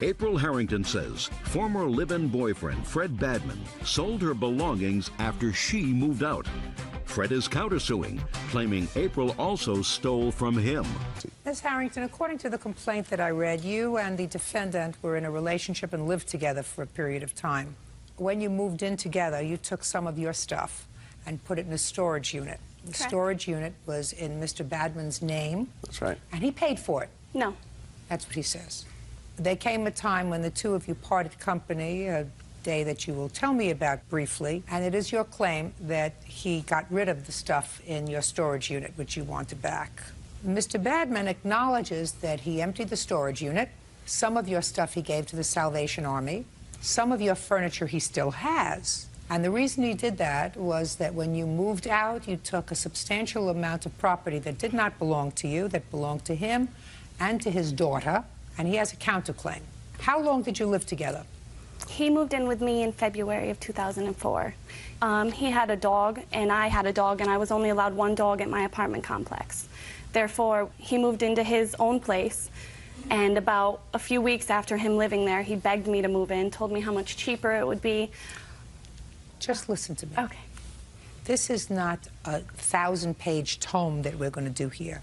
April Harrington says former live-in boyfriend Fred Badman sold her belongings after she moved out. Fred is countersuing, claiming April also stole from him. Ms. Harrington, according to the complaint that I read, you and the defendant were in a relationship and lived together for a period of time. When you moved in together, you took some of your stuff and put it in a storage unit. The storage unit was in Mr. Badman's name. That's right. And he paid for it. No. That's what he says. There came a time when the two of you parted company, a day that you will tell me about briefly, and it is your claim that he got rid of the stuff in your storage unit, which you wanted back. Mr. Badman acknowledges that he emptied the storage unit. Some of your stuff he gave to the Salvation Army. Some of your furniture he still has. And the reason he did that was that when you moved out, you took a substantial amount of property that did not belong to you, that belonged to him and to his daughter, and he has a counterclaim. How long did you live together? He moved in with me in February of 2004. He had a dog, and I had a dog, and I was only allowed one dog at my apartment complex. Therefore, he moved into his own place, and about a few weeks after him living there, he begged me to move in, told me how much cheaper it would be. Just listen to me. Okay. This is not a 1,000-page tome that we're going to do here.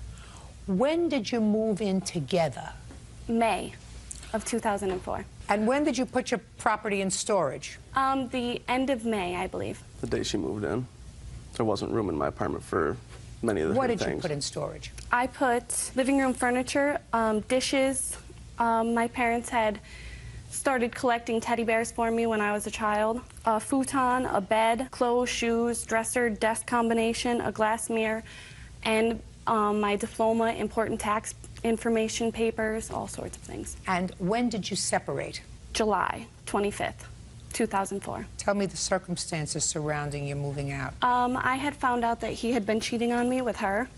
When did you move in together? May of 2004. And when did you put your property in storage? The end of May, I believe. The day she moved in. There wasn't room in my apartment for many of the What things. did you put in storage? I put living room furniture, dishes. My parents had started collecting teddy bears for me when I was a child. A futon, a bed, clothes, shoes, dresser, desk combination, a glass mirror, and my diploma, important tax information papers, all sorts of things. And when did you separate? July 25th, 2004. Tell me the circumstances surrounding you moving out. I had found out that he had been cheating on me with her.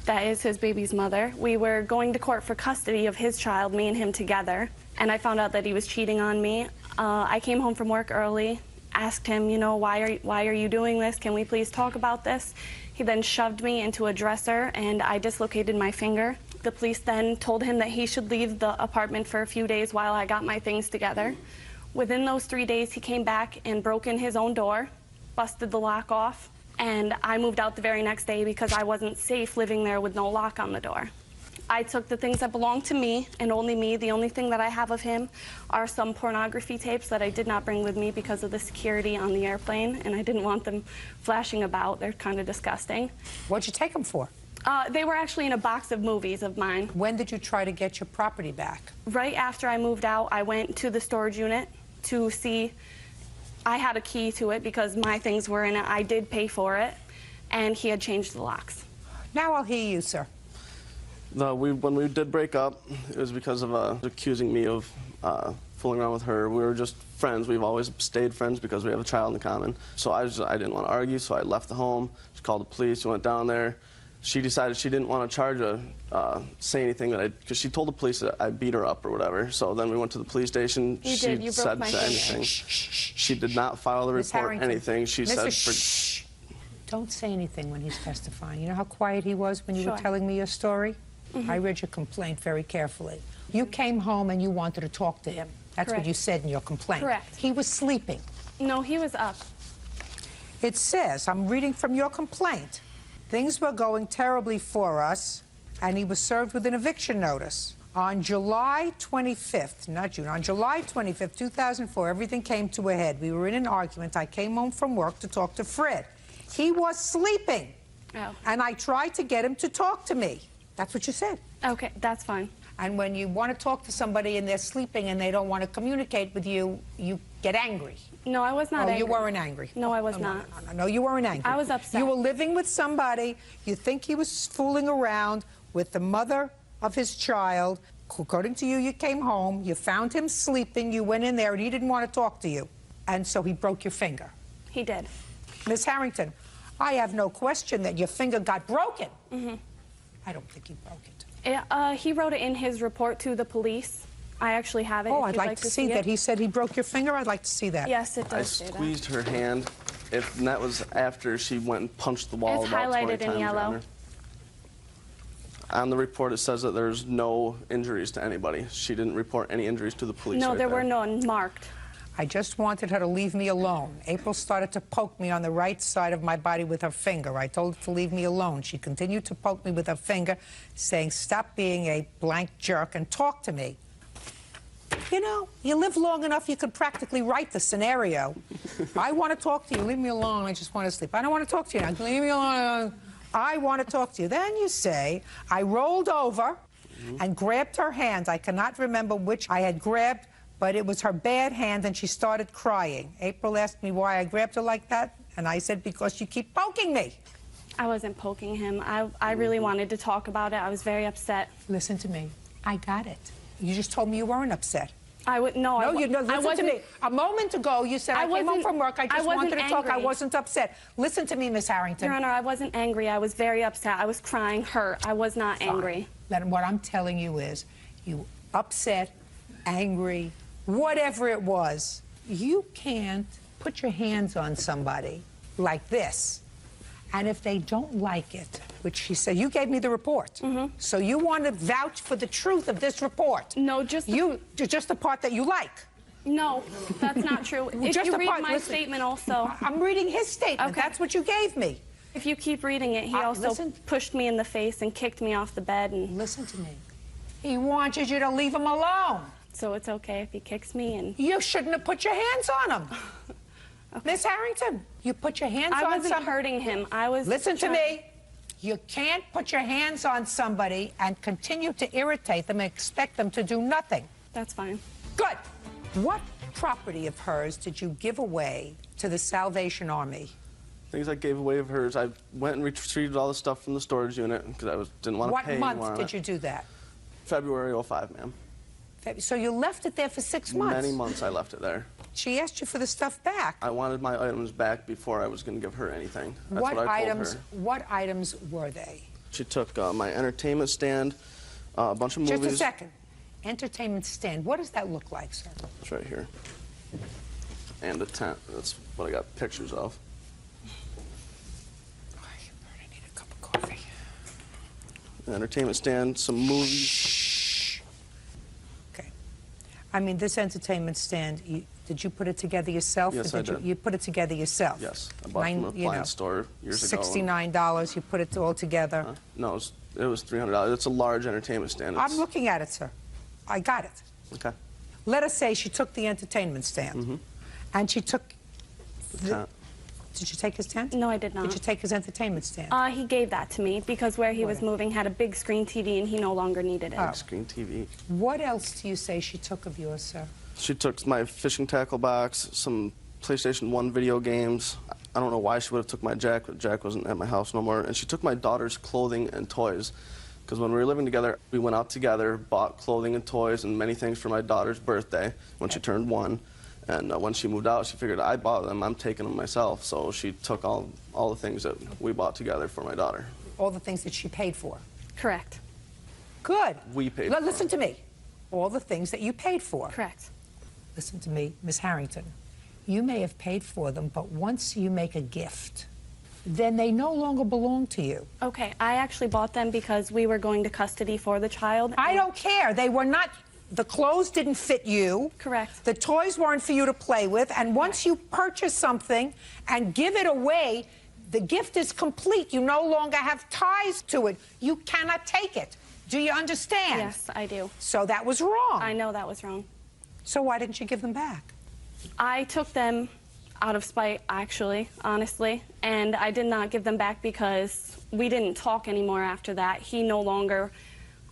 That is his baby's mother. We were going to court for custody of his child, me and him together, and I found out that he was cheating on me. I came home from work early, asked him, you know, why are you doing this? Can we please talk about this? He then shoved me into a dresser, and I dislocated my finger. The police then told him that he should leave the apartment for a few days while I got my things together. Within those 3 days, he came back and broke in his own door, busted the lock off, and I moved out the very next day because I wasn't safe living there with no lock on the door. I took the things that belonged to me, and only me. The only thing that I have of him are some pornography tapes that I did not bring with me because of the security on the airplane, and I didn't want them flashing about. They're kind of disgusting. What'd you take them for? They were actually in a box of movies of mine. When did you try to get your property back? Right after I moved out, I went to the storage unit to see. I had a key to it because my things were in it. I did pay for it, and he had changed the locks. Now I'll hear you, sir. When we did break up, it was because of accusing me of fooling around with her. We were just friends. We've always stayed friends because we have a child in common. So I didn't want to argue, so I left the home. She called the police. We went down there. She decided she didn't want to charge say anything because she told the police that I beat her up or whatever. So then we went to the police station. You she did. You said broke my anything. She did not file the Ms. report. Harrington. Anything. She Mr. said. Shh. Don't say anything when he's testifying. You know how quiet he was when you were Sure. telling me your story? Mm-hmm. I read your complaint very carefully. You came home and you wanted to talk to him. That's Correct. what you said in your complaint. Correct. He was sleeping. No, he was up. It says, I'm reading from your complaint, things were going terribly for us, and he was served with an eviction notice. On July 25th, not June, on July 25th, 2004, everything came to a head. We were in an argument. I came home from work to talk to Fred. He was sleeping, and I tried to get him to talk to me. That's what you said. Okay, that's fine. And when you want to talk to somebody and they're sleeping and they don't want to communicate with you, you get angry. No, I was not angry. You weren't angry. No, I was not. No, you weren't angry. I was upset. You were living with somebody. You think he was fooling around with the mother of his child. According to you, you came home. You found him sleeping. You went in there, and he didn't want to talk to you. And so he broke your finger. He did. Ms. Harrington, I have no question that your finger got broken. Mm-hmm. I don't think he broke it. He wrote it in his report to the police. I actually have it. Oh, if I'd you'd like to see that. it. He said he broke your finger. I'd like to see that. Yes, it I does say that. squeezed her hand, and that was after she went and punched the wall It's about 20 highlighted in times yellow. around her. On the report, it says that there's no injuries to anybody. She didn't report any injuries to the police. No, right there were none marked. I just wanted her to leave me alone. April started to poke me on the right side of my body with her finger. I told her to leave me alone. She continued to poke me with her finger, saying, "Stop being a blank jerk and talk to me." You know, you live long enough, you could practically write the scenario. I want to talk to you. Leave me alone. I just want to sleep. I don't want to talk to you now. Leave me alone. I want to talk to you. Then you say, I rolled over and grabbed her hand. I cannot remember which I had grabbed, but it was her bad hand, and she started crying. April asked me why I grabbed her like that, and I said, because you keep poking me. I wasn't poking him. I really wanted to talk about it. I was very upset. Listen to me. I got it. You just told me you weren't upset. No, listen to me. A moment ago, you said, I came home from work, I just wanted to talk, I wasn't upset. Listen to me, Miss Harrington. Your Honor, I wasn't angry. I was very upset. I was crying, hurt. I was not angry. Then what I'm telling you is, you upset, angry, whatever it was, you can't put your hands on somebody like this. And if they don't like it, which she said, you gave me the report. So you want to vouch for the truth of this report. No, just the part that you like. No, that's not true. If Just you the read part- my listen, statement also. I'm reading his statement. Okay. That's what you gave me. If you keep reading it, he also listen. pushed me in the face and kicked me off the bed, and Listen to me. He wanted you to leave him alone. so it's okay if he kicks me. And You shouldn't have put your hands on him. Miss Harrington, you put your hands I on wasn't somebody. hurting him. I was. Listen to me. You can't put your hands on somebody and continue to irritate them and expect them to do nothing. That's fine. Good. What property of hers did you give away to the Salvation Army? Things I gave away of hers, I went and retrieved all the stuff from the storage unit because I didn't want to pay What anymore month on did it. you do that? February 05, ma'am. So you left it there for 6 months? Many months I left it there. She asked you for the stuff back. I wanted my items back before I was going to give her anything. That's what I told her. What items were they? She took my entertainment stand, a bunch of movies. Just a second. Entertainment stand. What does that look like, sir? It's right here. And a tent. That's what I got pictures of. I need a cup of coffee. An entertainment stand, some movies. Shh. Okay. I mean, this entertainment stand, did you put it together yourself? Yes, or I did. You put it together yourself? Yes. I bought it from an appliance store years ago. $69, you put it all together. No, it was $300. It's a large entertainment stand. I'm looking at it, sir. I got it. Okay. Let us say she took the entertainment stand. And she took... Tent. Did you take his tent? No, I did not. Did you take his entertainment stand? He gave that to me because where he was moving had a big screen TV and he no longer needed it. Oh. Big screen TV. What else do you say she took of yours, sir? She took my fishing tackle box, some PlayStation 1 video games. I don't know why she would have took my Jack, but Jack wasn't at my house no more. And she took my daughter's clothing and toys. Because when we were living together, we went out together, bought clothing and toys and many things for my daughter's birthday when she turned 1. And when she moved out, she figured I bought them, I'm taking them myself. So she took all the things that we bought together for my daughter. All the things that she paid for? Correct. Good. We paid for Listen to me. All the things that you paid for. Correct. Listen to me, Miss Harrington. You may have paid for them, but once you make a gift, then they no longer belong to you. Okay, I actually bought them because we were going to custody for the child. I don't care. They were not... The clothes didn't fit you. Correct. The toys weren't for you to play with. And once you purchase something and give it away, the gift is complete. You no longer have ties to it. You cannot take it. Do you understand? Yes, I do. So that was wrong. I know that was wrong. So why didn't you give them back? I took them out of spite, actually, honestly, and I did not give them back because we didn't talk anymore after that. He no longer...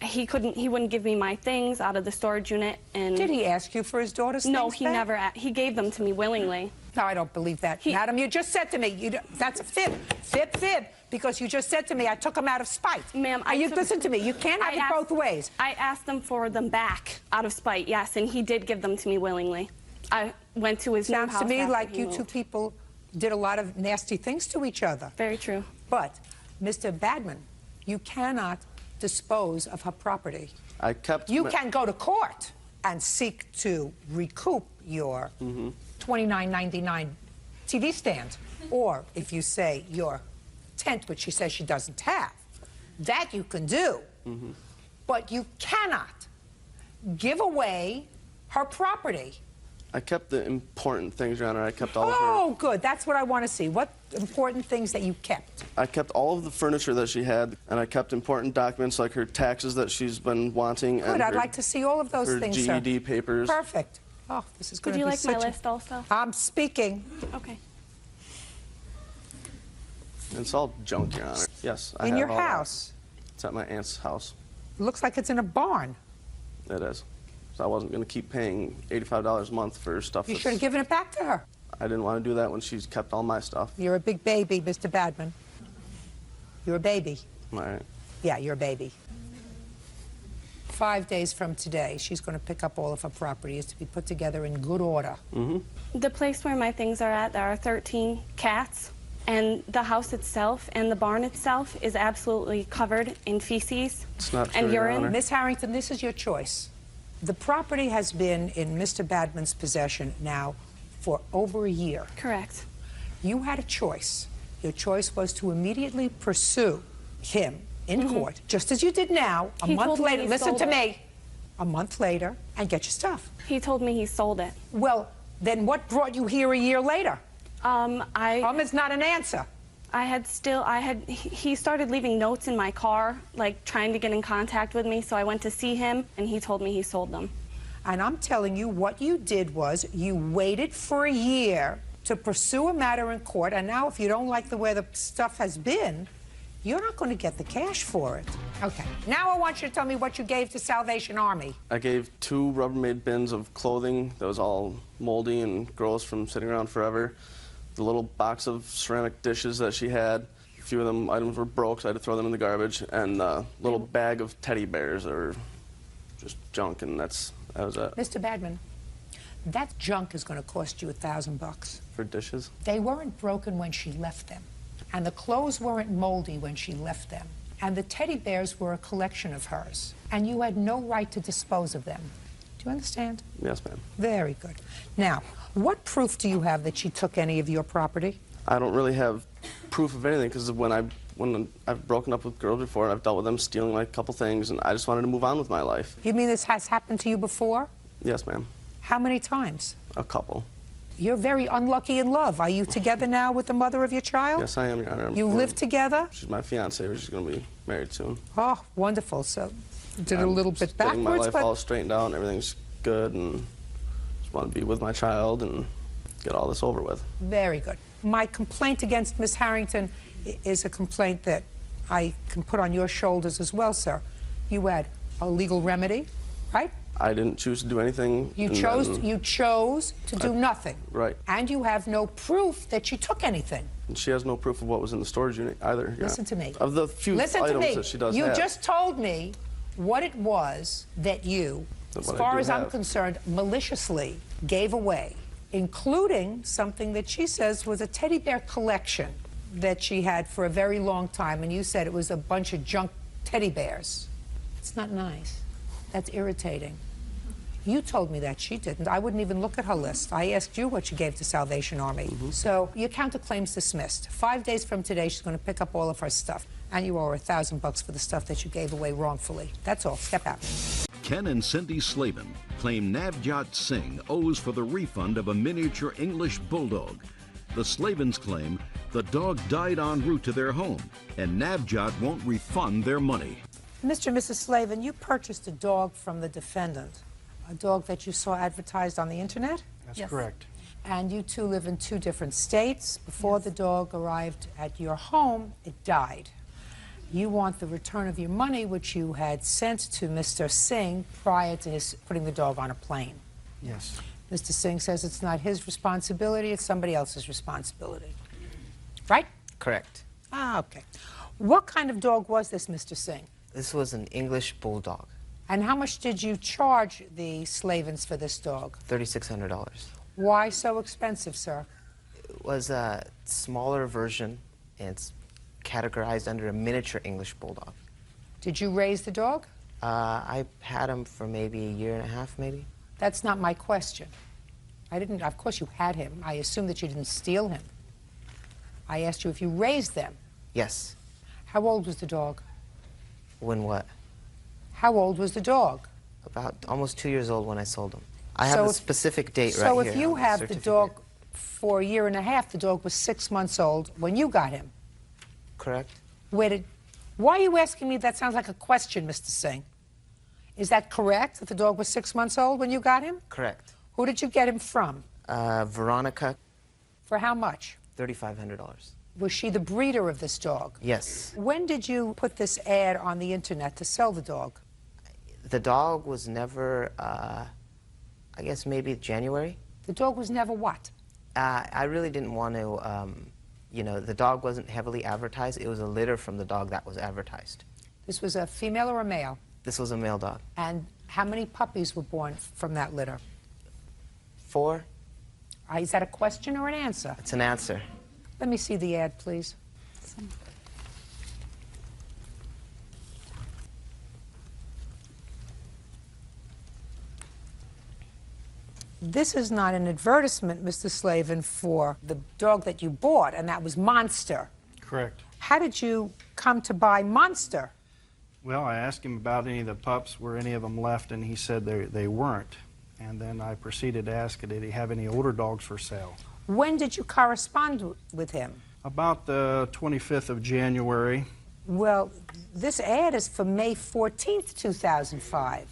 He wouldn't give me my things out of the storage unit, and... Did he ask you for his daughter's things No, he back? never asked. He gave them to me willingly. No, I don't believe that. Madam, you just said to me, that's a fib, because you just said to me, I took them out of spite. Ma'am, listen to me, you can't have it both ways. I asked them for them back out of spite, yes, and he did give them to me willingly. I went to his new house. Sounds to me after like he you moved. two people did a lot of nasty things to each other. Very true. But, Mr. Badman, you cannot dispose of her property. I kept... You can go to court and seek to recoup your $29.99 TV stand. Or, if you say your tent, which she says she doesn't have, That you can do. But you cannot give away her property. I kept the important things, Your Honor. I kept all of her. Oh, good. That's what I want to see. What important things that you kept? I kept all of the furniture that she had, and I kept important documents like her taxes that she's been wanting. Good. And I'd like to see all of those her things, GED sir. papers. Perfect. Oh, this is going Would to you be like such my a... list also? I'm speaking. Okay. It's all junk, Your Honor. Yes, I In have your all that. house. It's at my aunt's house. It looks like it's in a barn. It is. So I wasn't going to keep paying $85 a month for stuff. You should have given it back to her. I didn't want to do that when she's kept all my stuff. You're a big baby, Mr. Badman. You're a baby. All right. Yeah, you're a baby. 5 days from today, she's going to pick up all of her property. It's to be put together in good order. The place where my things are at, there are 13 cats, and the house itself and the barn itself is absolutely covered in feces It's not true, and Your urine. Honor. Miss Harrington, this is your choice. The property has been in Mr. Badman's possession now for over a year. Correct. You had a choice. Your choice was to immediately pursue him in court, just as you did now, a He month told me later. he Listen sold to it. me. A month later, and get your stuff. He told me he sold it. Well, then what brought you here a year later? It's not an answer. He started leaving notes in my car, like trying to get in contact with me, so I went to see him, and he told me he sold them. And I'm telling you, what you did was you waited for a year to pursue a matter in court, and now if you don't like the way the stuff has been, you're not going to get the cash for it. Okay. Now I want you to tell me what you gave to Salvation Army. I gave 2 Rubbermaid bins of clothing that was all moldy and gross from sitting around forever. The little box of ceramic dishes that she had, a few of them items were broke, so I had to throw them in the garbage, and a little bag of teddy bears that were just junk, and that was it. Mr. Badman, that junk is going to cost you $1,000. For dishes? They weren't broken when she left them, and the clothes weren't moldy when she left them, and the teddy bears were a collection of hers, and you had no right to dispose of them. Do you understand? Yes, ma'am. Very good. Now, what proof do you have that she took any of your property? I don't really have proof of anything, because when I've broken up with girls before, and I've dealt with them stealing like a couple things, and I just wanted to move on with my life. You mean this has happened to you before? Yes, ma'am. How many times? A couple. You're very unlucky in love. Are you together now with the mother of your child? Yes, I am, Your Honor. You live together? She's my fiancée. We're just going to be married soon. Oh, wonderful. So, you did a little bit Getting my backwards, life but... all straightened out, and everything's good, and just want to be with my child and get all this over with. Very good. My complaint against Miss Harrington is a complaint that I can put on your shoulders as well, sir. You had a legal remedy, right? I didn't choose to do anything. You chose to do nothing. Right. And you have no proof that she took anything. And she has no proof of what was in the storage unit either. Yeah. Listen to me. Of the few Listen items to me. that she does You have. just told me what it was that you, That as what I far do as I'm have. concerned, maliciously gave away, including something that she says was a teddy bear collection that she had for a very long time, and you said it was a bunch of junk teddy bears. It's not nice. That's irritating. You told me that. She didn't. I wouldn't even look at her list. I asked you what she gave to Salvation Army. So your counterclaim's dismissed. 5 days from today, she's going to pick up all of her stuff. And you owe her $1,000 for the stuff that you gave away wrongfully. That's all. Step out. Ken and Cindy Slavin claim Navjot Singh owes for the refund of a miniature English bulldog. The Slavins claim the dog died en route to their home, and Navjot won't refund their money. Mr. and Mrs. Slavin, you purchased a dog from the defendant, a dog that you saw advertised on the internet? That's correct. And you two live in 2 different states. Before the dog arrived at your home, it died. You want the return of your money, which you had sent to Mr. Singh prior to his putting the dog on a plane. Yes. Mr. Singh says it's not his responsibility, it's somebody else's responsibility. Right? Correct. Ah, okay. What kind of dog was this, Mr. Singh? This was an English bulldog. And how much did you charge the Slavins for this dog? $3,600. Why so expensive, sir? It was a smaller version, and it's categorized under a miniature English bulldog. Did you raise the dog? I had him for maybe a year and a half, maybe. That's not my question. I didn't, of course you had him. I assume that you didn't steal him. I asked you if you raised them. Yes. How old was the dog? When what? How old was the dog? About almost 2 years old when I sold him. I have So the if- specific date right So here. if you on have the certificate. dog for a year and a half, the dog was 6 months old when you got him. Correct. Why are you asking me? That sounds like a question, Mr. Singh. Is that correct, that the dog was 6 months old when you got him? Correct. Who did you get him from? Veronica, For how much? $3,500. Was she the breeder of this dog? Yes. When did you put this ad on the internet to sell the dog? The dog was never, I guess maybe January. The dog was never what? I really didn't want to, you know, the dog wasn't heavily advertised. It was a litter from the dog that was advertised. This was a female or a male? This was a male dog. And how many puppies were born from that litter? 4. Is that a question or an answer? It's an answer. Let me see the ad, please. This is not an advertisement, Mr. Slavin, for the dog that you bought, and that was Monster. Correct. How did you come to buy Monster? Well, I asked him about any of the pups, were any of them left, and he said they weren't. And then I proceeded to ask, did he have any older dogs for sale? When did you correspond with him? About the 25th of January. Well, this ad is for May 14th, 2005.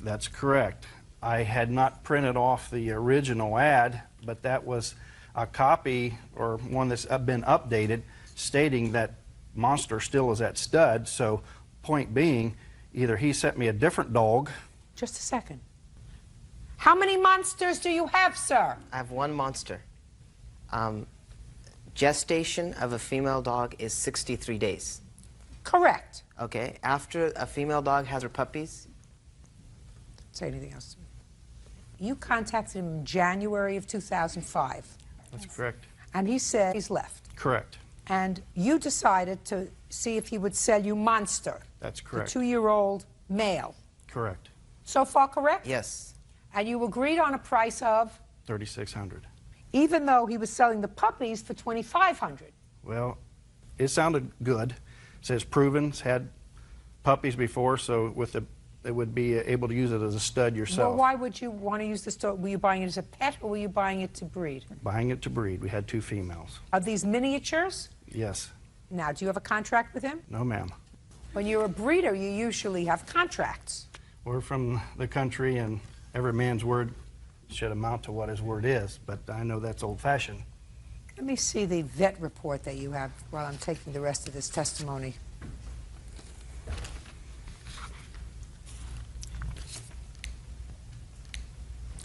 That's correct. I had not printed off the original ad, but that was a copy, or one that's been updated, stating that Monster still is at stud. So, point being, either he sent me a different dog. Just a second. How many monsters do you have, sir? I have 1 monster. Gestation of a female dog is 63 days. Correct. Okay, after a female dog has her puppies, Say anything else. You contacted him in January of 2005, That's correct. and he said he's left. Correct. And you decided to see if he would sell you Monster, That's the correct. 2-year-old male. Correct. So far, correct? yes. And you agreed on a price of, 3,600. even though he was selling the puppies for 2,500. Well, it sounded good. It says proven, it's had puppies before, so it would be able to use it as a stud yourself. Well, why would you want to use this dog? Were you buying it as a pet, or were you buying it to breed? Buying it to breed. We had 2 females. Are these miniatures? Yes. Now, do you have a contract with him? No, ma'am. When you're a breeder, you usually have contracts. We're from the country, and every man's word should amount to what his word is, but I know that's old-fashioned. Let me see the vet report that you have while I'm taking the rest of this testimony.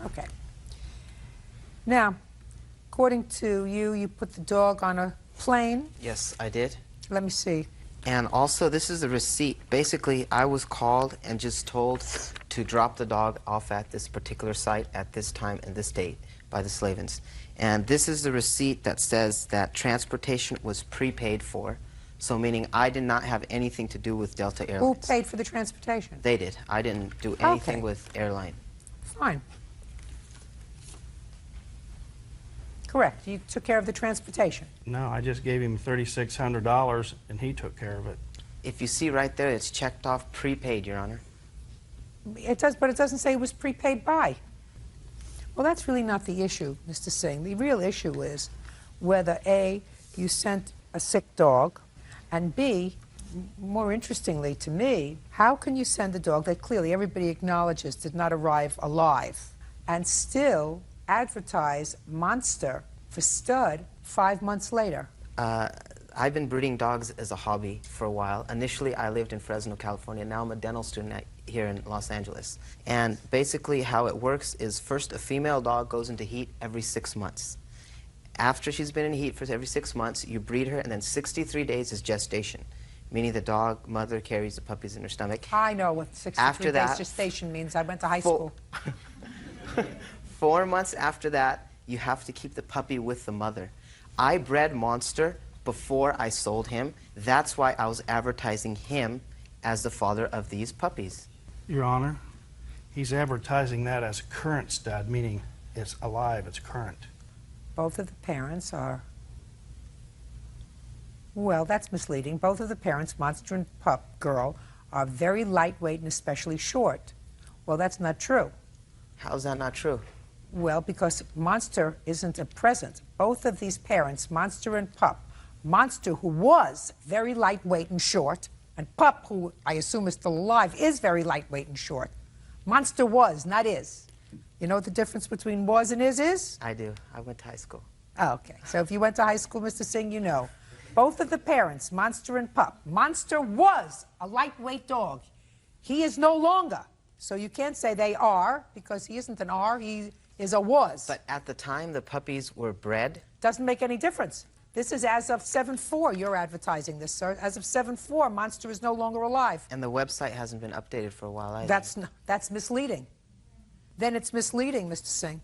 Okay. Now, according to you, you put the dog on a plane. Yes, I did. Let me see. And also, this is the receipt. Basically, I was called and just told to drop the dog off at this particular site at this time and this date by the Slavins. And this is the receipt that says that transportation was prepaid for. So meaning I did not have anything to do with Delta Who Airlines. paid for the transportation? They did. I didn't do anything Okay. with airline. Fine. Correct. You took care of the transportation. No, I just gave him $3,600, and he took care of it. If you see right there, it's checked off prepaid, Your Honor. It does, but it doesn't say it was prepaid by. Well, that's really not the issue, Mr. Singh. The real issue is whether A, you sent a sick dog, and B, more interestingly to me, how can you send a dog that clearly everybody acknowledges did not arrive alive and still advertise Monster for stud 5 months later? I've been breeding dogs as a hobby for a while. Initially, I lived in Fresno, California. Now I'm a dental student here in Los Angeles. And basically how it works is first a female dog goes into heat every 6 months. After she's been in heat for every 6 months, you breed her, and then 63 days is gestation, meaning the dog mother carries the puppies in her stomach. I know what 63 After days that, gestation means. I went to high Fo- school. 4 months after that, you have to keep the puppy with the mother. I bred Monster before I sold him. That's why I was advertising him as the father of these puppies. Your Honor, he's advertising that as current stud, meaning it's alive, it's current. Both of the parents are, well, that's misleading. Both of the parents, Monster and Pup Girl, are very lightweight and especially short. Well, that's not true. How's that not true? Well, because Monster isn't a present. Both of these parents, Monster and Pup, Monster, who was very lightweight and short, and Pup, who I assume is still alive, is very lightweight and short. Monster was, not is. You know what the difference between was and is? I do. I went to high school. Oh, okay. So if you went to high school, Mr. Singh, you know. Both of the parents, Monster and Pup. Monster was a lightweight dog. He is no longer. So you can't say they are, because he isn't an R, he is a was. But at the time the puppies were bred? Doesn't make any difference. This is as of 7/4. You're advertising this, sir. As of 7/4, Monster is no longer alive. And the website hasn't been updated for a while either. That's misleading. Then it's misleading, Mr. Singh.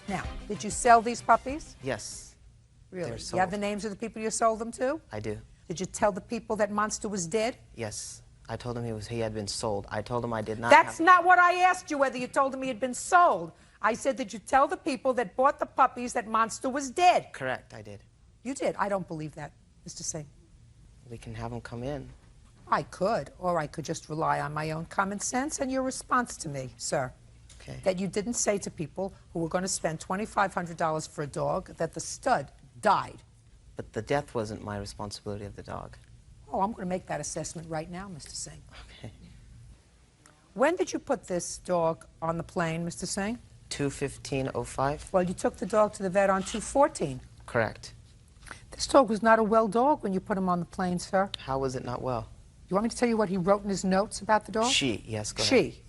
Now, did you sell these puppies? Yes. Really? They're You have sold. the names of the people you sold them to? I do. Did you tell the people that Monster was dead? Yes. I told him he had been sold. I told him I did not That's have... not what I asked you, whether you told him he had been sold. I said, did you tell the people that bought the puppies that Monster was dead? Correct, I did. You did. I don't believe that, Mr. Singh. We can have them come in. I could, or I could just rely on my own common sense and your response to me, sir. Okay. That you didn't say to people who were going to spend $2,500 for a dog that the stud died. But the death wasn't my responsibility of the dog. Oh, I'm going to make that assessment right now, Mr. Singh. Okay. When did you put this dog on the plane, Mr. Singh? 2/15/05? Well, you took the dog to the vet on 2/14. Correct. This dog was not a well dog when you put him on the plane, sir. How was it not well? You want me to tell you what he wrote in his notes about the dog? She, yes, go ahead. She.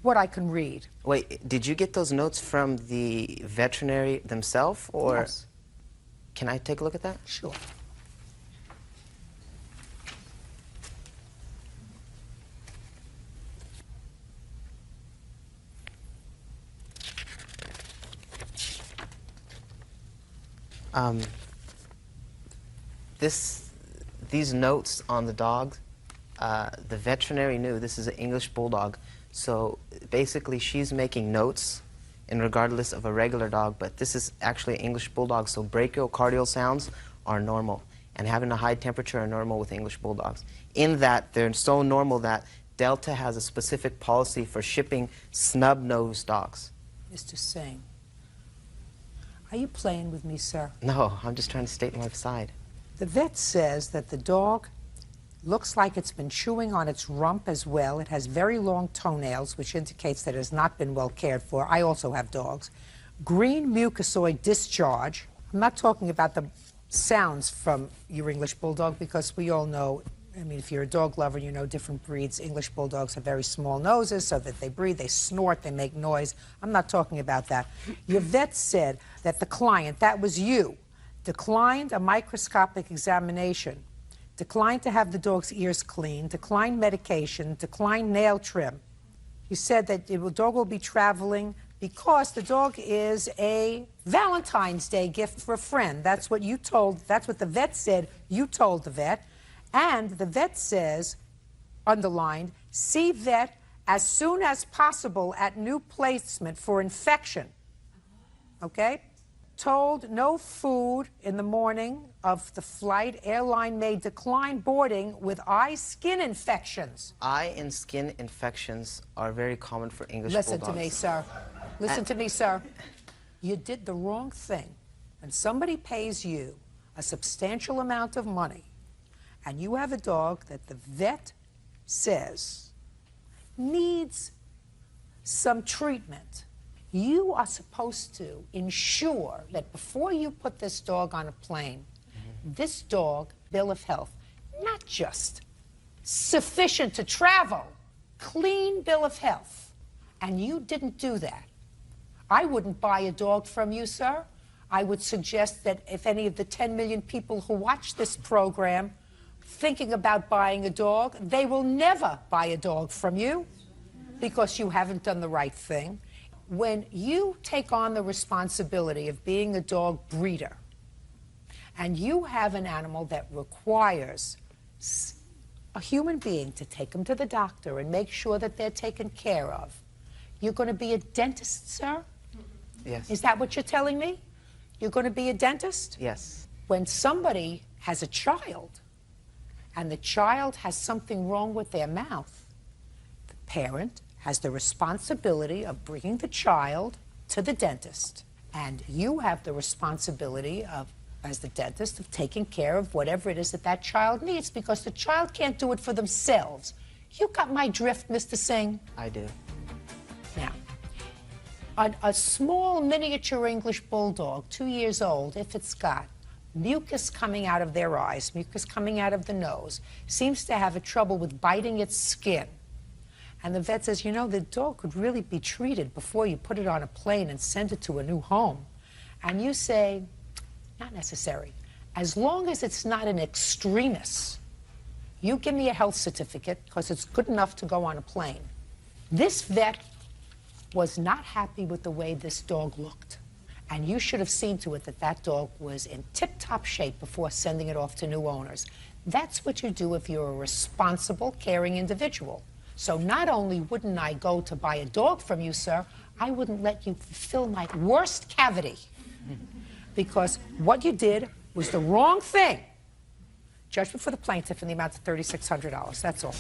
What I can read. Wait, did you get those notes from the veterinary themselves, or? Yes. Can I take a look at that? Sure. These notes on the dog, the veterinary knew this is an English bulldog, so basically she's making notes in regardless of a regular dog, but this is actually an English bulldog, so brachiocardial sounds are normal, and having a high temperature are normal with English bulldogs. In that, they're so normal that Delta has a specific policy for shipping snub-nosed dogs. Mr. Singh, are you playing with me, sir? No, I'm just trying to state my side. The vet says that the dog looks like it's been chewing on its rump as well. It has very long toenails, which indicates that it has not been well cared for. I also have dogs. Green mucosoid discharge. I'm not talking about the sounds from your English bulldog, because we all know, I mean, if you're a dog lover, you know different breeds. English bulldogs have very small noses so that they breathe, they snort, they make noise. I'm not talking about that. Your vet said that the client, that was you, declined a microscopic examination, declined to have the dog's ears cleaned, declined medication, declined nail trim. He said that the dog will be traveling because the dog is a Valentine's Day gift for a friend. That's what you told, that's what the vet said you told the vet. And the vet says, underlined, see vet as soon as possible at new placement for infection. Okay? Told no food in the morning of the flight. Airline may decline boarding with eye skin infections. Eye and skin infections are very common for English Listen bulldogs. to me, sir. Listen to me, sir. You did the wrong thing, and somebody pays you a substantial amount of money, and you have a dog that the vet says needs some treatment. You are supposed to ensure that before you put this dog on a plane, this dog, bill of health, not just sufficient to travel, clean bill of health. And you didn't do that. I wouldn't buy a dog from you, sir. I would suggest that if any of the 10 million people who watch this program thinking about buying a dog, they will never buy a dog from you because you haven't done the right thing. When you take on the responsibility of being a dog breeder, and you have an animal that requires a human being to take them to the doctor and make sure that they're taken care of, you're going to be a dentist, sir? Yes. Is that what you're telling me? You're going to be a dentist? Yes. When somebody has a child and the child has something wrong with their mouth, the parent has the responsibility of bringing the child to the dentist. And you have the responsibility of, as the dentist, of taking care of whatever it is that that child needs, because the child can't do it for themselves. You got my drift, Mr. Singh? I do. Now, a small miniature English bulldog, 2 years old, if it's got mucus coming out of their eyes, mucus coming out of the nose, seems to have a trouble with biting its skin. And the vet says, you know, the dog could really be treated before you put it on a plane and send it to a new home. And you say, not necessary. As long as it's not an extremis, you give me a health certificate because it's good enough to go on a plane. This vet was not happy with the way this dog looked. And you should have seen to it that that dog was in tip-top shape before sending it off to new owners. That's what you do if you're a responsible, caring individual. So not only wouldn't I go to buy a dog from you, sir, I wouldn't let you fill my worst cavity. Because what you did was the wrong thing. Judgment for the plaintiff in the amount of $3,600. That's all.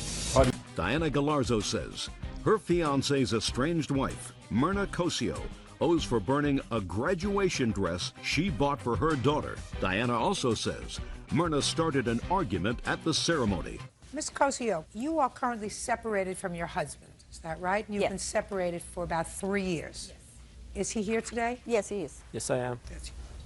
Diana Galarzo says her fiance's estranged wife, Myrna Cosio, owes for burning a graduation dress she bought for her daughter. Diana also says Myrna started an argument at the ceremony. Ms. Cosio, you are currently separated from your husband. Is that right? You've Yes. been separated for about 3 years. Yes. Is he here today? Yes, he is. Yes, I am.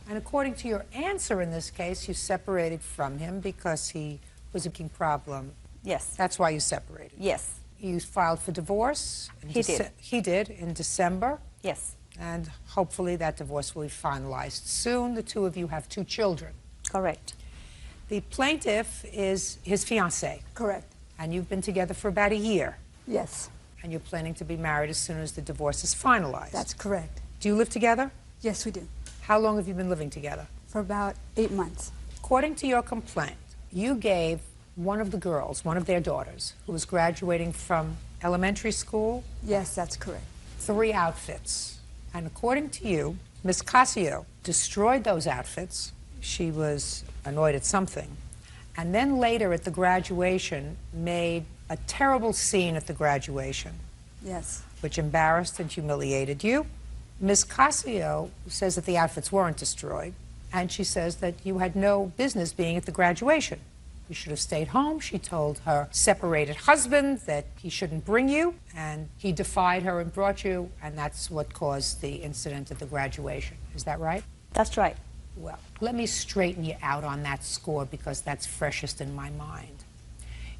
And according to your answer in this case, you separated from him because he was a big problem. Yes. That's why you separated. Yes. You filed for divorce. He did. He did in December. Yes. And hopefully that divorce will be finalized soon. The two of you have 2 children. Correct. The plaintiff is his fiancée, Correct. and you've been together for about a year. Yes, And you're planning to be married as soon as the divorce is finalized. that's correct. Do you live together? Yes, we do. How long have you been living together? For about 8 months. According to your complaint, you gave one of the girls, one of their daughters, who was graduating from elementary school, Yes, that's correct. 3 outfits. And according to you, Ms. Casio destroyed those outfits. She was annoyed at something. And then later at the graduation made a terrible scene at the graduation, Yes. which embarrassed and humiliated you. Ms. Casio says that the outfits weren't destroyed, and she says that you had no business being at the graduation. You should have stayed home. She told her separated husband that he shouldn't bring you, and he defied her and brought you, and that's what caused the incident at the graduation. Is that right? That's right. Well, let me straighten you out on that score because that's freshest in my mind.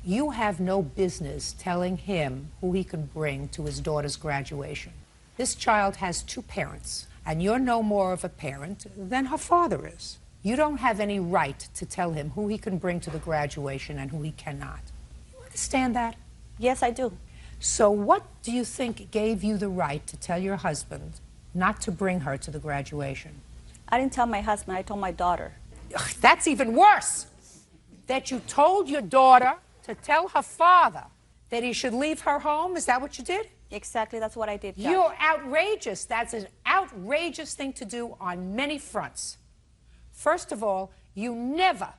You have no business telling him who he can bring to his daughter's graduation. This child has 2 parents, and you're no more of a parent than her father is. You don't have any right to tell him who he can bring to the graduation and who he cannot. You understand that? Yes, I do. So what do you think gave you the right to tell your husband not to bring her to the graduation? I didn't tell my husband, I told my daughter. Ugh, that's even worse. That you told your daughter to tell her father that he should leave her home? Is that what you did? Exactly, that's what I did, Judge. You're outrageous. That's an outrageous thing to do on many fronts. First of all, you never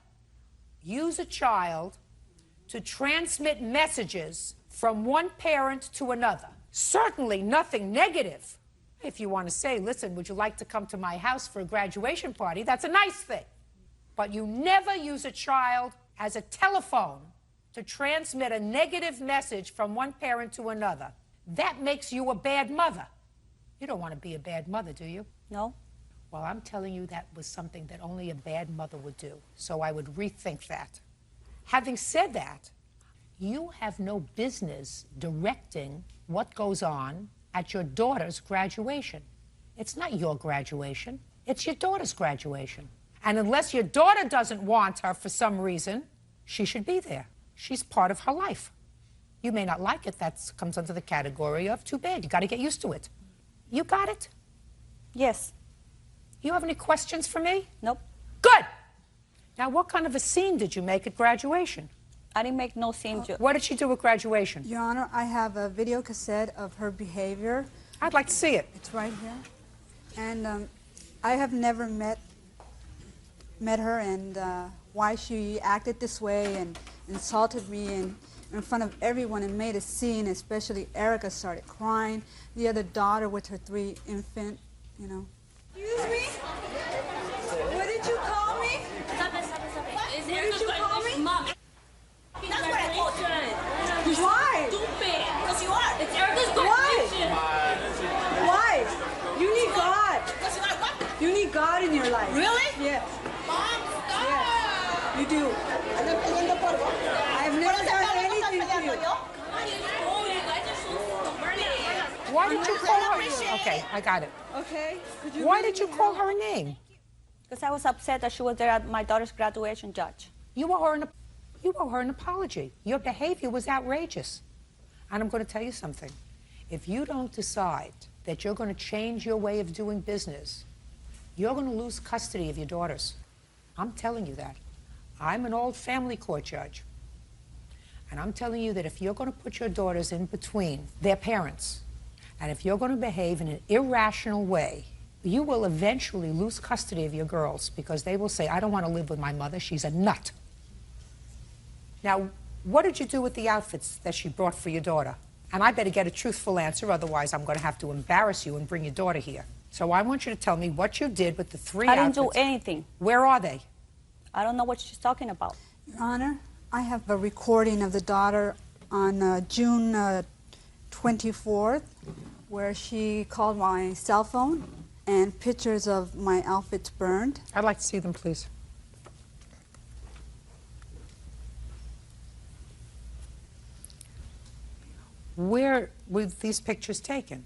use a child to transmit messages from one parent to another. Certainly nothing negative. If you want to say, listen, would you like to come to my house for a graduation party? That's a nice thing. But you never use a child as a telephone to transmit a negative message from one parent to another. That makes you a bad mother. You don't want to be a bad mother, do you? No? Well, I'm telling you that was something that only a bad mother would do. So I would rethink that. Having said that, you have no business directing what goes on at your daughter's graduation. It's not your graduation. It's your daughter's graduation. And unless your daughter doesn't want her for some reason, she should be there. She's part of her life. You may not like it. That comes under the category of too bad. You got to get used to it. You got it? Yes. You have any questions for me? Nope. Good. Now, what kind of a scene did you make at graduation? I didn't make no scene, What did she do at graduation? Your Honor, I have a video cassette of her behavior. I'd like to see it. It's right here. And I have never met her and why she acted this way and insulted me in front of everyone and made a scene, especially Erica started crying. The other daughter with her 3 infant, you know. Excuse me? What did you call me? What did you call me? Mom. That's what I told you. You're Why? stupid. Because you are. It's Erica's graduation. Why? You need God. Because you like what? You need God in your life. Really? Yes. Mom, stop. Yes. You do. I've never done anything to you. Why did you call her? Okay, I got it. Okay? Why did you call her a name? Because I was upset that she was there at my daughter's graduation, Judge. You owe her an apology. Your behavior was outrageous. And I'm going to tell you something. If you don't decide that you're going to change your way of doing business, you're going to lose custody of your daughters. I'm telling you that. I'm an old family court judge. And I'm telling you that if you're going to put your daughters in between their parents, and if you're going to behave in an irrational way, you will eventually lose custody of your girls because they will say, I don't want to live with my mother. She's a nut. Now, what did you do with the outfits that she brought for your daughter? And I better get a truthful answer, otherwise I'm going to have to embarrass you and bring your daughter here. So I want you to tell me what you did with the 3 outfits. I didn't do anything. Where are they? I don't know what she's talking about. Your Honor, I have a recording of the daughter on June 24th where she called my cell phone and pictures of my outfits burned. I'd like to see them, please. Where were these pictures taken?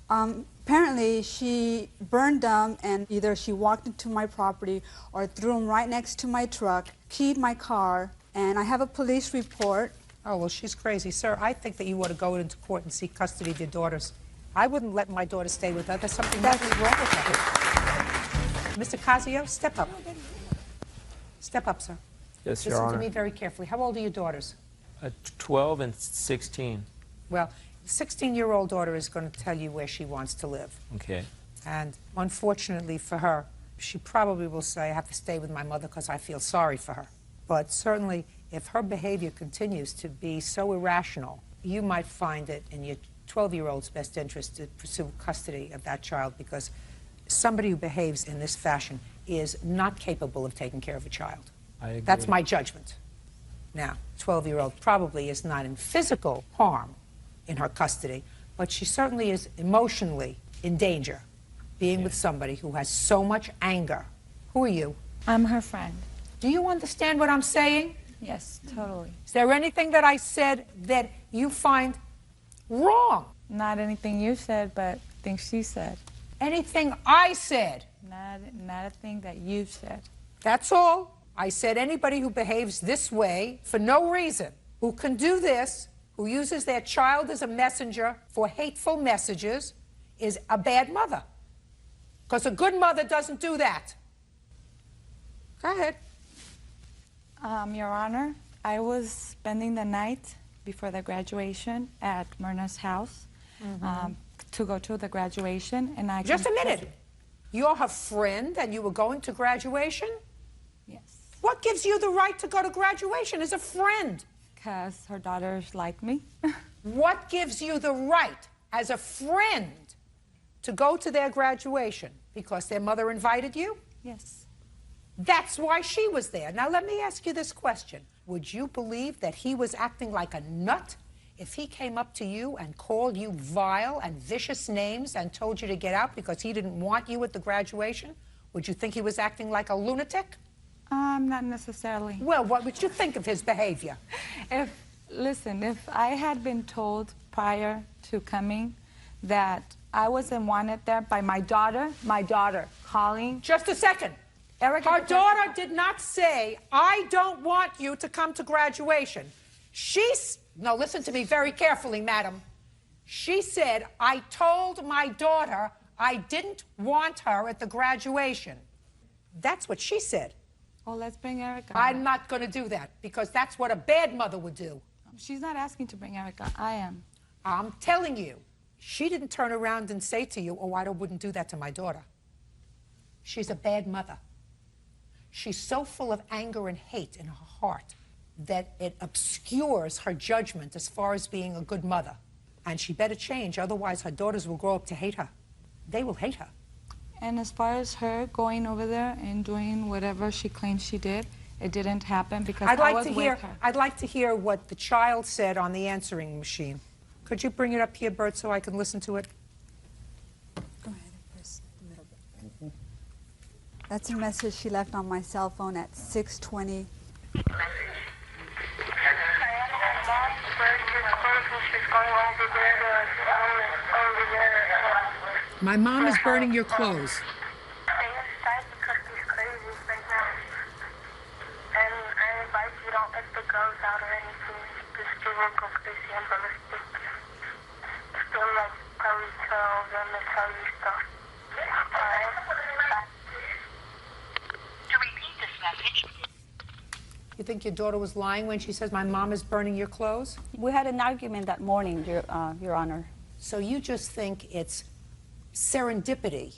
Apparently, she burned them, and either she walked into my property or threw them right next to my truck, keyed my car, and I have a police report. Oh, well, she's crazy. Sir, I think that you ought to go into court and seek custody of your daughters. I wouldn't let my daughter stay with her. There's something mentally wrong with her. Mr. Casio, step up. Step up, sir. Yes, Your Listen Honor. to me very carefully. How old are your daughters? 12 and 16. Well, the 16-year-old daughter is going to tell you where she wants to live. Okay. And unfortunately for her, she probably will say, I have to stay with my mother because I feel sorry for her. But certainly, if her behavior continues to be so irrational, you might find it in your 12-year-old's best interest to pursue custody of that child, because somebody who behaves in this fashion is not capable of taking care of a child. I agree. That's my judgment. Now, 12-year-old probably is not in physical harm in her custody, but she certainly is emotionally in danger, being with somebody who has so much anger. Who are you? I'm her friend. Do you understand what I'm saying? Yes, totally. Is there anything that I said that you find wrong? Not anything you said, but things she said. Anything I said? Not a thing that you said. That's all. I said anybody who behaves this way for no reason, who can do this, who uses their child as a messenger for hateful messages, is a bad mother. Because a good mother doesn't do that. Go ahead. Your Honor, I was spending the night before the graduation at Myrna's house to go to the graduation, and I Just a minute. You're her friend and you were going to graduation? Yes. What gives you the right to go to graduation as a friend? Because her daughters like me. What gives you the right as a friend to go to their graduation? Because their mother invited you? Yes. That's why she was there. Now let me ask you this question. Would you believe that he was acting like a nut if he came up to you and called you vile and vicious names and told you to get out because he didn't want you at the graduation? Would you think he was acting like a lunatic? Not necessarily. Well, what would you think of his behavior? Listen, if I had been told prior to coming that I wasn't wanted there by my daughter calling. Just a second. Her daughter did not say, I don't want you to come to graduation. No, listen to me very carefully, madam. She said, I told my daughter I didn't want her at the graduation. That's what she said. Oh, let's bring Erica. I'm not going to do that, because that's what a bad mother would do. She's not asking to bring Erica. I am. I'm telling you, she didn't turn around and say to you, oh, I wouldn't do that to my daughter. She's a bad mother. She's so full of anger and hate in her heart that it obscures her judgment as far as being a good mother. And she better change, otherwise her daughters will grow up to hate her. They will hate her. And as far as her going over there and doing whatever she claims she did, it didn't happen because I was with her. I'd like to hear what the child said on the answering machine. Could you bring it up here, Bert, so I can listen to it? Go ahead and press the middle button. That's a message she left on my cell phone at 6:20. My mom is burning your clothes. You think your daughter was lying when she says my mom is burning your clothes? We had an argument that morning, Your Honor. So you just think it's serendipity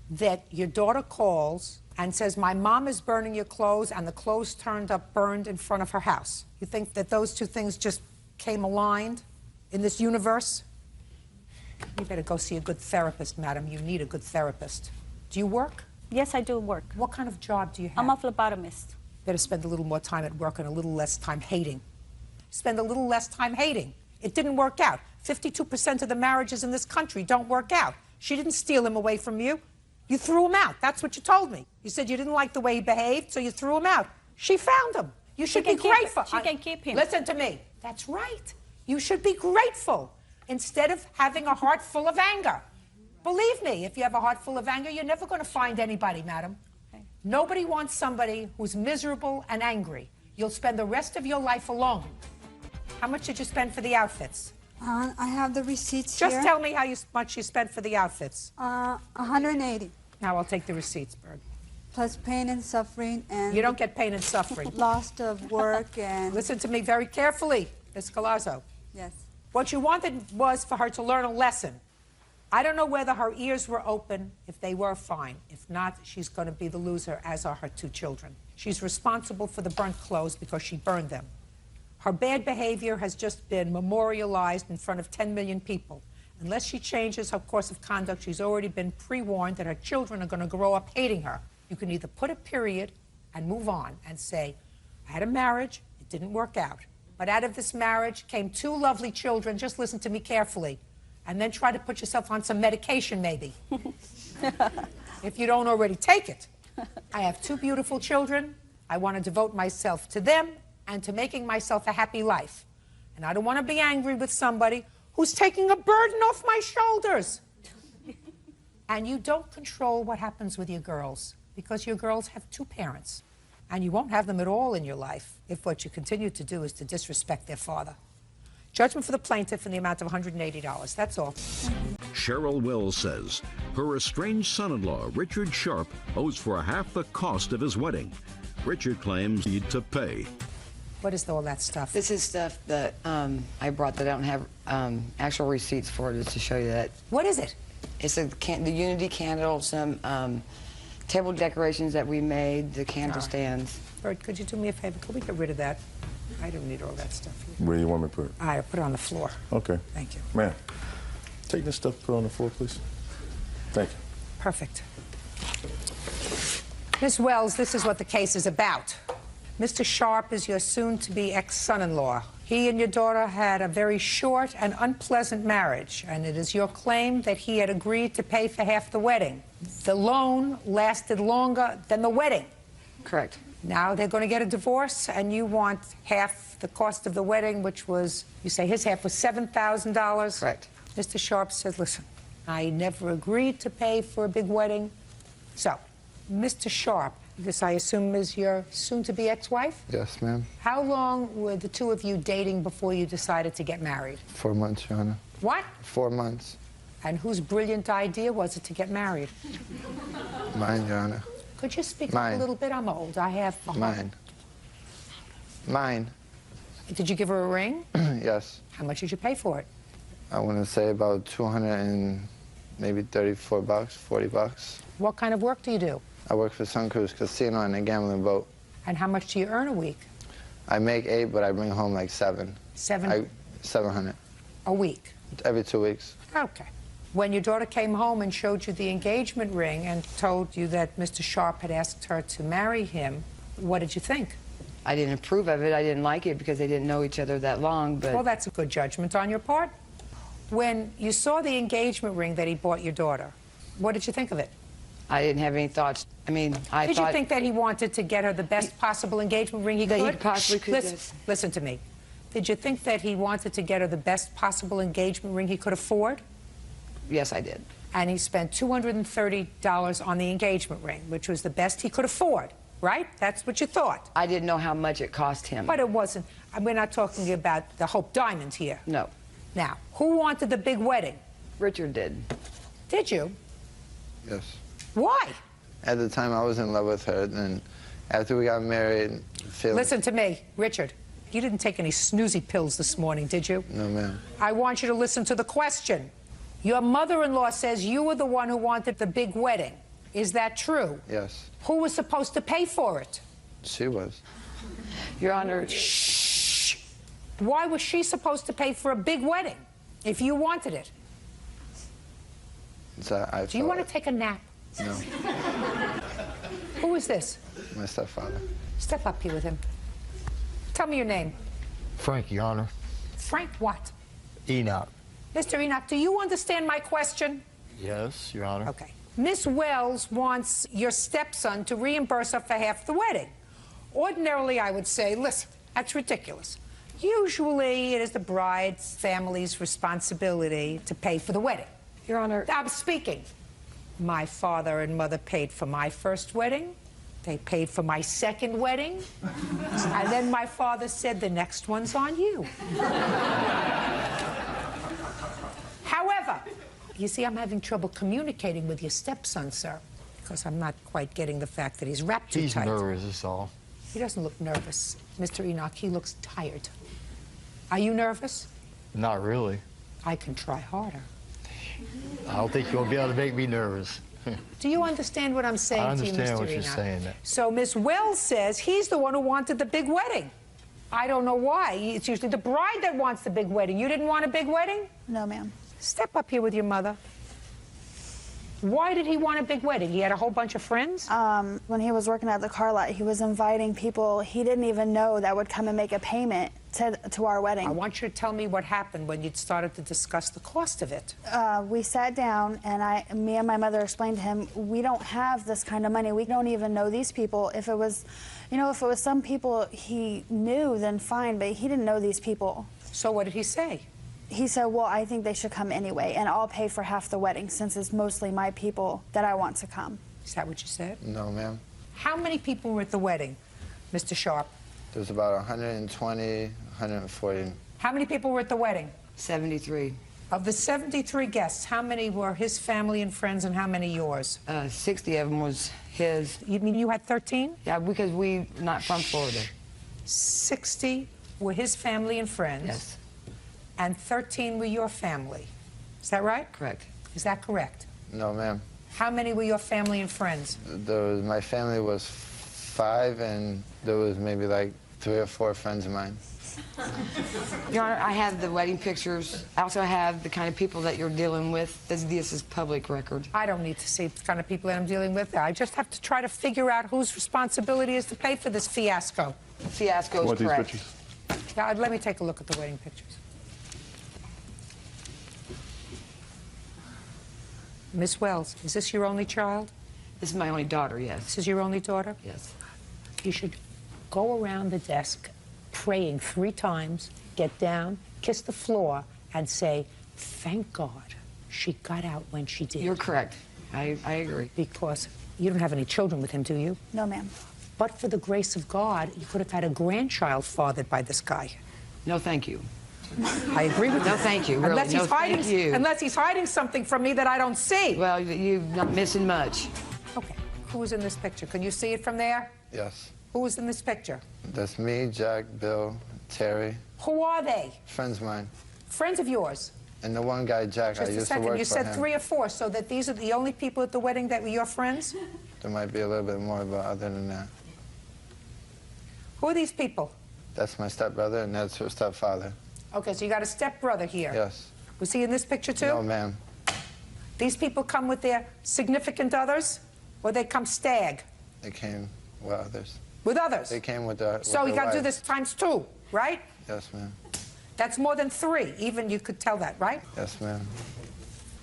that your daughter calls and says my mom is burning your clothes and the clothes turned up burned in front of her house. You think that those two things just came aligned in this universe? You better go see a good therapist, madam. You need a good therapist. Do you work? Yes, I do work. What kind of job do you have? I'm a phlebotomist. Better spend a little more time at work and a little less time hating. Spend a little less time hating. It didn't work out. 52% of the marriages in this country don't work out. She didn't steal him away from you. You threw him out. That's what you told me. You said you didn't like the way he behaved, so you threw him out. She found him. You should be grateful. She can keep him. Listen to me. That's right. You should be grateful instead of having a heart full of anger. Believe me, if you have a heart full of anger, you're never going to find anybody, madam. Okay. Nobody wants somebody who's miserable and angry. You'll spend the rest of your life alone. How much did you spend for the outfits? I have the receipts Just here. tell me how much you spent for the outfits. 180. Now I'll take the receipts, Bird. Plus pain and suffering and... You don't get pain and suffering. Loss of work and... Listen to me very carefully, Ms. Galazzo. Yes. What you wanted was for her to learn a lesson. I don't know whether her ears were open. If they were, fine. If not, she's going to be the loser, as are her two children. She's responsible for the burnt clothes because she burned them. Her bad behavior has just been memorialized in front of 10 million people. Unless she changes her course of conduct, she's already been pre-warned that her children are going to grow up hating her. You can either put a period and move on and say, I had a marriage, it didn't work out. But out of this marriage came two lovely children, just listen to me carefully, and then try to put yourself on some medication, maybe. If you don't already take it. I have two beautiful children. I want to devote myself to them and to making myself a happy life. And I don't want to be angry with somebody who's taking a burden off my shoulders. And you don't control what happens with your girls, because your girls have two parents. And you won't have them at all in your life if what you continue to do is to disrespect their father. Judgment for the plaintiff in the amount of $180. That's all. Cheryl Wells says her estranged son-in-law, Richard Sharp, owes for half the cost of his wedding. Richard claims he need to pay. What is all that stuff? This is stuff that I brought that I don't have actual receipts for, just to show you that. What is it? It's the Unity candle, some table decorations that we made, the candle stands. Bert, could you do me a favor? Could we get rid of that? I don't need all that stuff here. Where do you want me to put it? I put it on the floor. Okay. Thank you. Ma'am, take this stuff, put it on the floor, please. Thank you. Perfect. Ms. Wells, this is what the case is about. Mr. Sharp is your soon-to-be ex-son-in-law. He and your daughter had a very short and unpleasant marriage, and it is your claim that he had agreed to pay for half the wedding. The loan lasted longer than the wedding. Correct. Now they're going to get a divorce, and you want half the cost of the wedding, which was, you say his half was $7,000? Correct. Mr. Sharp said, listen, I never agreed to pay for a big wedding. So, Mr. Sharp, this I assume is your soon-to-be ex-wife? Yes, ma'am. How long were the two of you dating before you decided to get married? 4 months, Your Honor. What? 4 months. And whose brilliant idea was it to get married? Mine, Your Honor. Could you speak up Mine. a little bit? I'm old. I have... Mine. Mine. Did you give her a ring? Yes. How much did you pay for it? I want to say about 200 and maybe 34 bucks, 40 bucks. What kind of work do you do? I work for Sun Cruise Casino and a gambling boat. And how much do you earn a week? I make 8, but I bring home like 7. 700. A week? Every 2 weeks. Okay. When your daughter came home and showed you the engagement ring and told you that Mr. Sharp had asked her to marry him, what did you think? I didn't approve of it. I didn't like it because they didn't know each other that long, but... Well, that's a good judgment on your part. When you saw the engagement ring that he bought your daughter, what did you think of it? I didn't have any thoughts. I mean, I Did thought... you think that he wanted to get her the best possible engagement ring he could? That he possibly could, Listen, yes. listen to me. Did you think that he wanted to get her the best possible engagement ring he could afford? Yes, I did. And he spent $230 on the engagement ring, which was the best he could afford, right? That's what you thought. I didn't know how much it cost him. But it wasn't. We're not talking about the Hope Diamond here. No. Now, who wanted the big wedding? Richard did. Did you? Yes. Why? At the time, I was in love with her. Then after we got married, Listen to me, Richard. You didn't take any snoozy pills this morning, did you? No, ma'am. I want you to listen to the question. Your mother-in-law says you were the one who wanted the big wedding. Is that true? Yes. Who was supposed to pay for it? She was. Your Honor... Shh. Why was she supposed to pay for a big wedding if you wanted it? Do you want to take a nap? No. Who is this? My stepfather. Step up here with him. Tell me your name. Frank, Your Honor. Frank what? Enoch. Mr. Enoch, do you understand my question? Yes, Your Honor. Okay. Miss Wells wants your stepson to reimburse her for half the wedding. Ordinarily, I would say, listen, that's ridiculous. Usually, it is the bride's family's responsibility to pay for the wedding. Your Honor... I'm speaking. My father and mother paid for my first wedding. They paid for my second wedding. And then my father said, the next one's on you. However, you see, I'm having trouble communicating with your stepson, sir, because I'm not quite getting the fact that he's wrapped too tight. He's nervous, that's all. He doesn't look nervous. Mr. Enoch, he looks tired. Are you nervous? Not really. I can try harder. I don't think you'll be able to make me nervous. Do you understand what I'm saying I to you, Mr. understand what Enoch? you're saying. So Miss Wells says he's the one who wanted the big wedding. I don't know why. It's usually the bride that wants the big wedding. You didn't want a big wedding? No, ma'am. Step up here with your mother. Why did he want a big wedding? He had a whole bunch of friends? When he was working at the car lot, he was inviting people he didn't even know that would come and make a payment to our wedding. I want you to tell me what happened when you started to discuss the cost of it. We sat down, and me and my mother explained to him, we don't have this kind of money. We don't even know these people. If it was, you know, if it was some people he knew, then fine, but he didn't know these people. So what did he say? He said, well, I think they should come anyway, and I'll pay for half the wedding since it's mostly my people that I want to come. Is that what you said? No, ma'am. How many people were at the wedding, Mr. Sharp? There's about 120, 140. How many people were at the wedding? 73. Of the 73 guests, how many were his family and friends and how many yours? 60 of them was his. You mean you had 13? Yeah, because we're not from Florida. 60 were his family and friends? Yes. And 13 were your family. Is that right? Correct. Is that correct? No, ma'am. How many were your family and friends? My family was 5, and there was maybe like 3 or 4 friends of mine. Your Honor, I have the wedding pictures. I also have the kind of people that you're dealing with. This is public record. I don't need to see the kind of people that I'm dealing with. I just have to try to figure out whose responsibility is to pay for this fiasco. Fiasco is correct. These pictures? Yeah, let me take a look at the wedding pictures. Miss Wells, is this your only child? This is my only daughter, yes. This is your only daughter? Yes. You should go around the desk praying 3 times, get down, kiss the floor, and say, thank God she got out when she did. You're correct. I agree. Because you don't have any children with him, do you? No, ma'am. But for the grace of God, you could have had a grandchild fathered by this guy. No, thank you. I agree with you. No, thank you. Really. Unless he's thank you. Unless he's hiding something from me that I don't see. Well, you're not missing much. Okay. Who's in this picture? Can you see it from there? Yes. Who's in this picture? That's me, Jack, Bill, Terry. Who are they? Friends of mine. Friends of yours? And the one guy, Jack, Just I a used second. to work You for said him. 3 or 4, so that these are the only people at the wedding that were your friends? There might be a little bit more, but other than that. Who are these people? That's my stepbrother, and that's her stepfather. Okay, so you got a stepbrother here. Yes. Was he in this picture too? No, ma'am. These people come with their significant others, or they come stag? They came with others. With others? They came with their So you got to do wives. this times 2, right? Yes, ma'am. That's more than 3. Even you could tell that, right? Yes, ma'am.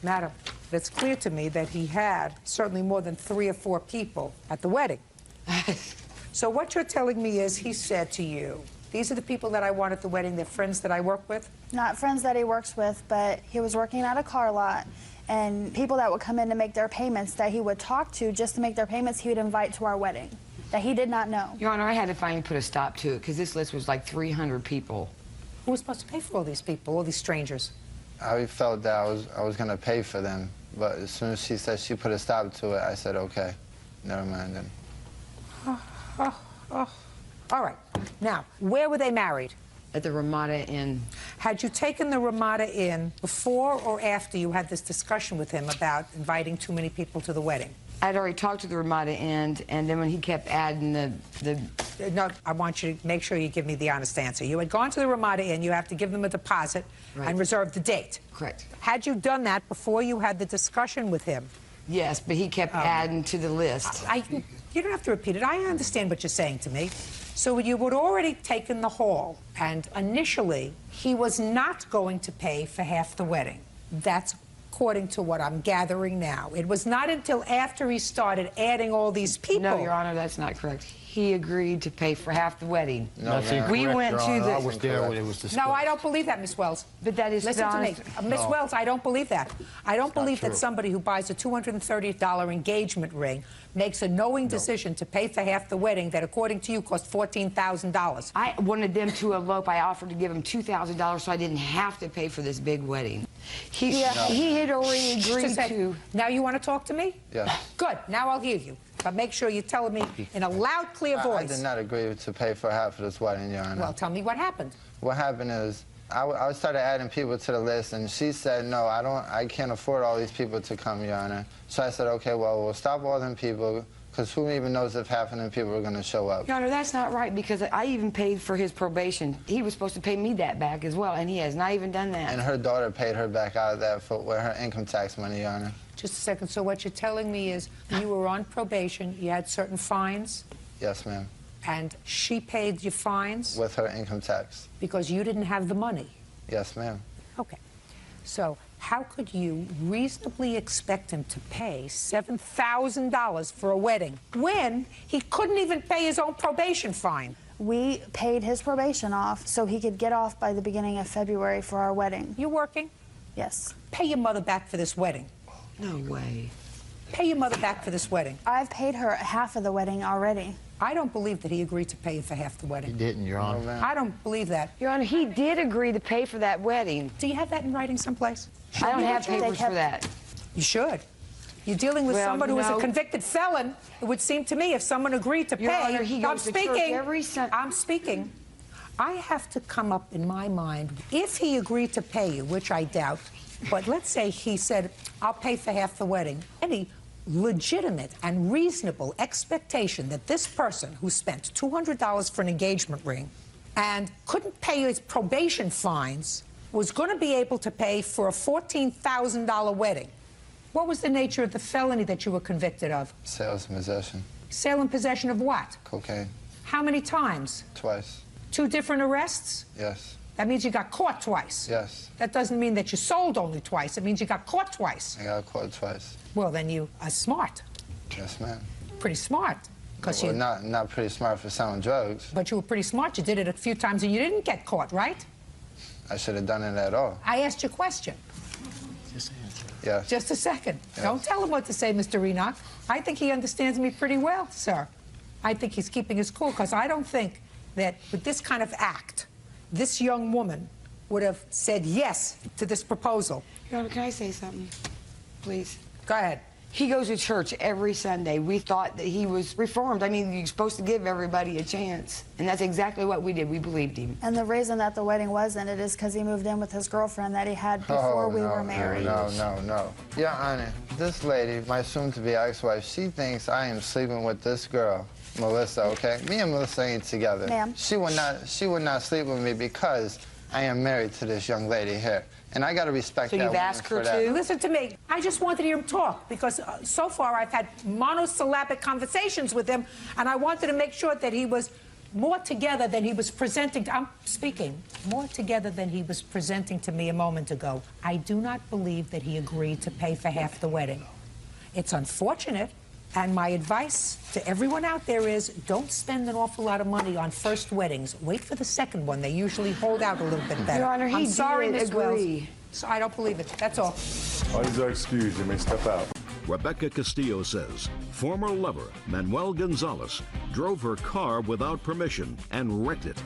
Madam, it's clear to me that he had certainly more than 3 or 4 people at the wedding. So what you're telling me is he said to you, these are the people that I want at the wedding, they're friends that I work with? Not friends that he works with, but he was working at a car lot, and people that would come in to make their payments that he would talk to just to make their payments, he would invite to our wedding that he did not know. Your Honor, I had to finally put a stop to it because this list was like 300 people. Who was supposed to pay for all these people, all these strangers? I felt that I was going to pay for them, but as soon as she said she put a stop to it, I said, okay, never mind then. All right. Now, where were they married? At the Ramada Inn. Had you taken the Ramada Inn before or after you had this discussion with him about inviting too many people to the wedding? I'd already talked to the Ramada Inn, and then when he kept adding the... No, I want you to make sure you give me the honest answer. You had gone to the Ramada Inn, you have to give them a deposit and reserve the date. Correct. Had you done that before you had the discussion with him? Yes, but he kept adding to the list. You don't have to repeat it. I understand what you're saying to me. So you had already taken the hall, and initially, he was not going to pay for half the wedding. That's according to what I'm gathering now. It was not until after he started adding all these people. No, Your Honor, that's not correct. He agreed to pay for half the wedding. No, that's incorrect, we went Your to Honor. the... I was there when it was discussed. No, I don't believe that, Miss Wells. But that is Listen to me. Miss No. Wells, I don't believe that. I don't believe that true. somebody who buys a $230 engagement ring makes a knowing decision to pay for half the wedding that, according to you, cost $14,000. I wanted them to elope. I offered to give them $2,000 so I didn't have to pay for this big wedding. He had already agreed to... Now you want to talk to me? Yes. Good. Now I'll hear you. But make sure you tell me in a loud, clear I voice. did not agree to pay for half of this wedding, Your Honor. Well, tell me what happened. What happened is, I started adding people to the list, and she said, no, I can't afford all these people to come, Your Honor. So I said, okay, well, we'll stop all them people, because who even knows if half of them people are going to show up? Your Honor, that's not right, because I even paid for his probation. He was supposed to pay me that back as well, and he has not even done that. And her daughter paid her back out of that with her income tax money, Your Honor. Just a second. So what you're telling me is you were on probation, you had certain fines, Yes, ma'am. and she paid your fines With her income tax. because you didn't have the money. Yes, ma'am. Okay. So how could you reasonably expect him to pay $7,000 for a wedding when he couldn't even pay his own probation fine? We paid his probation off so he could get off by the beginning of February for our wedding. You working? Yes. Pay your mother back for this wedding. No way. Pay your mother back for this wedding. I've paid her half of the wedding already. I don't believe that he agreed to pay you for half the He wedding. didn't, Your Honor. I don't believe that. Your Honor, he did agree to pay for that wedding. Do you have that in writing someplace? I don't have They papers kept- for that. You should. You're dealing with Well, someone who is a no. convicted felon. It would seem to me if someone agreed to Your pay. Honor, he goes to church every Sunday. I'm speaking. I have to come up in my mind. If he agreed to pay you, which I doubt, but let's say he said, I'll pay for half the wedding. Any legitimate and reasonable expectation that this person who spent $200 for an engagement ring and couldn't pay his probation fines was going to be able to pay for a $14,000 wedding. What was the nature of the felony that you were convicted of? Sales and possession. Sale and possession of what? Cocaine. How many times? Twice. 2 different arrests? Yes. That means you got caught twice. Yes. That doesn't mean that you sold only twice. It means you got caught twice. I got caught twice. Well, then you are smart. Yes, ma'am. Pretty smart. Well, not pretty smart for selling drugs. But you were pretty smart. You did it a few times and you didn't get caught, right? I should have done it at all. I asked you a question. Yes. Just a second. Yes. Don't tell him what to say, Mr. Enoch. I think he understands me pretty well, sir. I think he's keeping his cool, because I don't think that with this kind of act, this young woman would have said yes to this proposal. Your Honor, can I say something, please? Go ahead. He goes to church every Sunday. We thought that he was reformed. I mean, you're supposed to give everybody a chance. And that's exactly what we did. We believed him. And the reason that the wedding was ended is because he moved in with his girlfriend that he had before we were married. No. Your Honor, this lady, my soon-to-be ex-wife, she thinks I am sleeping with this girl. Melissa, okay? Me and Melissa ain't together. Ma'am. She would not sleep with me because I am married to this young lady here. And I got to respect that So you've woman asked for her that. to? Listen to me. I just wanted to hear him talk because so far I've had monosyllabic conversations with him, and I wanted to make sure that he was more together than he was presenting. I'm speaking more together than he was presenting to me a moment ago. I do not believe that he agreed to pay for half the wedding. It's unfortunate, and my advice to everyone out there is don't spend an awful lot of money on first weddings. Wait for the second one. They usually hold out a little bit better. Your Honor, he I'm sorry, did Miss Wells. agree. So I don't believe it. That's all. Audience are excused. You may step out. Rebecca Castillo says former lover Manuel Gonzalez drove her car without permission and wrecked it.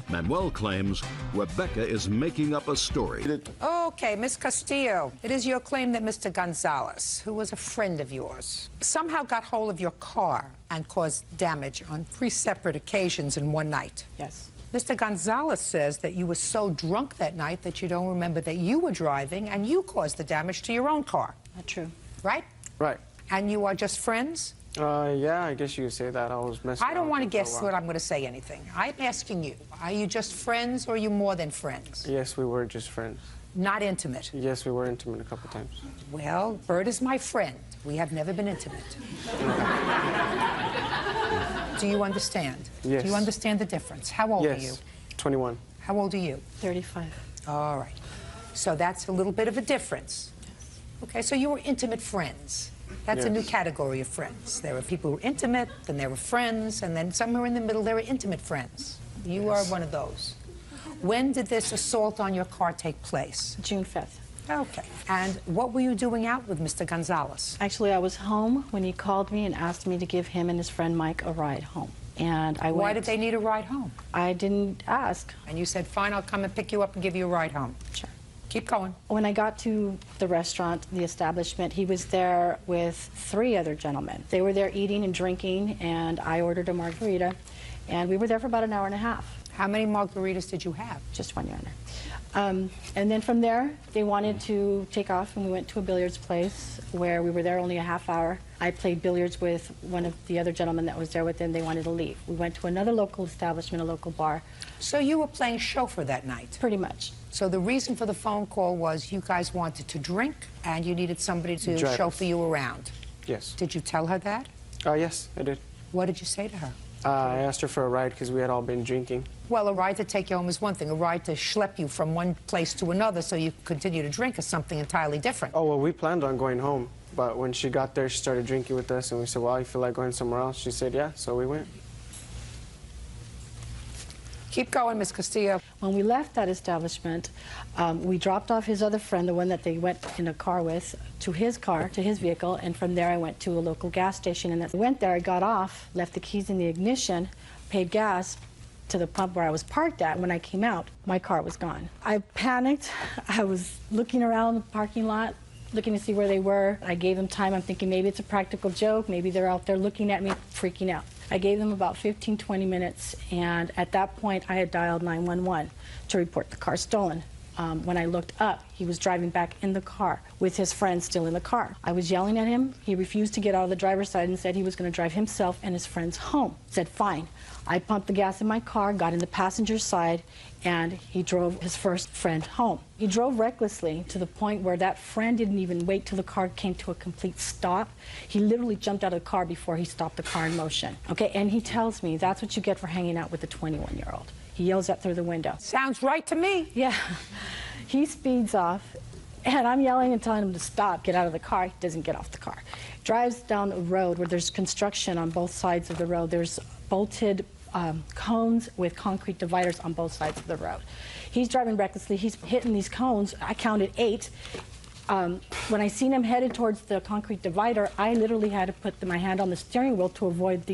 Manuel claims Rebecca is making up a story. Okay, Miss Castillo, it is your claim that Mr. Gonzalez, who was a friend of yours, somehow got hold of your car and caused damage on 3 separate occasions in one night. Yes. Mr. Gonzalez says that you were so drunk that night that you don't remember that you were driving and you caused the damage to your own car. Not true. Right? Right. And you are just friends? Yeah, I guess you could say that. I was messing I don't want to around for a guess while. what I'm going to say anything. I'm asking you, are you just friends or are you more than friends? Yes, we were just friends. Not intimate? Yes, we were intimate a couple times. Well, Bert is my friend. We have never been intimate. Do you understand? Yes. Do you understand the difference? How old are you? Yes, 21. How old are you? 35. All right. So that's a little bit of a difference. Okay, so you were intimate friends. That's a new Yes. category of friends. There are people who are intimate, then there were friends, and then somewhere in the middle there are intimate friends. You are one of those. When did this assault on your car take place? June 5th. Okay. And what were you doing out with Mr. Gonzalez? Actually, I was home when he called me and asked me to give him and his friend Mike a ride home. And I went. Why did they need a ride home? I didn't ask. And you said, fine, I'll come and pick you up and give you a ride home. Sure. Keep going. When I got to the restaurant, the establishment, he was there with 3 other gentlemen. They were there eating and drinking, and I ordered a margarita, and we were there for about an hour and a half. How many margaritas did you have? Just one, Your Honor. And then from there, they wanted to take off, and we went to a billiards place where we were there only a half hour. I played billiards with one of the other gentlemen that was there with them. They wanted to leave. We went to another local establishment, a local bar. So you were playing chauffeur that night? Pretty much. So the reason for the phone call was you guys wanted to drink and you needed somebody to Drive. chauffeur you around. Yes. Did you tell her that? Yes, I did. What did you say to her? I asked her for a ride because we had all been drinking. Well, a ride to take you home is one thing. A ride to schlep you from one place to another so you continue to drink is something entirely different. Oh, well, we planned on going home. But when she got there, she started drinking with us, and we said, well, you feel like going somewhere else? She said, yeah, so we went. Keep going, Miss Castillo. When we left that establishment, we dropped off his other friend, the one that they went in a car with, to his car, to his vehicle, and from there I went to a local gas station. And I went there, I got off, left the keys in the ignition, paid gas to the pump where I was parked at. When I came out, my car was gone. I panicked. I was looking around the parking lot, looking to see where they were. I gave them time. I'm thinking maybe it's a practical joke. Maybe they're out there looking at me, freaking out. I gave them about 15, 20 minutes, and at that point, I had dialed 911 to report the car stolen. When I looked up, he was driving back in the car with his friend still in the car. I was yelling at him. He refused to get out of the driver's side and said he was going to drive himself and his friends home. Said, fine. I pumped the gas in my car, got in the passenger side, and he drove his first friend home. He drove recklessly to the point where that friend didn't even wait till the car came to a complete stop. He literally jumped out of the car before he stopped the car in motion. Okay, and he tells me that's what you get for hanging out with a 21-year-old. He yells that through the window. Sounds right to me. Yeah. He speeds off, and I'm yelling and telling him to stop, get out of the car. He doesn't get off the car. Drives down a road where there's construction on both sides of the road. There's bolted cones with concrete dividers on both sides of the road. He's driving recklessly. He's hitting these cones. I counted 8. When I seen him headed towards the concrete divider, I literally had to put my hand on the steering wheel to avoid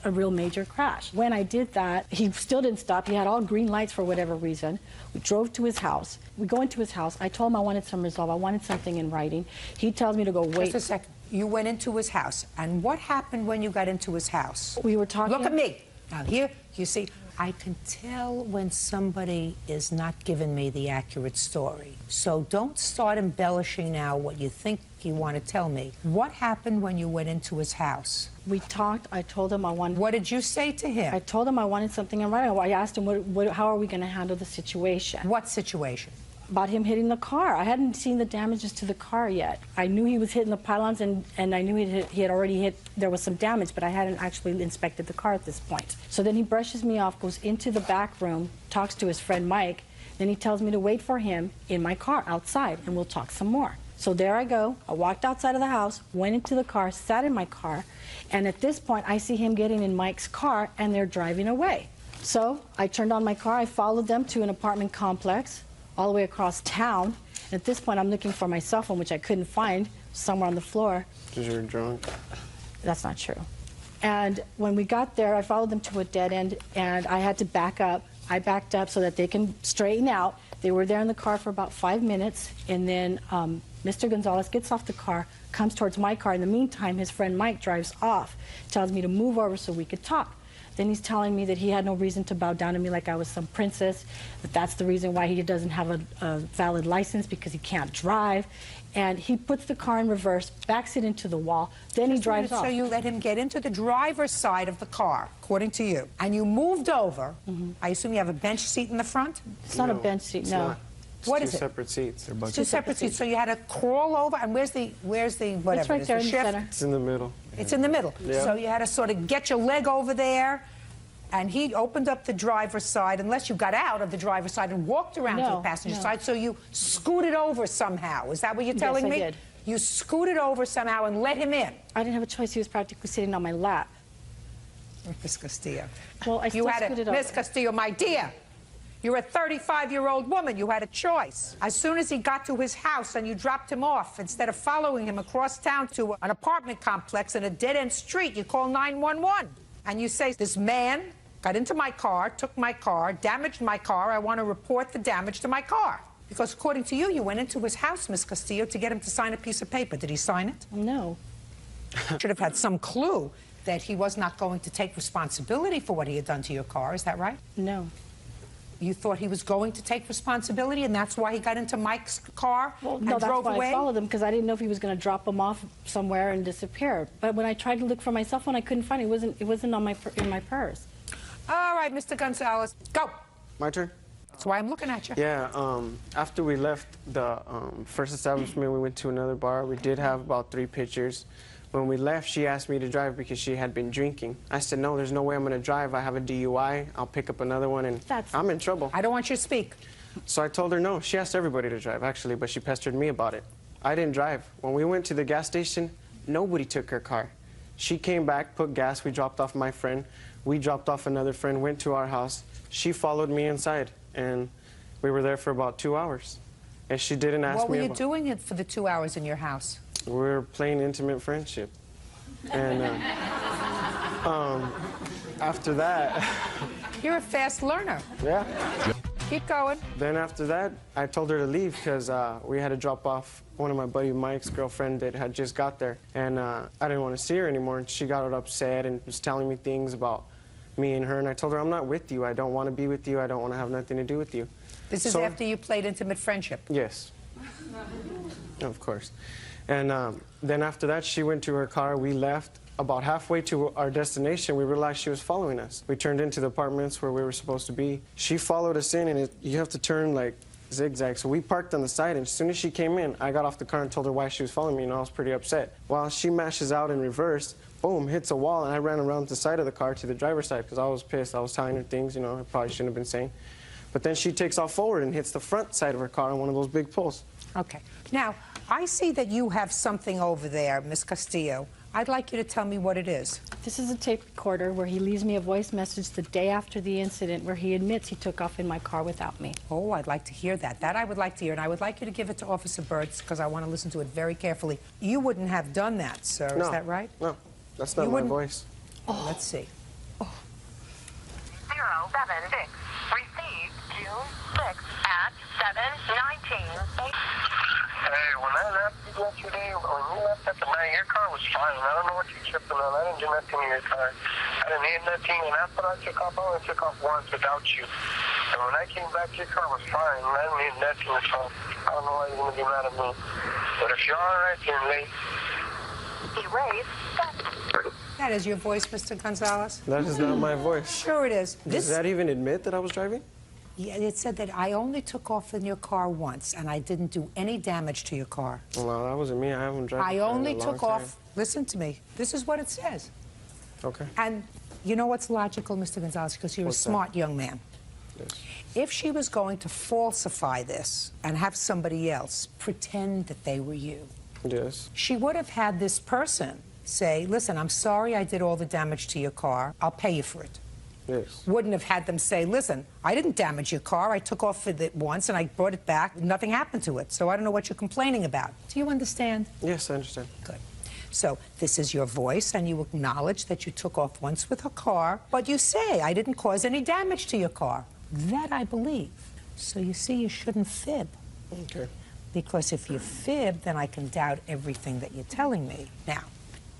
a real major crash. When I did that, he still didn't stop. He had all green lights for whatever reason. We drove to his house. We go into his house. I told him I wanted some resolve. I wanted something in writing. He tells me to go wait. Just a second. You went into his house. And what happened when you got into his house? We were talking. Look at me. Now here, you see, I can tell when somebody is not giving me the accurate story. So don't start embellishing now what you think you want to tell me. What happened when you went into his house? We talked. I told him I wanted... What did you say to him? I told him I wanted something in writing. I asked him, how are we going to handle the situation? What situation? About him hitting the car. I hadn't seen the damages to the car yet. I knew he was hitting the pylons, and I knew he had already hit, there was some damage, but I hadn't actually inspected the car at this point. So then he brushes me off, goes into the back room, talks to his friend Mike, then he tells me to wait for him in my car outside, and we'll talk some more. So there I go. I walked outside of the house, went into the car, sat in my car, and at this point I see him getting in Mike's car, and they're driving away. So I turned on my car, I followed them to an apartment complex all the way across town. And at this point I'm looking for my cell phone, which I couldn't find, somewhere on the floor. Because you're drunk? That's not true. And when we got there, I followed them to a dead end, and I had to back up. I backed up so that they can straighten out. They were there in the car for about 5 minutes, and then Mr. Gonzalez gets off the car, comes towards my car. In the meantime, his friend Mike drives off, tells me to move over so we could talk. Then he's telling me that he had no reason to bow down to me like I was some princess, that that's the reason why he doesn't have a valid license, because he can't drive. And he puts the car in reverse, backs it into the wall, then he drives off. So you let him get into the driver's side of the car, according to you, and you moved over. I assume you have a bench seat in the front? It's not a bench seat, no. What is Two it? separate seats. Two separate seats. So you had to crawl over, and where's the whatever? It's right there in the shift? center. It's in the middle. It's in the middle. Yeah. So you had to sort of get your leg over there, and he opened up the driver's side, unless you got out of the driver's side and walked around to the passenger side, so you scooted over somehow. Is that what you're telling me? Yes, I did. You scooted over somehow and let him in. I didn't have a choice. He was practically sitting on my lap. Miss Castillo. Well, I still scooted over. Miss Castillo, my dear, you're a 35-year-old woman. You had a choice. As soon as he got to his house and you dropped him off, instead of following him across town to an apartment complex in a dead-end street, you call 911. And you say, this man got into my car, took my car, damaged my car. I want to report the damage to my car. Because according to you, you went into his house, Miss Castillo, to get him to sign a piece of paper. Did he sign it? No. Should have had some clue that he was not going to take responsibility for what he had done to your car. Is that right? No. You thought he was going to take responsibility, and that's why he got into Mike's car and No, that's drove why away? I followed him, because I didn't know if he was going to drop him off somewhere and disappear. But when I tried to look for my cell phone, I couldn't find it. It wasn't on in my purse. All right, Mr. Gonzalez, go. My turn? That's why I'm looking at you. Yeah, after we left the first establishment, we went to another bar. We did have about 3 pictures. When we left, she asked me to drive because she had been drinking. I said, no, there's no way I'm going to drive. I have a DUI. I'll pick up another one, and I'm in trouble. I don't want you to speak. So I told her no. She asked everybody to drive, actually, but she pestered me about it. I didn't drive. When we went to the gas station, nobody took her car. She came back, put gas. We dropped off my friend. We dropped off another friend, went to our house. She followed me inside, and we were there for about 2 hours. And she didn't ask me What were you about... doing for the 2 hours in your house? We were playing intimate friendship. And after that... You're a fast learner. Yeah. Keep going. Then after that, I told her to leave because we had to drop off one of my buddy Mike's girlfriend that had just got there. And I didn't want to see her anymore. And she got upset and was telling me things about me and her. And I told her, I'm not with you. I don't want to be with you. I don't want to have nothing to do with you. This is after you played intimate friendship? Yes. Of course. And then after that, she went to her car. We left. About halfway to our destination, we realized she was following us. We turned into the apartments where we were supposed to be. She followed us in, and you have to turn like zigzag. So we parked on the side, and as soon as she came in, I got off the car and told her why she was following me, and I was pretty upset. While she mashes out in reverse, boom, hits a wall, and I ran around the side of the car to the driver's side because I was pissed. I was telling her things, you know, I probably shouldn't have been saying. But then she takes off forward and hits the front side of her car on one of those big poles. Okay. Now, I see that you have something over there, Miss Castillo. I'd like you to tell me what it is. This is a tape recorder where he leaves me a voice message the day after the incident where he admits he took off in my car without me. Oh, I'd like to hear that. That I would like to hear, and I would like you to give it to Officer Burtz because I want to listen to it very carefully. You wouldn't have done that, sir. No. Is that right? No, that's not my voice. Oh. Let's see. 076. Received June 6th at 7:19. Hey, when I left yesterday, when you left at the night, your car was fine. I don't know what you're tripping on. I didn't do nothing to your car. I didn't hit nothing, and after I took off, I only took off once without you. And when I came back, your car was fine. I didn't hit nothing, so I don't know why you're going to be mad at me. But if you're all right, then late. Erase. That is your voice, Mr. Gonzalez? That is not my voice. Sure it is. Does that even admit that I was driving? Yeah, it said that I only took off in your car once, and I didn't do any damage to your car. Well, that wasn't me. I haven't driven. I only took off. Listen to me. This is what it says. Okay. And you know what's logical, Mr. Gonzalez, because you're a smart young man. Yes. If she was going to falsify this and have somebody else pretend that they were you, yes, she would have had this person say, listen, I'm sorry I did all the damage to your car. I'll pay you for it. Yes. Wouldn't have had them say, listen, I didn't damage your car. I took off with it once and I brought it back. Nothing happened to it. So I don't know what you're complaining about. Do you understand? Yes, I understand. Good. So this is your voice, and you acknowledge that you took off once with her car, but you say, I didn't cause any damage to your car. That I believe. So you see, you shouldn't fib. Okay. Because if you fib, then I can doubt everything that you're telling me. Now,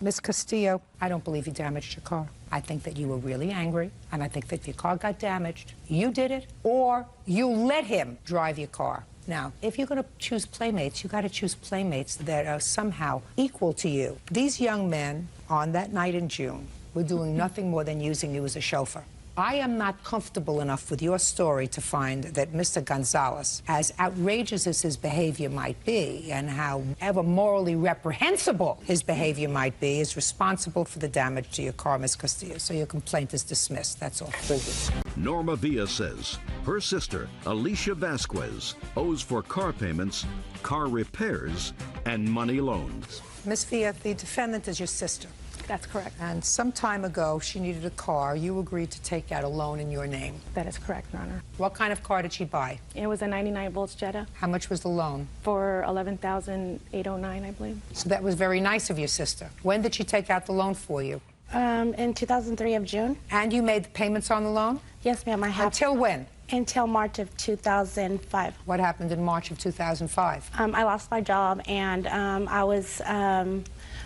Miss Castillo, I don't believe you damaged your car. I think that you were really angry, and I think that your car got damaged. You did it, or you let him drive your car. Now, if you're going to choose playmates, you got to choose playmates that are somehow equal to you. These young men on that night in June were doing nothing more than using you as a chauffeur. I am not comfortable enough with your story to find that Mr. Gonzalez, as outrageous as his behavior might be, and however morally reprehensible his behavior might be, is responsible for the damage to your car, Ms. Castillo. So your complaint is dismissed. That's all. Thank you. Norma Villa says her sister, Alicia Vasquez, owes for car payments, car repairs, and money loans. Ms. Villa, the defendant is your sister. That's correct. And some time ago, she needed a car. You agreed to take out a loan in your name. That is correct, Your Honor. What kind of car did she buy? It was a 99 volts Jetta How much was the loan? for $11,809, I believe. So that was very nice of your sister. When did she take out the loan for you? In 2003 of June. And you made the payments on the loan? Yes, ma'am, I have. Until when? Until March of 2005. What happened in March of 2005? I lost my job, and I was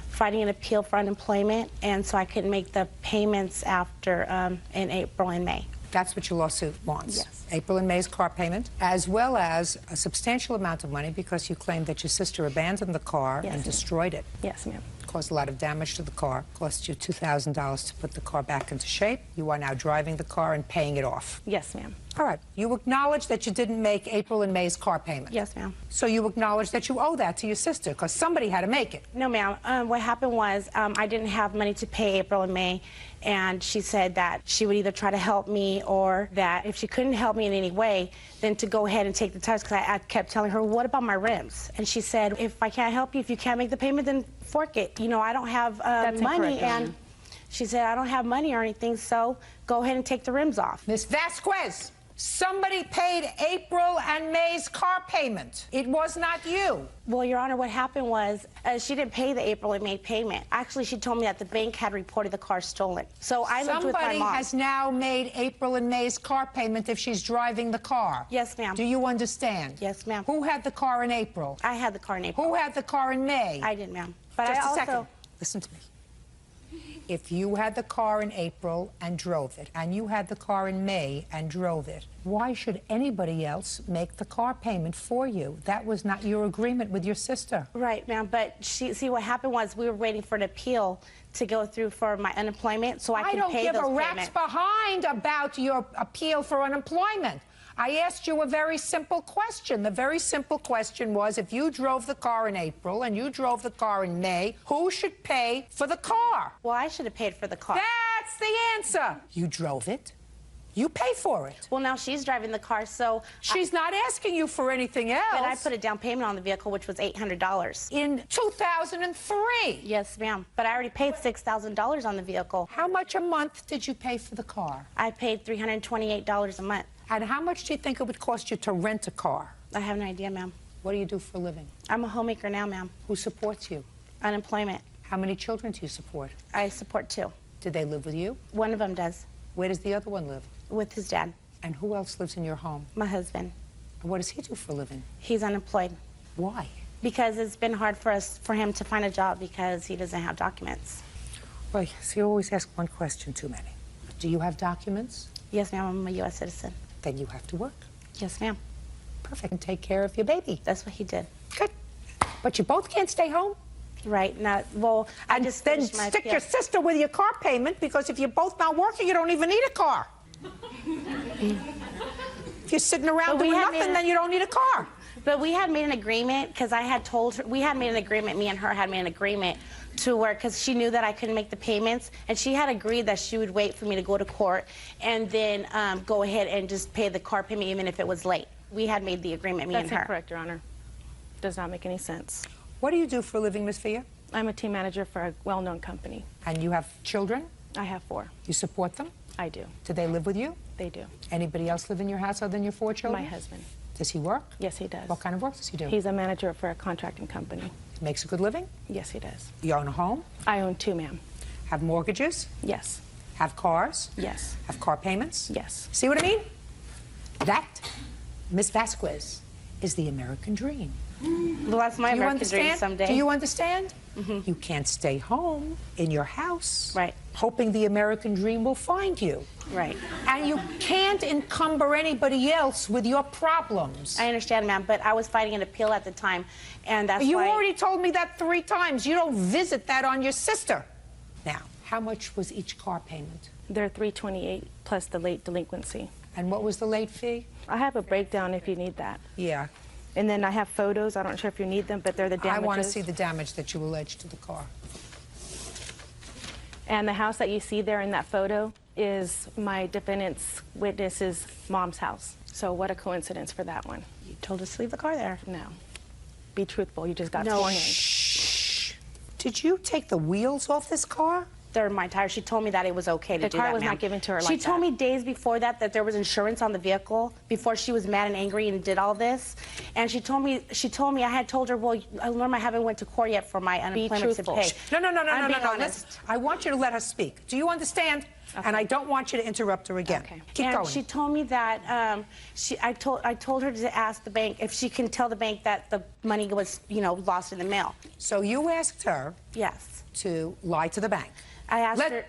fighting an appeal for unemployment, and so I couldn't make the payments after in April and May. That's what your lawsuit wants? Yes. April and May's car payment, as well as a substantial amount of money because you claim that your sister abandoned the car and destroyed it. Yes, ma'am. Caused a lot of damage to the car, cost you $2,000 to put the car back into shape. You are now driving the car and paying it off. Yes, ma'am. All right. You acknowledge that you didn't make April and May's car payment? Yes, ma'am. So you acknowledge that you owe that to your sister because somebody had to make it? No, ma'am. What happened was I didn't have money to pay April and May, and she said that she would either try to help me or that if she couldn't help me in any way, then to go ahead and take the tires, because I kept telling her, what about my rims? And she said, if I can't help you, if you can't make the payment, then fork it. You know, I don't have money. And she said, I don't have money or anything, so go ahead and take the rims off. Miss Vasquez, somebody paid April and May's car payment. It was not you. Well, Your Honor, what happened was she didn't pay the April and May payment. Actually, she told me that the bank had reported the car stolen. So I lived with my mom. Somebody has now made April and May's car payment if she's driving the car. Yes, ma'am. Do you understand? Yes, ma'am. Who had the car in April? I had the car in April. Who had the car in May? I did, ma'am. But Just I also... a second. Listen to me. If you had the car in April and drove it, and you had the car in May and drove it, why should anybody else make the car payment for you? That was not your agreement with your sister. Right, ma'am, but see, what happened was we were waiting for an appeal to go through for my unemployment so I could pay those payments. I don't give a rat's behind about your appeal for unemployment. I asked you a very simple question. The very simple question was, if you drove the car in April and you drove the car in May, who should pay for the car? Well, I should have paid for the car. That's the answer. You drove it. You pay for it. Well, now she's driving the car, so... She's not asking you for anything else. But I put a down payment on the vehicle, which was $800. In 2003? Yes, ma'am. But I already paid $6,000 on the vehicle. How much a month did you pay for the car? I paid $328 a month. And how much do you think it would cost you to rent a car? I have no idea, ma'am. What do you do for a living? I'm a homemaker now, ma'am. Who supports you? Unemployment. How many children do you support? I support 2. Do they live with you? One of them does. Where does the other one live? With his dad. And who else lives in your home? My husband. And what does he do for a living? He's unemployed. Why? Because it's been hard for him to find a job because he doesn't have documents. Well, so you always ask one question too many. Do you have documents? Yes, ma'am. I'm a U.S. citizen. Then you have to work. Yes, ma'am. Perfect. And take care of your baby. That's what he did. Good. But you both can't stay home? Right. Not, well, I and just then finished my stick appeal. your sister with your car payment, because if you're both not working, you don't even need a car. If you're sitting around doing nothing, then you don't need a car. But we had made an agreement, because I had told her, we had made an agreement, me and her had made an agreement to where, because she knew that I couldn't make the payments, and she had agreed that she would wait for me to go to court and then go ahead and just pay the car payment even if it was late. We had made the agreement, me and her. That's incorrect, Your Honor. Does not make any sense. What do you do for a living, Ms. Villa? I'm a team manager for a well-known company. And you have children? I have 4. You support them? I do. Do they live with you? They do. Anybody else live in your house other than your 4 children? My husband. Does he work? Yes, he does. What kind of work does he do? He's a manager for a contracting company. Makes a good living? Yes, he does. You own a home? I own 2, ma'am. Have mortgages? Yes. Have cars? Yes. Have car payments? Yes. See what I mean? That, Miss Vasquez, is the American dream. Well, that's my American dream someday. Do you understand? You can't stay home in your house, right, hoping the American dream will find you. Right. And you can't encumber anybody else with your problems. I understand, ma'am, but I was fighting an appeal at the time, and that's You why... already told me that 3 times. You don't visit that on your sister. Now, how much was each car payment? They're $328 plus the late delinquency. And what was the late fee? I have a breakdown if you need that. Yeah. And then I have photos. I don't know if you need them, but they're the damages. I want to see the damage that you alleged to the car. And the house that you see there in that photo is my defendant's witness's mom's house. So what a coincidence for that one. You told us to leave the car there. No. Be truthful. You just got No. sworn in. Shh. Did you take the wheels off this car? They're my tires. She told me that it was okay to do that, The car was ma'am. not given to her She like told that. me days before that there was insurance on the vehicle before she was mad and angry and did all this. And she told me I had told her, well, Norma, I haven't went to court yet for my unemployment to pay. No. I'm being honest. Listen, I want you to let her speak. Do you understand? Okay. And I don't want you to interrupt her again. Okay. Keep and going. She told me that I told her to ask the bank if she can tell the bank that the money was, lost in the mail. So you asked her, yes, to lie to the bank. I asked her.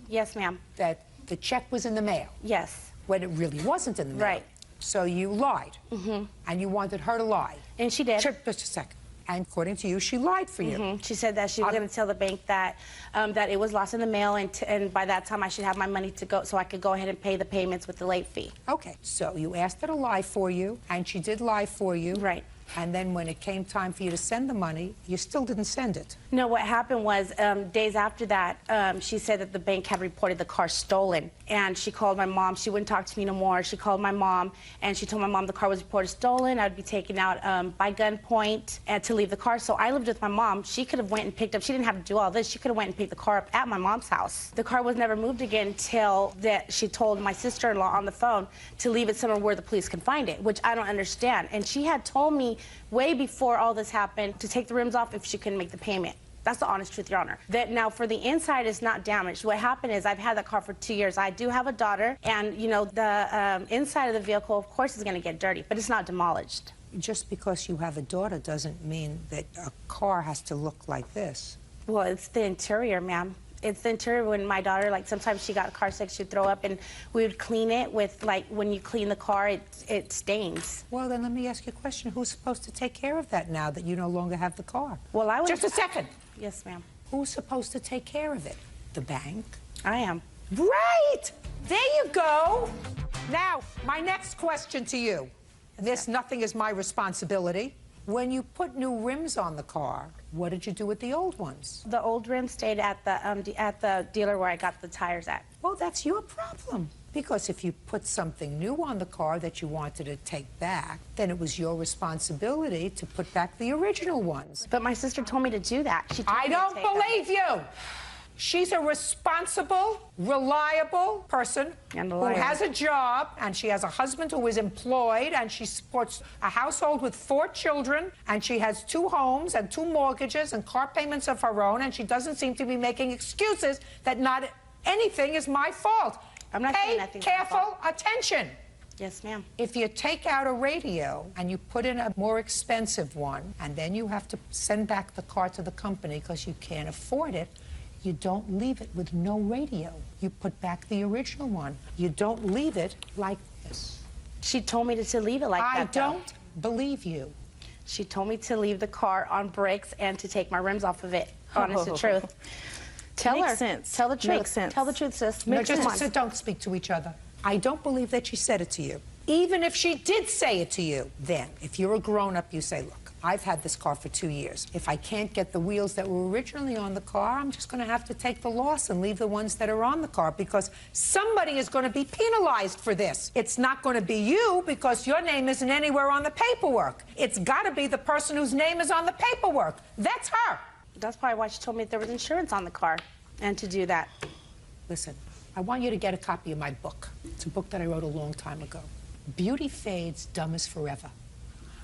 Yes, ma'am. That the check was in the mail. Yes. When it really wasn't in the mail. Right. So you lied. And you wanted her to lie. And she did. Just a second. And according to you, she lied for you. She said that she was going to tell the bank that that it was lost in the mail, and by that time I should have my money to go, so I could go ahead and pay the payments with the late fee. Okay, so you asked her to lie for you, and she did lie for you. Right. And then when it came time for you to send the money, you still didn't send it. No, what happened was days after that, she said that the bank had reported the car stolen. And she called my mom. She wouldn't talk to me no more. She called my mom, and she told my mom the car was reported stolen. I'd be taken out by gunpoint and to leave the car. So I lived with my mom. She could have went and picked up. She didn't have to do all this. She could have went and picked the car up at my mom's house. The car was never moved again until that she told my sister-in-law on the phone to leave it somewhere where the police can find it, which I don't understand. And she had told me way before all this happened to take the rims off if she couldn't make the payment. That's the honest truth, Your Honor. That now for the inside is not damaged. What happened is I've had that car for 2 years. I do have a daughter, and the inside of the vehicle, of course, is going to get dirty, but it's not demolished. Just because you have a daughter doesn't mean that a car has to look like this. Well, it's the interior, ma'am. It's the interior. When my daughter, sometimes she got car sick, she'd throw up, and we would clean it with, when you clean the car, it stains. Well, then let me ask you a question. Who's supposed to take care of that now that you no longer have the car? Well, I was... Just a second. Yes, ma'am. Who's supposed to take care of it? The bank? I am. Right! There you go. Now, my next question to you. This nothing is my responsibility. When you put new rims on the car, what did you do with the old ones? The old rims stayed at the dealer where I got the tires at. Well, that's your problem. Because if you put something new on the car that you wanted to take back, then it was your responsibility to put back the original ones. But my sister told me to do that. She told I me don't to take believe you. She's a responsible, reliable person who has a job, and she has a husband who is employed, and she supports a household with 4 children, and she has 2 homes and 2 mortgages and car payments of her own, and she doesn't seem to be making excuses that not anything is my fault. I'm not saying nothing's my fault. Pay careful attention. Yes, ma'am. If you take out a radio and you put in a more expensive one, and then you have to send back the car to the company because you can't afford it, you don't leave it with no radio. You put back the original one. You don't leave it like this. She told me to leave it like that, I don't believe you. She told me to leave the car on brakes and to take my rims off of it. Honest to truth. Tell Makes her. sense. Tell the truth. Makes sense. Tell the truth, sis. No, Makes just sense. sit, don't speak to each other. I don't believe that she said it to you. Even if she did say it to you, then, if you're a grown-up, you say, look, I've had this car for 2 years. If I can't get the wheels that were originally on the car, I'm just going to have to take the loss and leave the ones that are on the car because somebody is going to be penalized for this. It's not going to be you because your name isn't anywhere on the paperwork. It's got to be the person whose name is on the paperwork. That's her. That's probably why she told me there was insurance on the car and to do that. Listen, I want you to get a copy of my book. It's a book that I wrote a long time ago. Beauty fades, dumb is forever.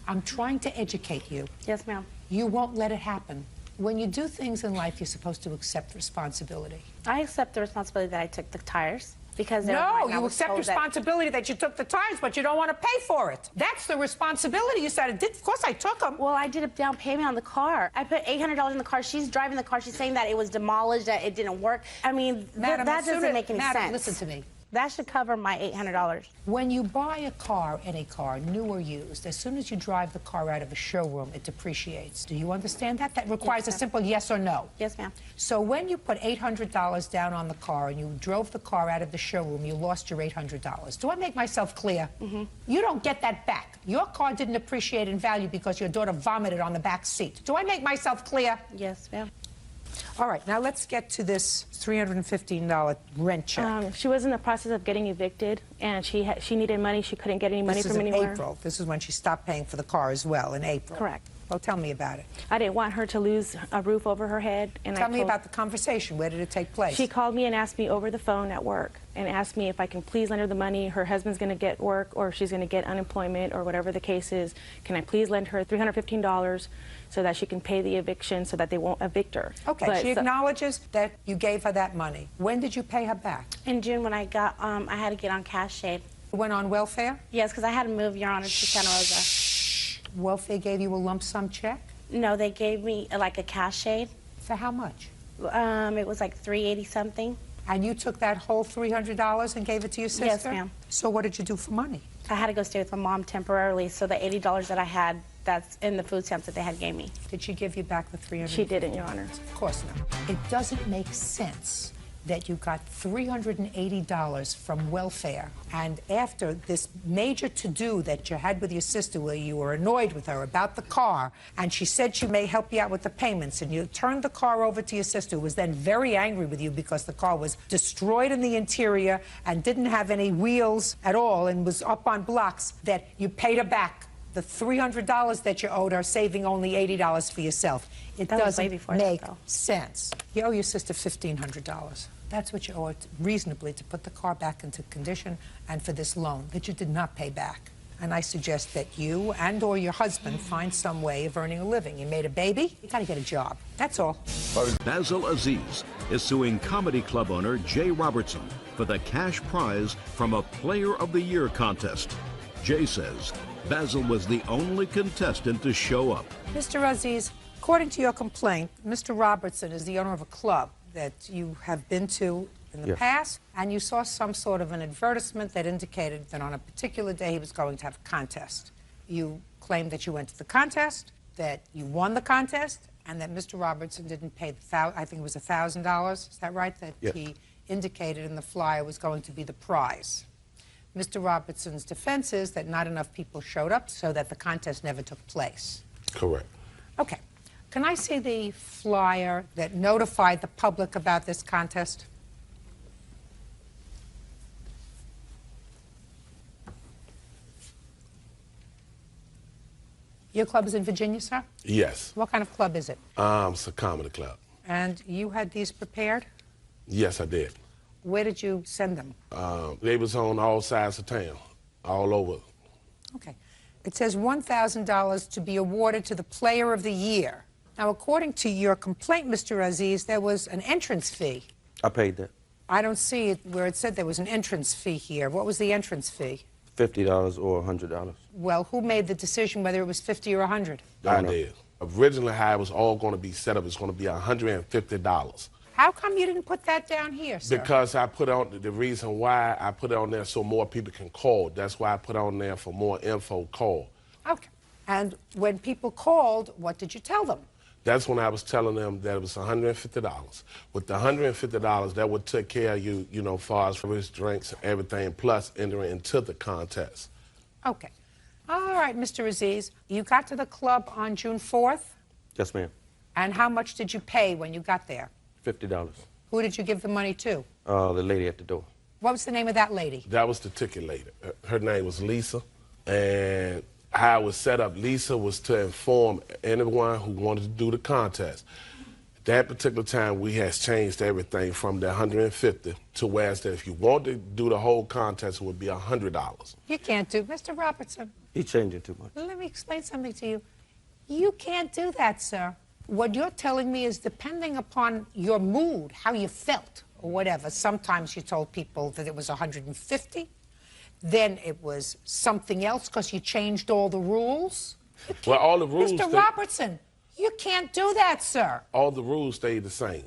I'm trying to educate you. Yes, ma'am. You won't let it happen. When you do things in life, you're supposed to accept responsibility. I accept the responsibility that I took the tires because No, you accept responsibility that you took the tires, but you don't want to pay for it. That's the responsibility. You said, of course I took them. Well, I did a down payment on the car. I put $800 in the car. She's driving the car. She's saying that it was demolished, that it didn't work. I mean, Madam, that doesn't make any Madam, sense. listen to me. That should cover my $800. When you buy a car, any car, new or used, as soon as you drive the car out of a showroom, it depreciates. Do you understand that? That requires a simple yes or no. Yes, ma'am. So when you put $800 down on the car and you drove the car out of the showroom, you lost your $800. Do I make myself clear? Mm-hmm. You don't get that back. Your car didn't appreciate in value because your daughter vomited on the back seat. Do I make myself clear? Yes, ma'am. All right, now let's get to this $315 rent check. She was in the process of getting evicted, and she needed money. She couldn't get any money from anywhere. This is in April. This is when she stopped paying for the car as well, in April. Correct. Well, tell me about it. I didn't want her to lose a roof over her head. And Tell me about the conversation. Where did it take place? She called me and asked me over the phone at work and asked me if I can please lend her the money. Her husband's going to get work or she's going to get unemployment or whatever the case is. Can I please lend her $315 so that she can pay the eviction so that they won't evict her? Okay, she acknowledges that you gave her that money. When did you pay her back? In June when I got, I had to get on cash aid. You went on welfare? Yes, because I had to move, Your Honor, to Santa Rosa. Welfare gave you a lump sum check? No, they gave me like a cash aid. For how much? It was like $380 something. And you took that whole $300 and gave it to your sister? Yes, ma'am. So what did you do for money? I had to go stay with my mom temporarily, so the $80 that I had, that's in the food stamps that they had gave me. Did she give you back the $300? She didn't, Your Honor. Of course not. It doesn't make sense that you got $380 from welfare, and after this major to-do that you had with your sister where you were annoyed with her about the car, and she said she may help you out with the payments, and you turned the car over to your sister, who was then very angry with you because the car was destroyed in the interior and didn't have any wheels at all and was up on blocks, that you paid her back the $300 that you owed her, saving only $80 for yourself. It doesn't make sense. You owe your sister $1,500. That's what you owe it reasonably to put the car back into condition and for this loan that you did not pay back. And I suggest that you and or your husband find some way of earning a living. You made a baby, you gotta get a job. That's all. Basil Aziz is suing comedy club owner Jay Robertson for the cash prize from a Player of the Year contest. Jay says Basil was the only contestant to show up. Mr. Aziz, according to your complaint, Mr. Robertson is the owner of a club that you have been to in the past, and you saw some sort of an advertisement that indicated that on a particular day he was going to have a contest. You claimed that you went to the contest, that you won the contest, and that Mr. Robertson didn't pay I think it was $1,000, is that right? That he indicated in the flyer was going to be the prize. Mr. Robertson's defense is that not enough people showed up so that the contest never took place. Correct. Okay. Can I see the flyer that notified the public about this contest? Your club is in Virginia, sir? Yes. What kind of club is it? It's a comedy club. And you had these prepared? Yes, I did. Where did you send them? They was on all sides of town, all over. Okay. It says $1,000 to be awarded to the Player of the Year. Now, according to your complaint, Mr. Aziz, there was an entrance fee. I paid that. I don't see it where it said there was an entrance fee here. What was the entrance fee? $50 or $100. Well, who made the decision whether it was 50 or 100? I did. Originally, how it was all going to be set up, it's going to be $150. How come you didn't put that down here, sir? Because I put on, the reason why I put it on there so more people can call. That's why I put on there for more info, call. Okay. And when people called, what did you tell them? That's when I was telling them that it was $150. With the $150, that would take care of you, you know, far as for his drinks and everything, plus entering into the contest. Okay. All right, Mr. Aziz, you got to the club on June 4th? Yes, ma'am. And how much did you pay when you got there? $50. Who did you give the money to? The lady at the door. What was the name of that lady? That was the ticket lady. Her name was Lisa. And how it was set up, Lisa was to inform anyone who wanted to do the contest. That particular time, we has changed everything from the $150 to whereas that if you want to do the whole contest, it would be $100. You can't do, Mr. Robertson. He changed it too much. Let me explain something to you. You can't do that, sir. What you're telling me is depending upon your mood, how you felt, or whatever. Sometimes you told people that it was $150. Then it was something else because you changed all the rules. Well, all the rules... Mr. Robertson, you can't do that, sir. All the rules stayed the same.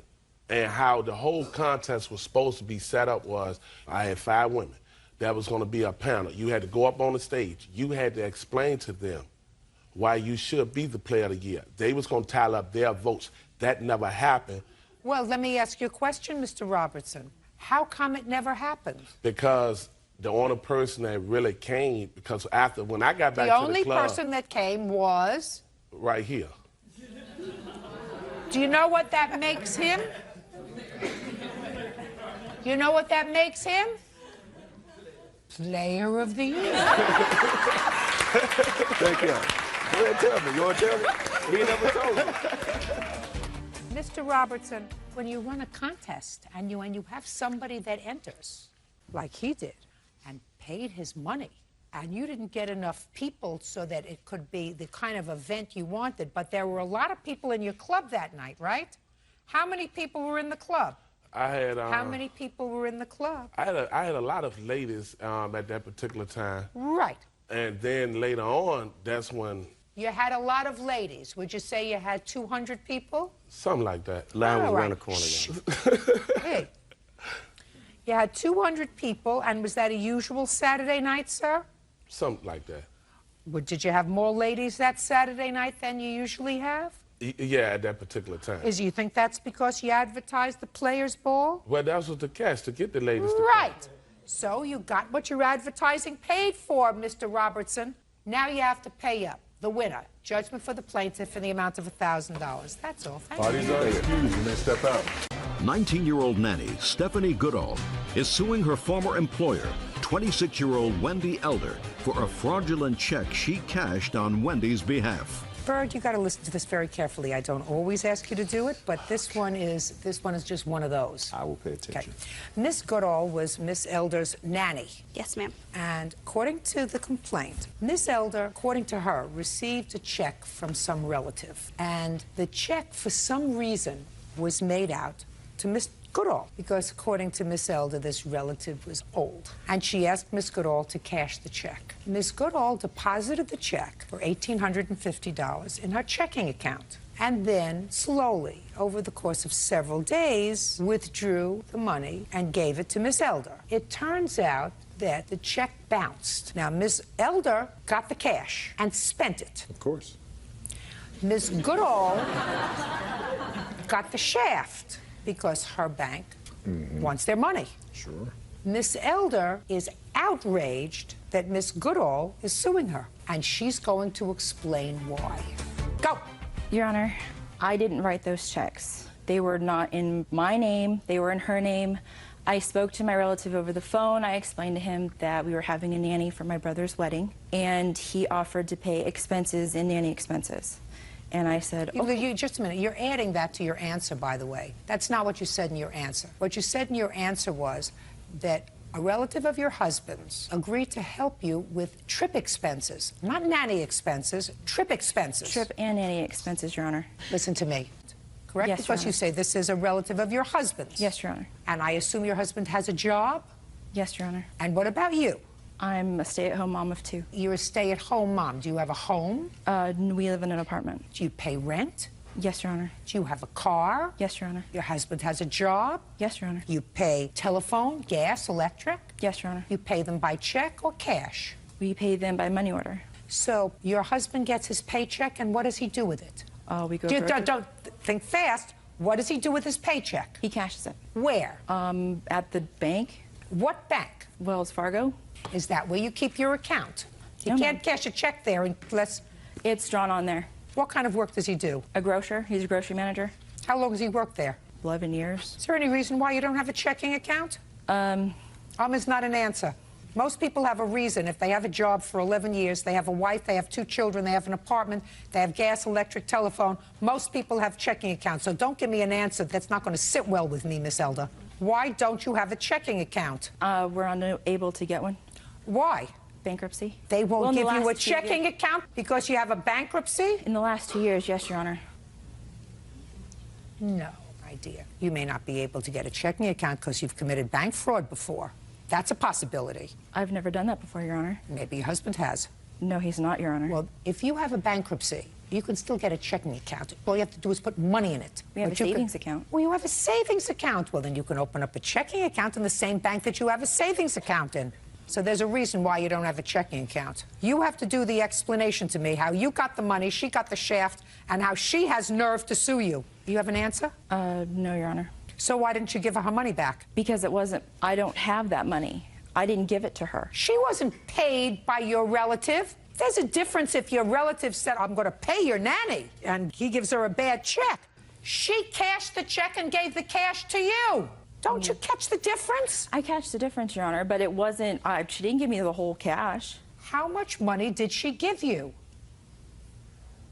And how the whole contest was supposed to be set up was, I had 5 women. That was going to be a panel. You had to go up on the stage. You had to explain to them why you should be the player of the year. They was going to tally up their votes. That never happened. Well, let me ask you a question, Mr. Robertson. How come it never happened? Because the only person that really came, because after, when I got back to the club... The only person that came was? Right here. Do you know what that makes him? You know what that makes him? Player of the year. Thank you. Go ahead, tell me. You want to tell me? He never told me. Mr. Robertson, when you run a contest and you have somebody that enters, like he did, and paid his money, and you didn't get enough people so that it could be the kind of event you wanted, but there were a lot of people in your club that night, right? How many people were in the club? I had... How many people were in the club? I had a lot of ladies at that particular time. Right. And then later on, that's when... You had a lot of ladies. Would you say you had 200 people? Something like that. Line was around the corner. Hey. You had 200 people, and was that a usual Saturday night, sir? Something like that. Did you have more ladies that Saturday night than you usually have? Yeah, at that particular time. You think that's because you advertised the Players Ball? Well, that was the catch, to get the ladies to Right. Come. So you got what your advertising paid for, Mr. Robertson. Now you have to pay up. The winner. Judgment for the plaintiff in the amount of $1,000. That's all. Thank Parties are excused when they step out. 19-year-old nanny Stephanie Goodall is suing her former employer, 26-year-old Wendy Elder, for a fraudulent check she cashed on Wendy's behalf. Bird, you got to listen to this very carefully. I don't always ask you to do it, but this one is just one of those. I will pay attention. Okay. Miss Goodall was Miss Elder's nanny. Yes, ma'am. And according to the complaint, Miss Elder, according to her, received a check from some relative. And the check, for some reason, was made out to Miss Goodall, because according to Miss Elder, this relative was old. And she asked Miss Goodall to cash the check. Miss Goodall deposited the check for $1,850 in her checking account, and then slowly, over the course of several days, withdrew the money and gave it to Miss Elder. It turns out that the check bounced. Now, Miss Elder got the cash and spent it. Of course. Miss Goodall got the shaft, because her bank wants their money. Sure. Miss Elder is outraged that Miss Goodall is suing her, and she's going to explain why. Go. Your Honor, I didn't write those checks. They were not in my name, they were in her name. I spoke to my relative over the phone. I explained to him that we were having a nanny for my brother's wedding, and he offered to pay expenses in nanny expenses. And I said, okay. Just a minute. You're adding that to your answer, by the way. That's not what you said in your answer. What you said in your answer was that a relative of your husband's agreed to help you with trip expenses. Not nanny expenses, trip expenses. Trip and nanny expenses, Your Honor. Listen to me. Correct? Yes, because Your Honor. You say this is a relative of your husband's. Yes, Your Honor. And I assume your husband has a job? Yes, Your Honor. And what about you? I'm a stay-at-home mom of 2. You're a stay-at-home mom. Do you have a home? We live in an apartment. Do you pay rent? Yes, Your Honor. Do you have a car? Yes, Your Honor. Your husband has a job? Yes, Your Honor. You pay telephone, gas, electric? Yes, Your Honor. You pay them by check or cash? We pay them by money order. So your husband gets his paycheck, and what does he do with it? We go. Don't think fast. What does he do with his paycheck? He cashes it. Where? At the bank. What bank? Wells Fargo. Is that where you keep your account? You can't cash a check there unless... It's drawn on there. What kind of work does he do? A grocer. He's a grocery manager. How long has he worked there? 11 years. Is there any reason why you don't have a checking account? Is not an answer. Most people have a reason. If they have a job for 11 years, they have a wife, they have 2 children, they have an apartment, they have gas, electric, telephone. Most people have checking accounts. So don't give me an answer that's not going to sit well with me, Miss Elder. Why don't you have a checking account? We're unable to get one. Why? Bankruptcy. They won't give you a checking account because you have a bankruptcy? In the last 2 years, yes, Your Honor. No, my dear. You may not be able to get a checking account because you've committed bank fraud before. That's a possibility. I've never done that before, Your Honor. Maybe your husband has. No, he's not, Your Honor. Well, if you have a bankruptcy, you can still get a checking account. All you have to do is put money in it. We have a savings account. Well, you have a savings account. Well, then you can open up a checking account in the same bank that you have a savings account in. So there's a reason why you don't have a checking account. You have to do the explanation to me how you got the money, she got the shaft, and how she has nerve to sue you. You have an answer? No, Your Honor. So why didn't you give her money back? Because it wasn't, I don't have that money. I didn't give it to her. She wasn't paid by your relative. There's a difference if your relative said, I'm going to pay your nanny, and he gives her a bad check. She cashed the check and gave the cash to you. Don't you catch the difference? I catch the difference, Your Honor, but it wasn't, she didn't give me the whole cash. How much money did she give you?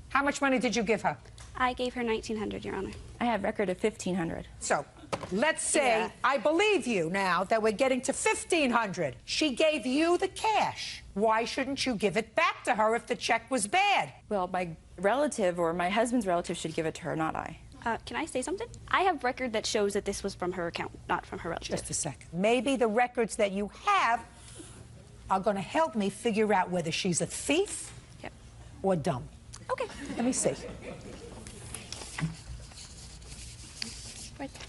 How much money did you give her? I gave her $1,900, Your Honor. I have record of $1,500. So, let's say I believe you now that we're getting to $1,500. She gave you the cash. Why shouldn't you give it back to her if the check was bad? Well, my relative or my husband's relative should give it to her, not I. Can I say something? I have record that shows that this was from her account, not from her relative. Just a second. Maybe the records that you have are going to help me figure out whether she's a thief or dumb. Okay. Let me see. Right there.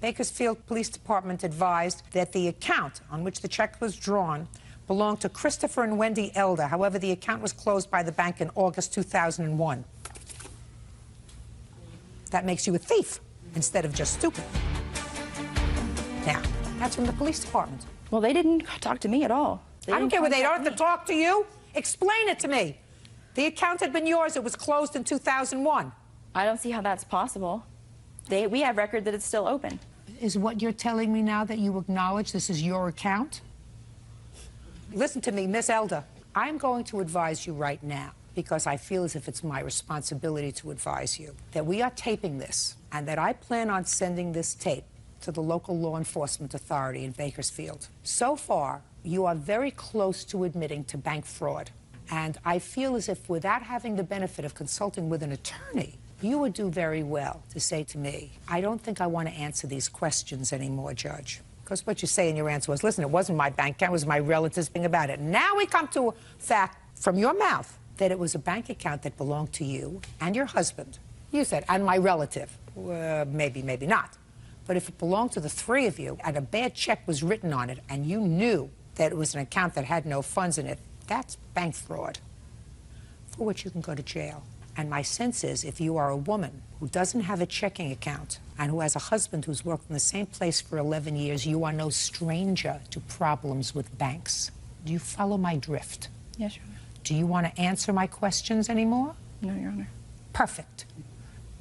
Bakersfield Police Department advised that the account on which the check was drawn belonged to Christopher and Wendy Elder. However, the account was closed by the bank in August 2001. That makes you a thief instead of just stupid. Now, that's from the police department. Well, they didn't talk to me at all. I don't care whether they don't have to talk to you. Explain it to me. The account had been yours. It was closed in 2001. I don't see how that's possible. We have record that it's still open. Is what you're telling me now that you acknowledge this is your account? Listen to me, Miss Elder. I'm going to advise you right now, because I feel as if it's my responsibility to advise you, that we are taping this, and that I plan on sending this tape to the local law enforcement authority in Bakersfield. So far, you are very close to admitting to bank fraud, and I feel as if without having the benefit of consulting with an attorney, you would do very well to say to me, I don't think I want to answer these questions anymore, Judge. Because what you say in your answer was, listen, it wasn't my bank account, it was my relatives being about it. Now we come to a fact from your mouth that it was a bank account that belonged to you and your husband. You said, and my relative. Maybe, maybe not. But if it belonged to the three of you and a bad check was written on it and you knew that it was an account that had no funds in it, that's bank fraud, for which you can go to jail. And my sense is, if you are a woman who doesn't have a checking account and who has a husband who's worked in the same place for 11 years, you are no stranger to problems with banks. Do you follow my drift? Yes, Your Honor. Do you want to answer my questions anymore? No, Your Honor. Perfect.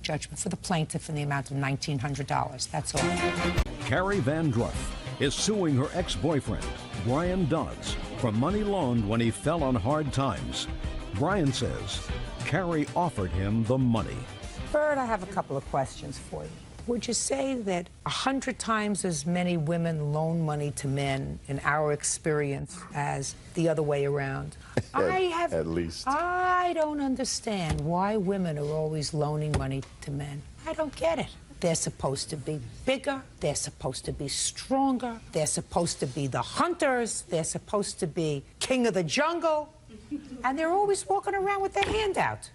Judgment for the plaintiff in the amount of $1,900. That's all. Carrie Van Druff is suing her ex-boyfriend, Brian Dodds, for money loaned when he fell on hard times. Brian says Carrie offered him the money. Bert, I have a couple of questions for you. Would you say that 100 times as many women loan money to men in our experience as the other way around? At least. I don't understand why women are always loaning money to men. I don't get it. They're supposed to be bigger. They're supposed to be stronger. They're supposed to be the hunters. They're supposed to be king of the jungle. And they're always walking around with their hand out.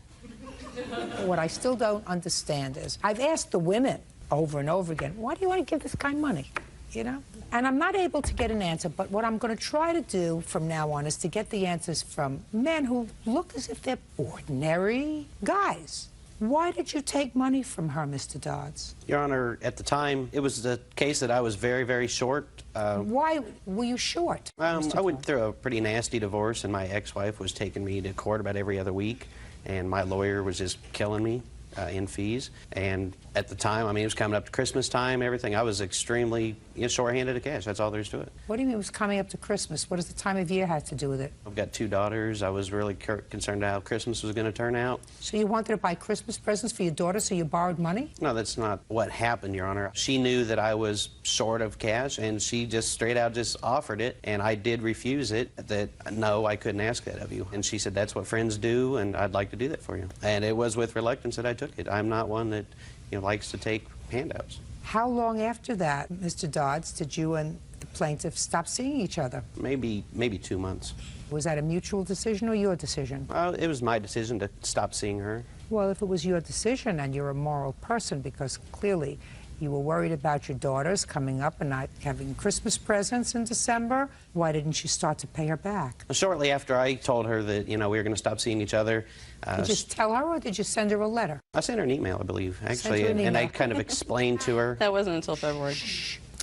What I still don't understand is, I've asked the women over and over again, why do you want to give this guy money? you know? And I'm not able to get an answer, but what I'm going to try to do from now on is to get the answers from men who look as if they're ordinary guys. Why did you take money from her, Mr. Dodds? Your Honor, at the time, it was the case that I was very, very short. Why were you short? I went through a pretty nasty divorce, and my ex-wife was taking me to court about every other week, and my lawyer was just killing me in fees. And at the time, I mean, it was coming up to Christmas time, everything. I was extremely short-handed of cash. That's all there is to it. What do you mean it was coming up to Christmas? What does the time of year have to do with it? I've got 2 daughters. I was really concerned how Christmas was going to turn out. So you wanted to buy Christmas presents for your daughter, so you borrowed money? No, that's not what happened, Your Honor. She knew that I was short of cash, and she just straight out just offered it, and I did refuse it, that no, I couldn't ask that of you. And she said, that's what friends do, and I'd like to do that for you. And it was with reluctance that I took it. I'm not one that likes to take handouts. How long after that, Mr. Dodds, did you and the plaintiff stop seeing each other? Maybe 2 months. Was that a mutual decision or your decision? It was my decision to stop seeing her. Well, if it was your decision and you're a moral person, because clearly you were worried about your daughters coming up and not having Christmas presents in December, why didn't you start to pay her back? Shortly after I told her that, we were going to stop seeing each other. Did you just tell her, or did you send her a letter? I sent her an email, I believe, actually, Sent her an and I email. kind of explained to her. That wasn't until February.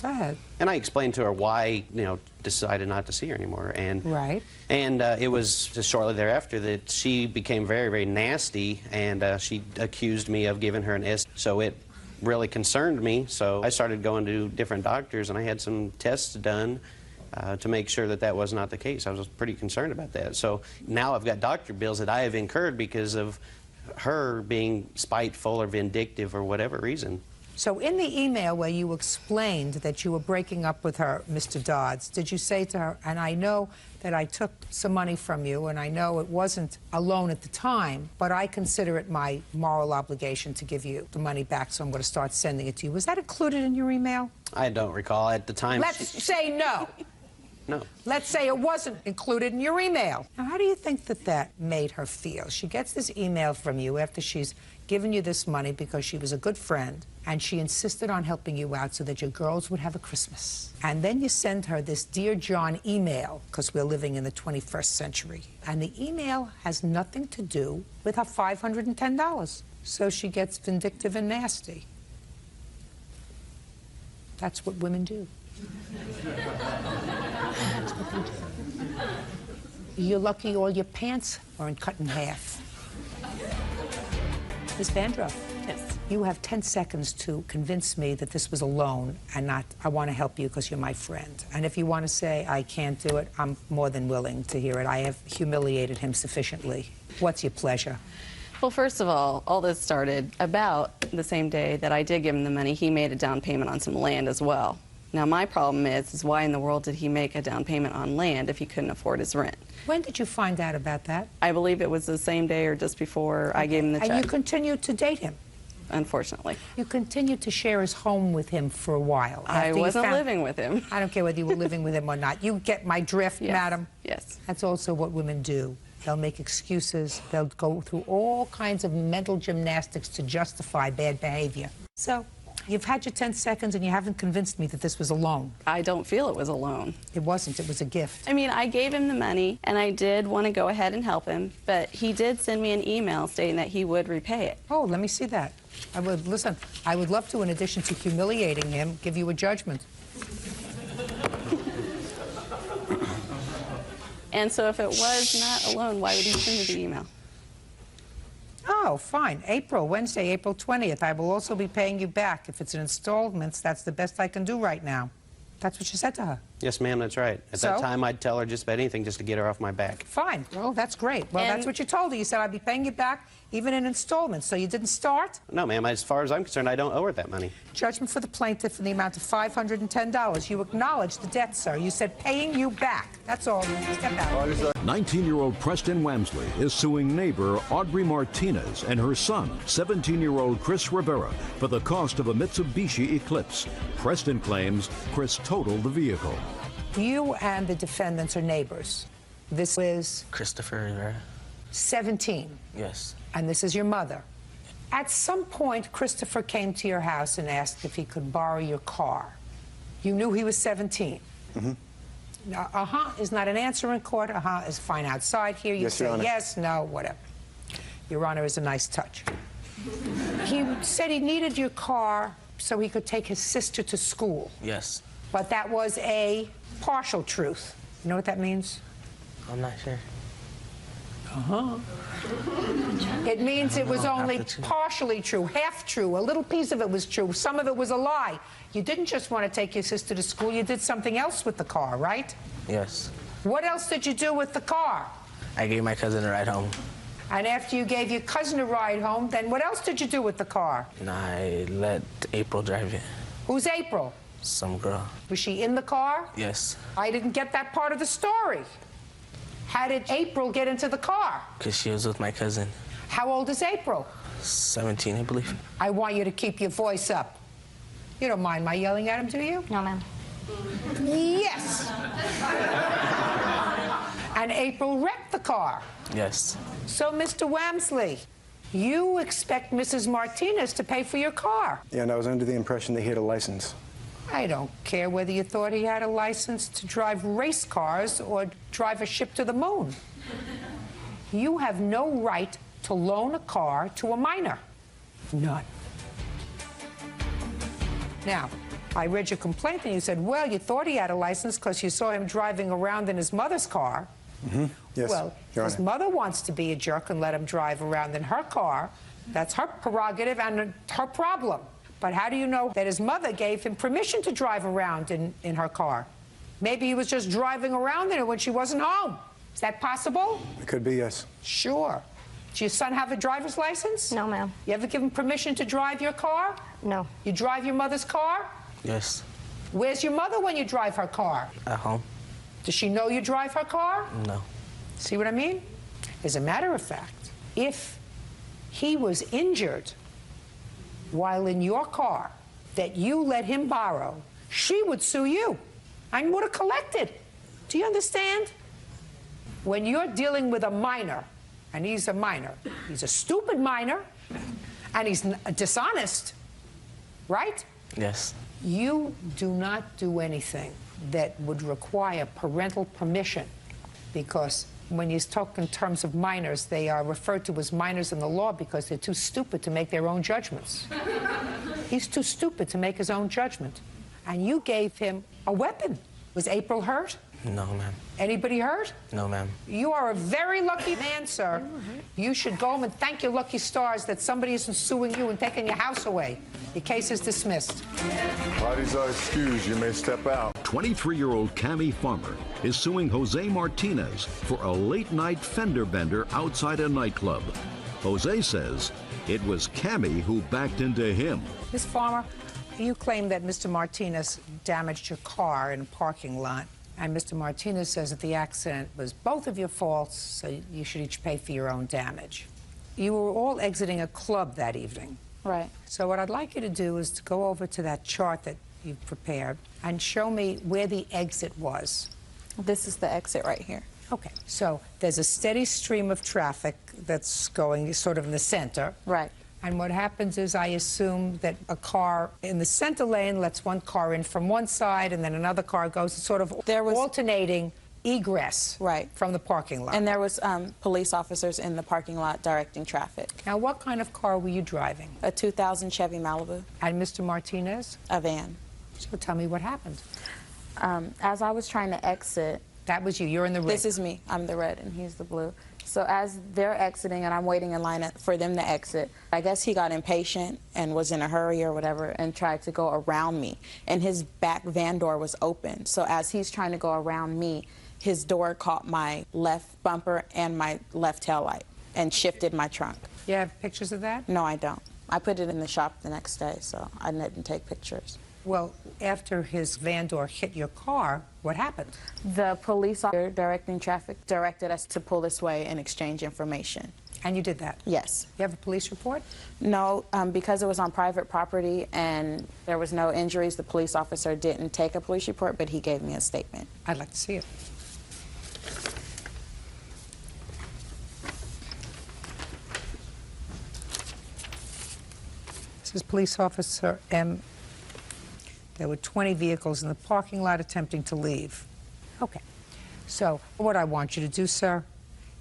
Go ahead. And I explained to her why, decided not to see her anymore. And right. And it was just shortly thereafter that she became very, very nasty, and she accused me of giving her an S. So it really concerned me. So I started going to different doctors, and I had some tests done to make sure that that was not the case. I was pretty concerned about that. So now I've got doctor bills that I have incurred because of her being spiteful or vindictive or whatever reason. So in the email where you explained that you were breaking up with her, Mr. Dodds, did you say to her, and I know that I took some money from you, and I know it wasn't a loan at the time, but I consider it my moral obligation to give you the money back, so I'm going to start sending it to you. Was that included in your email? I don't recall at the time. Let's say no. No. Let's say it wasn't included in your email. Now, how do you think that that made her feel? She gets this email from you after she's given you this money because she was a good friend, and she insisted on helping you out so that your girls would have a Christmas. And then you send her this Dear John email, because we're living in the 21st century. And the email has nothing to do with her $510. So she gets vindictive and nasty. That's what women do. That's what they do. You're lucky all your pants aren't cut in half. Ms. Vandroff. Yes. You have 10 seconds to convince me that this was a loan and not, I want to help you because you're my friend. And if you want to say, I can't do it, I'm more than willing to hear it. I have humiliated him sufficiently. What's your pleasure? Well, first of all this started about the same day that I did give him the money. He made a down payment on some land as well. Now, my problem is why in the world did he make a down payment on land if he couldn't afford his rent? When did you find out about that? I believe it was the same day or just before I gave him the check. And you continued to date him? Unfortunately. You continued to share his home with him for a while. I wasn't living with him. I don't care whether you were living with him or not. You get my drift, Yes. madam? Yes. That's also what women do. They'll make excuses. They'll go through all kinds of mental gymnastics to justify bad behavior. So, you've had your 10 seconds and you haven't convinced me that this was a loan. I don't feel it was a loan. It wasn't. It was a gift. I mean, I gave him the money, and I did want to go ahead and help him, but he did send me an email stating that he would repay it. Oh, let me see that. I would, listen, I would love to, in addition to humiliating him, give you a judgment. And so if it was not a loan, why would he send me the email? Oh, fine. Wednesday, April 20th. I will also be paying you back. If it's in installments, that's the best I can do right now. That's what you said to her. Yes, ma'am, that's right. At that time, I'd tell her just about anything just to get her off my back. Fine. Well, that's great. Well, that's what you told her. You said I'd be paying you back even in installments. So you didn't start? No, ma'am, as far as I'm concerned, I don't owe her that money. Judgment for the plaintiff in the amount of $510. You acknowledged the debt, sir. You said paying you back. That's all. Step out. 19-year-old Preston Wamsley is suing neighbor Audrey Martinez and her son, 17-year-old Chris Rivera, for the cost of a Mitsubishi Eclipse. Preston claims Chris totaled the vehicle. You and the defendants are neighbors. This is Christopher Rivera. 17. Yes. And this is your mother. At some point, Christopher came to your house and asked if he could borrow your car. You knew he was 17. Mm-hmm. Now, is not an answer in court. Is fine outside here. You Yes, Your say Honor. yes, no, whatever. Your Honor is a nice touch. He said he needed your car so he could take his sister to school. Yes. But that was a partial truth. You know what that means? I'm not sure. It means it was only partially true, half true. A little piece of it was true. Some of it was a lie. You didn't just want to take your sister to school. You did something else with the car, right? Yes. What else did you do with the car? I gave my cousin a ride home. And after you gave your cousin a ride home, then what else did you do with the car? And I let April drive it. Who's April? Some girl. Was she in the car? Yes. I didn't get that part of the story. How did April get into the car? Because she was with my cousin. How old is April? 17, I believe. I want you to keep your voice up. You don't mind my yelling at him, do you? No, ma'am. Yes. And April wrecked the car. Yes. So, Mr. Wamsley, you expect Mrs. Martinez to pay for your car. Yeah, and I was under the impression that he had a license. I don't care whether you thought he had a license to drive race cars or drive a ship to the moon. You have no right to loan a car to a minor. None. Now, I read your complaint and you said, well, you thought he had a license because you saw him driving around in his mother's car. Mm-hmm. Yes, Well, Your his Honor. mother wants to be a jerk and let him drive around in her car. That's her prerogative and her problem. But how do you know that his mother gave him permission to drive around in her car? Maybe he was just driving around in it when she wasn't home. Is that possible? It could be, yes. Sure. Does your son have a driver's license? No, ma'am. You ever give him permission to drive your car? No. You drive your mother's car? Yes. Where's your mother when you drive her car? At home. Does she know you drive her car? No. See what I mean? As a matter of fact, if he was injured while in your car that you let him borrow, she would sue you and would have collected. Do you understand? When you're dealing with a minor, and he's a minor, he's a stupid minor, and he's dishonest, right? Yes. You do not do anything that would require parental permission, because when you talk in terms of minors, they are referred to as minors in the law because they're too stupid to make their own judgments. He's too stupid to make his own judgment. And you gave him a weapon. Was April hurt? No, ma'am. Anybody hurt? No, ma'am. You are a very lucky man, sir. You should go home and thank your lucky stars that somebody isn't suing you and taking your house away. Your case is dismissed. Parties are excused. You may step out. 23-year-old Cammie Farmer is suing Jose Martinez for a late-night fender bender outside a nightclub. Jose says it was Cammie who backed into him. Ms. Farmer, you claim that Mr. Martinez damaged your car in a parking lot. And Mr. Martinez says that the accident was both of your faults, so you should each pay for your own damage. You were all exiting a club that evening. Right. So what I'd like you to do is to go over to that chart that you've prepared and show me where the exit was. This is the exit right here. Okay. So there's a steady stream of traffic that's going sort of in the center. Right. And what happens is I assume that a car in the center lane lets one car in from one side and then another car goes, sort of alternating egress from the parking lot. And there was police officers in the parking lot directing traffic. Now, what kind of car were you driving? A 2000 Chevy Malibu. And Mr. Martinez? A van. So tell me what happened. As I was trying to exit... That was you. You're in the red. This is me. I'm the red and he's the blue. So as they're exiting and I'm waiting in line for them to exit, I guess he got impatient and was in a hurry or whatever and tried to go around me. And his back van door was open. So as he's trying to go around me, his door caught my left bumper and my left taillight and shifted my trunk. You have pictures of that? No, I don't. I put it in the shop the next day, so I didn't take pictures. Well, after his van door hit your car, what happened? The police officer directing traffic directed us to pull this way and exchange information. And you did that? Yes. You have a police report? No, because it was on private property and there was no injuries, the police officer didn't take a police report, but he gave me a statement. I'd like to see it. This is Police Officer M. There were 20 vehicles in the parking lot attempting to leave. Okay. So what I want you to do, sir,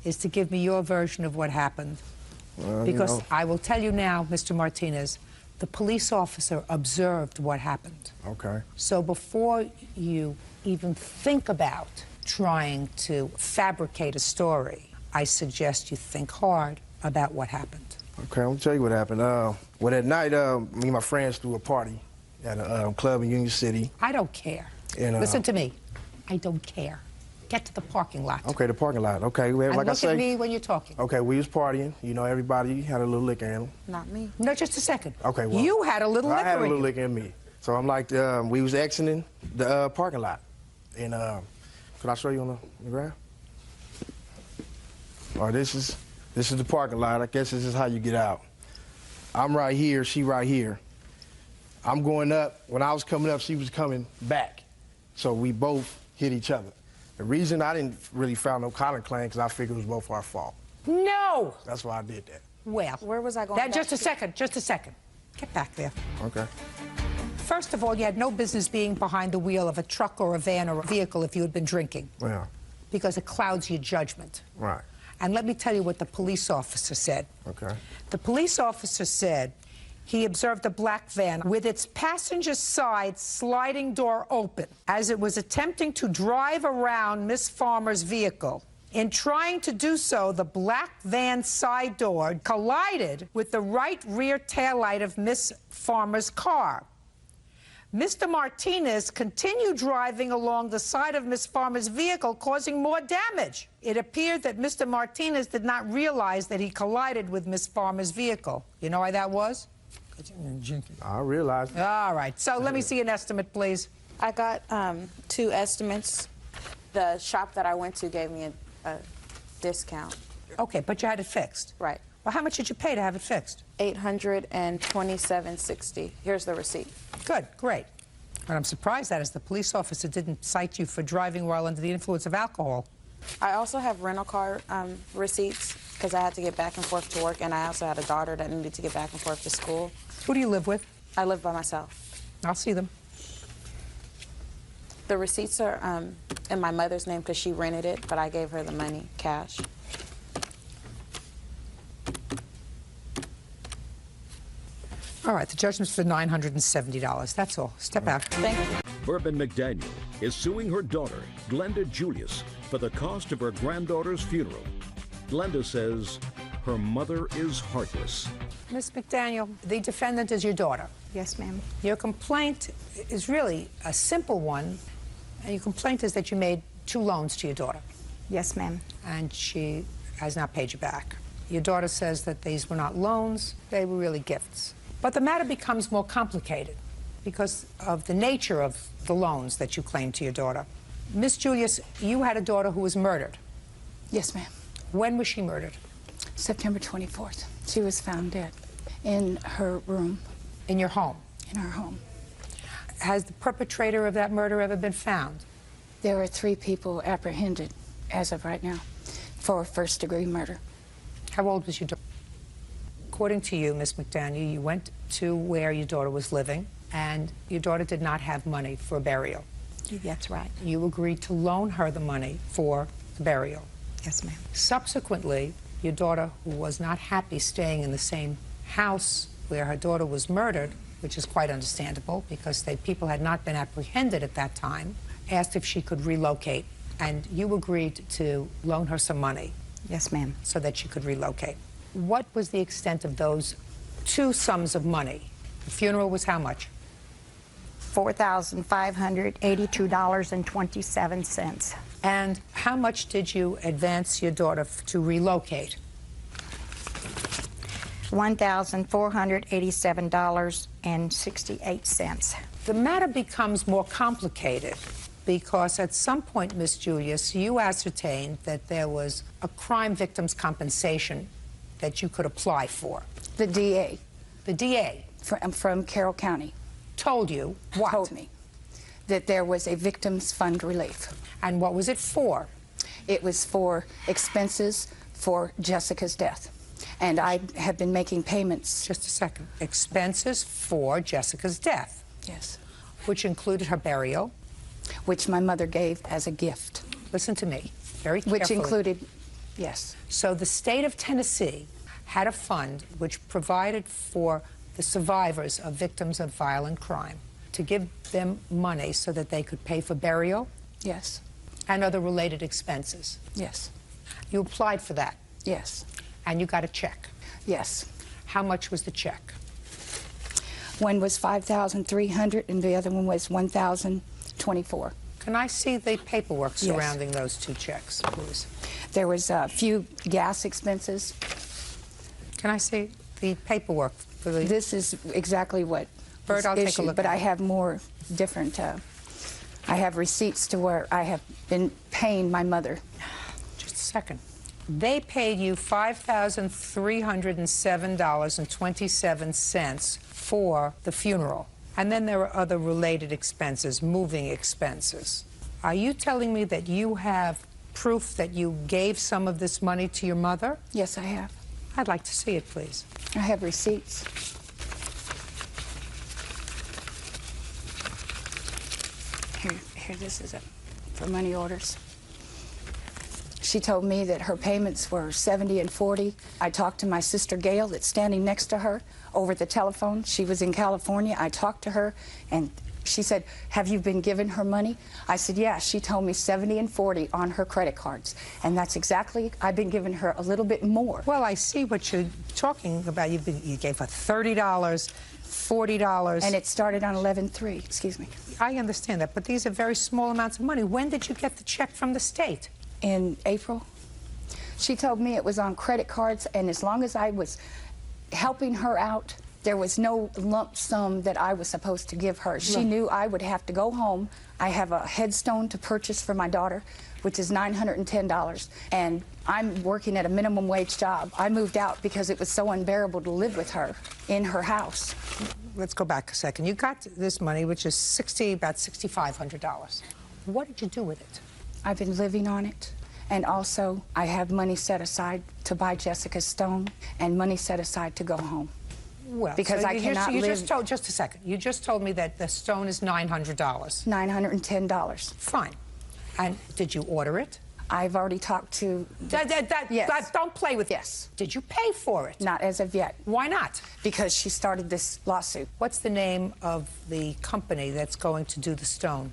is to give me your version of what happened. Because I will tell you now, Mr. Martinez, the police officer observed what happened. Okay. So before you even think about trying to fabricate a story, I suggest you think hard about what happened. Okay, I'm gonna tell you what happened. Well, that night, me and my friends threw a party at a club in Union City. I don't care. And, Listen to me. I don't care. Get to the parking lot. Okay, the parking lot. Okay, well, And like look I say, at me when you're talking. Okay, we was partying. You know, everybody had a little liquor in them. Not me. No, just a second. Okay, well, you had a little liquor I had a in little you. liquor in me. So I'm like, we was exiting the parking lot, and could I show you on the graph? Or this is the parking lot. I guess this is how you get out. I'm right here. She right here. I'm going up. When I was coming up, she was coming back. So we both hit each other. The reason I didn't really file no Collin claim because I figured it was both our fault. No! That's why I did that. Well, where was I going? That, just a second. Get back there. Okay. First of all, you had no business being behind the wheel of a truck or a van or a vehicle if you had been drinking. Yeah. Because it clouds your judgment. Right. And let me tell you what the police officer said. Okay. The police officer said he observed a black van with its passenger side sliding door open as it was attempting to drive around Miss Farmer's vehicle. In trying to do so, the black van side door collided with the right rear taillight of Miss Farmer's car. Mr. Martinez continued driving along the side of Miss Farmer's vehicle, causing more damage. It appeared that Mr. Martinez did not realize that he collided with Miss Farmer's vehicle. You know why that was? I realized. All right. So let me see an estimate, please. I got 2 estimates. The shop that I went to gave me a discount. Okay, but you had it fixed. Right. Well, how much did you pay to have it fixed? $827.60. Here's the receipt. Good, great. What I'm surprised at is the police officer didn't cite you for driving while under the influence of alcohol. I also have rental car receipts because I had to get back and forth to work, and I also had a daughter that needed to get back and forth to school. Who do you live with? I live by myself. I'll see them. The receipts are in my mother's name because she rented it, but I gave her the money, cash. All right, the judgment's for $970. That's all. Step out. Thank you. Bourbon McDaniel is suing her daughter, Glenda Julius, for the cost of her granddaughter's funeral. Glenda says her mother is heartless. Miss McDaniel, the defendant is your daughter. Yes, ma'am. Your complaint is really a simple one. And your complaint is that you made 2 loans to your daughter. Yes, ma'am. And she has not paid you back. Your daughter says that these were not loans, they were really gifts. But the matter becomes more complicated because of the nature of the loans that you claim to your daughter. Miss Julius, you had a daughter who was murdered. Yes, ma'am. When was she murdered? September 24th. She was found dead in her room. In your home? In her home. Has the perpetrator of that murder ever been found? There are 3 people apprehended as of right now for first-degree murder. How old was your daughter? According to you, Miss McDaniel, you went to where your daughter was living, and your daughter did not have money for a burial. That's right. You agreed to loan her the money for the burial. Yes, ma'am. Subsequently, your daughter, who was not happy staying in the same house where her daughter was murdered, which is quite understandable because people had not been apprehended at that time, asked if she could relocate, and you agreed to loan her some money. Yes, ma'am. So that she could relocate. What was the extent of those 2 sums of money? The funeral was how much? $4,582.27. And how much did you advance your daughter to relocate? $1,487.68. The matter becomes more complicated because at some point, Miss Julius, you ascertained that there was a crime victim's compensation that you could apply for. The DA. The DA? From Carroll County. Told you what? Told me that there was a victim's fund relief. And what was it for? It was for expenses for Jessica's death. And I have been making payments. Just a second. Expenses for Jessica's death? Yes. which included her burial. Which my mother gave as a gift. Listen to me very carefully. Which included, yes. So the state of Tennessee had a fund which provided for the survivors of victims of violent crime to give them money so that they could pay for burial. Yes. And other related expenses. Yes. You applied for that. Yes. And you got a check. Yes. How much was the check? One was $5,300 and the other one was $1,024. Can I see the paperwork surrounding those two checks, please? There was a few gas expenses. Can I see the paperwork for the... This is exactly what Bert, I'll take a look but at I it. have more different, I have receipts to where I have been paying my mother. Just a second. They paid you $5,307.27 for the funeral. And then there are other related expenses, moving expenses. Are you telling me that you have proof that you gave some of this money to your mother? Yes, I have. I'd like to see it, please. I have receipts. Here, this is it, for money orders. She told me that her payments were $70 and $40. I talked to my sister Gail that's standing next to her over the telephone. She was in California. I talked to her and she said, have you been giving her money? I said, yeah. She told me $70 and $40 on her credit cards. And that's exactly, I've been giving her a little bit more. Well, I see what you're talking about. You gave her $30, $40. And it started on 11/3, excuse me. I understand that, but these are very small amounts of money. When did you get the check from the state? In April. She told me it was on credit cards, and as long as I was helping her out, there was no lump sum that I was supposed to give her. She knew I would have to go home. I have a headstone to purchase for my daughter, which is $910, and I'm working at a minimum wage job. I moved out because it was so unbearable to live with her in her house. Let's go back a second. You got this money, which is about $6,500. What did you do with it? I've been living on it, and also I have money set aside to buy Jessica's stone and money set aside to go home. Well, because so I cannot live. Just a second. You just told me that the stone is $900. $910. Fine. And did you order it? I've already talked to... Yes. Don't play with Yes. Did you pay for it? Not as of yet. Why not? Because she started this lawsuit. What's the name of the company that's going to do the stone?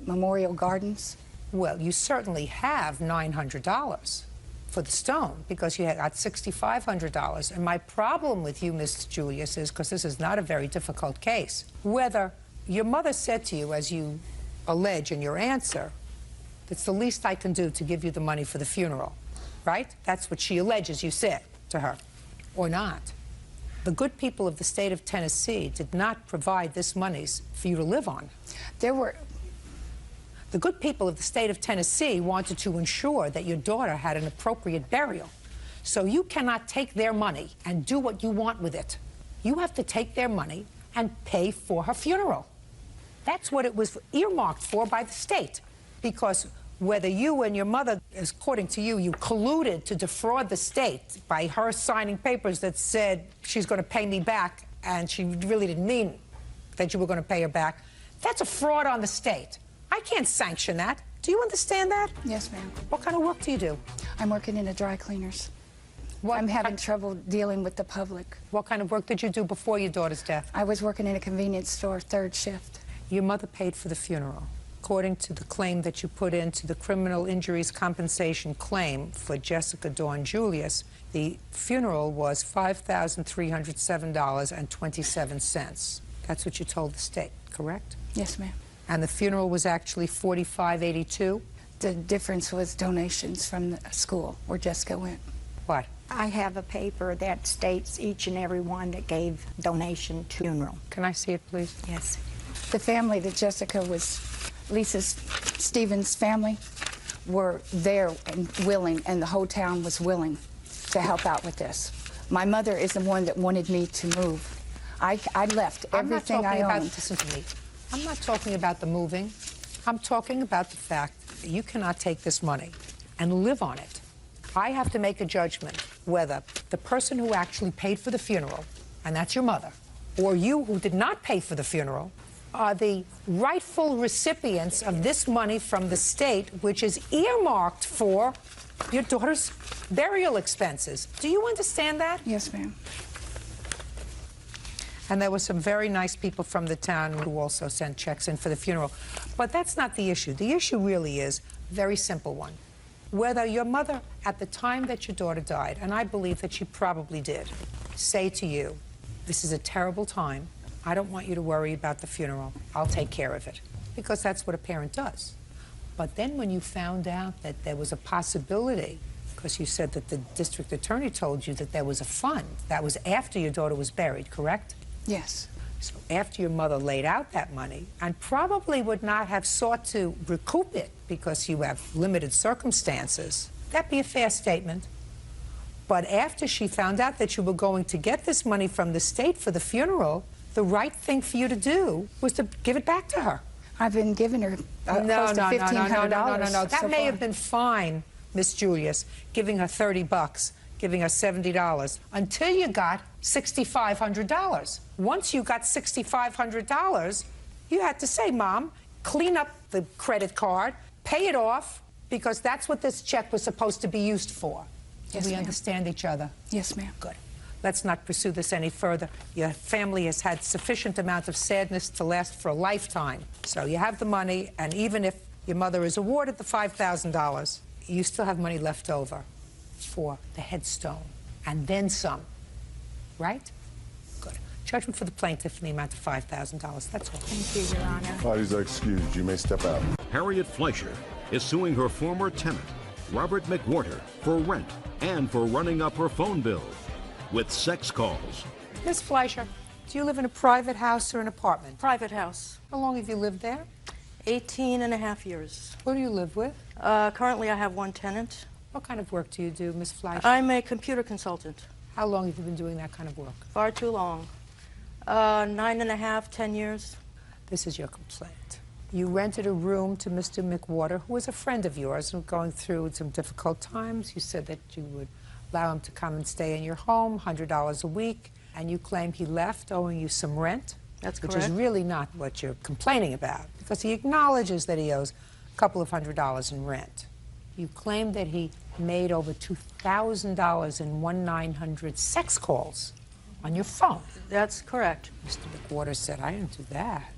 Memorial Gardens. Well, you certainly have $900 for the stone because you got $6,500. And my problem with you, Mr. Julius, is because this is not a very difficult case, whether your mother said to you, as you allege in your answer, it's the least I can do to give you the money for the funeral, right? That's what she alleges you said to her, or not. The good people of the state of Tennessee did not provide this money for you to live on. The good people of the state of Tennessee wanted to ensure that your daughter had an appropriate burial. So you cannot take their money and do what you want with it. You have to take their money and pay for her funeral. That's what it was earmarked for by the state. Because whether you and your mother, according to you, you colluded to defraud the state by her signing papers that said she's going to pay me back, and she really didn't mean that you were going to pay her back, that's a fraud on the state. I can't sanction that. Do you understand that? Yes, ma'am. What kind of work do you do? I'm working in a dry cleaners. I'm having trouble dealing with the public. What kind of work did you do before your daughter's death? I was working in a convenience store, third shift. Your mother paid for the funeral. According to the claim that you put into the criminal injuries compensation claim for Jessica Dawn Julius, the funeral was $5,307.27. That's what you told the state, correct? Yes, ma'am. And the funeral was actually $45.82? The difference was donations from the school where Jessica went. What? I have a paper that states each and every one that gave donation to funeral. Can I see it, please? Yes. The family that Jessica was, Lisa Stevens' family, were there and willing, and the whole town was willing to help out with this. My mother is the one that wanted me to move. I left everything I owned. Listen to me. I'm not talking about the moving. I'm talking about the fact that you cannot take this money and live on it. I have to make a judgment whether the person who actually paid for the funeral, and that's your mother, or you who did not pay for the funeral, are the rightful recipients of this money from the state, which is earmarked for your daughter's burial expenses. Do you understand that? Yes, ma'am. And there were some very nice people from the town who also sent checks in for the funeral. But that's not the issue. The issue really is a very simple one. Whether your mother, at the time that your daughter died, and I believe that she probably did, say to you, this is a terrible time. I don't want you to worry about the funeral. I'll take care of it. Because that's what a parent does. But then when you found out that there was a possibility, because you said that the district attorney told you that there was a fund, that was after your daughter was buried, correct? Yes. So after your mother laid out that money, and probably would not have sought to recoup it because you have limited circumstances, that'd be a fair statement. But after she found out that you were going to get this money from the state for the funeral, the right thing for you to do was to give it back to her. I've been giving her close to $1,500. No. That so may far. have been fine, Miss Julius, giving her $30, giving her $70, until you got $6,500. Once you got $6,500, you had to say, Mom, clean up the credit card, pay it off, because that's what this check was supposed to be used for. Yes, Do we ma'am. understand each other? Yes, ma'am. Good. Let's not pursue this any further. Your family has had sufficient amount of sadness to last for a lifetime. So you have the money, and even if your mother is awarded the $5,000, you still have money left over for the headstone, and then some, right? Good. Judgment for the plaintiff in the amount of $5,000. That's all. Thank you, Your Honor. Parties are excused. You may step out. Harriet Fleischer is suing her former tenant, Robert McWhorter, for rent and for running up her phone bill with sex calls. Miss Fleischer, do you live in a private house or an apartment? Private house. How long have you lived there? 18 and a half years. Who do you live with? Currently, I have one tenant. What kind of work do you do, Miss Fleischer? I'm a computer consultant. How long have you been doing that kind of work? Far too long. 9 and a half, 10 years. This is your complaint. You rented a room to Mr. McWhorter, who was a friend of yours and going through some difficult times. You said that you would allow him to come and stay in your home, $100 a week, and you claim he left owing you some rent. That's which correct. is really not what you're complaining about, because he acknowledges that he owes a couple of $100 in rent. You claim that he made over $2,000 in 1-900 sex calls on your phone. That's correct. Mr. McWhorter said, I didn't do that.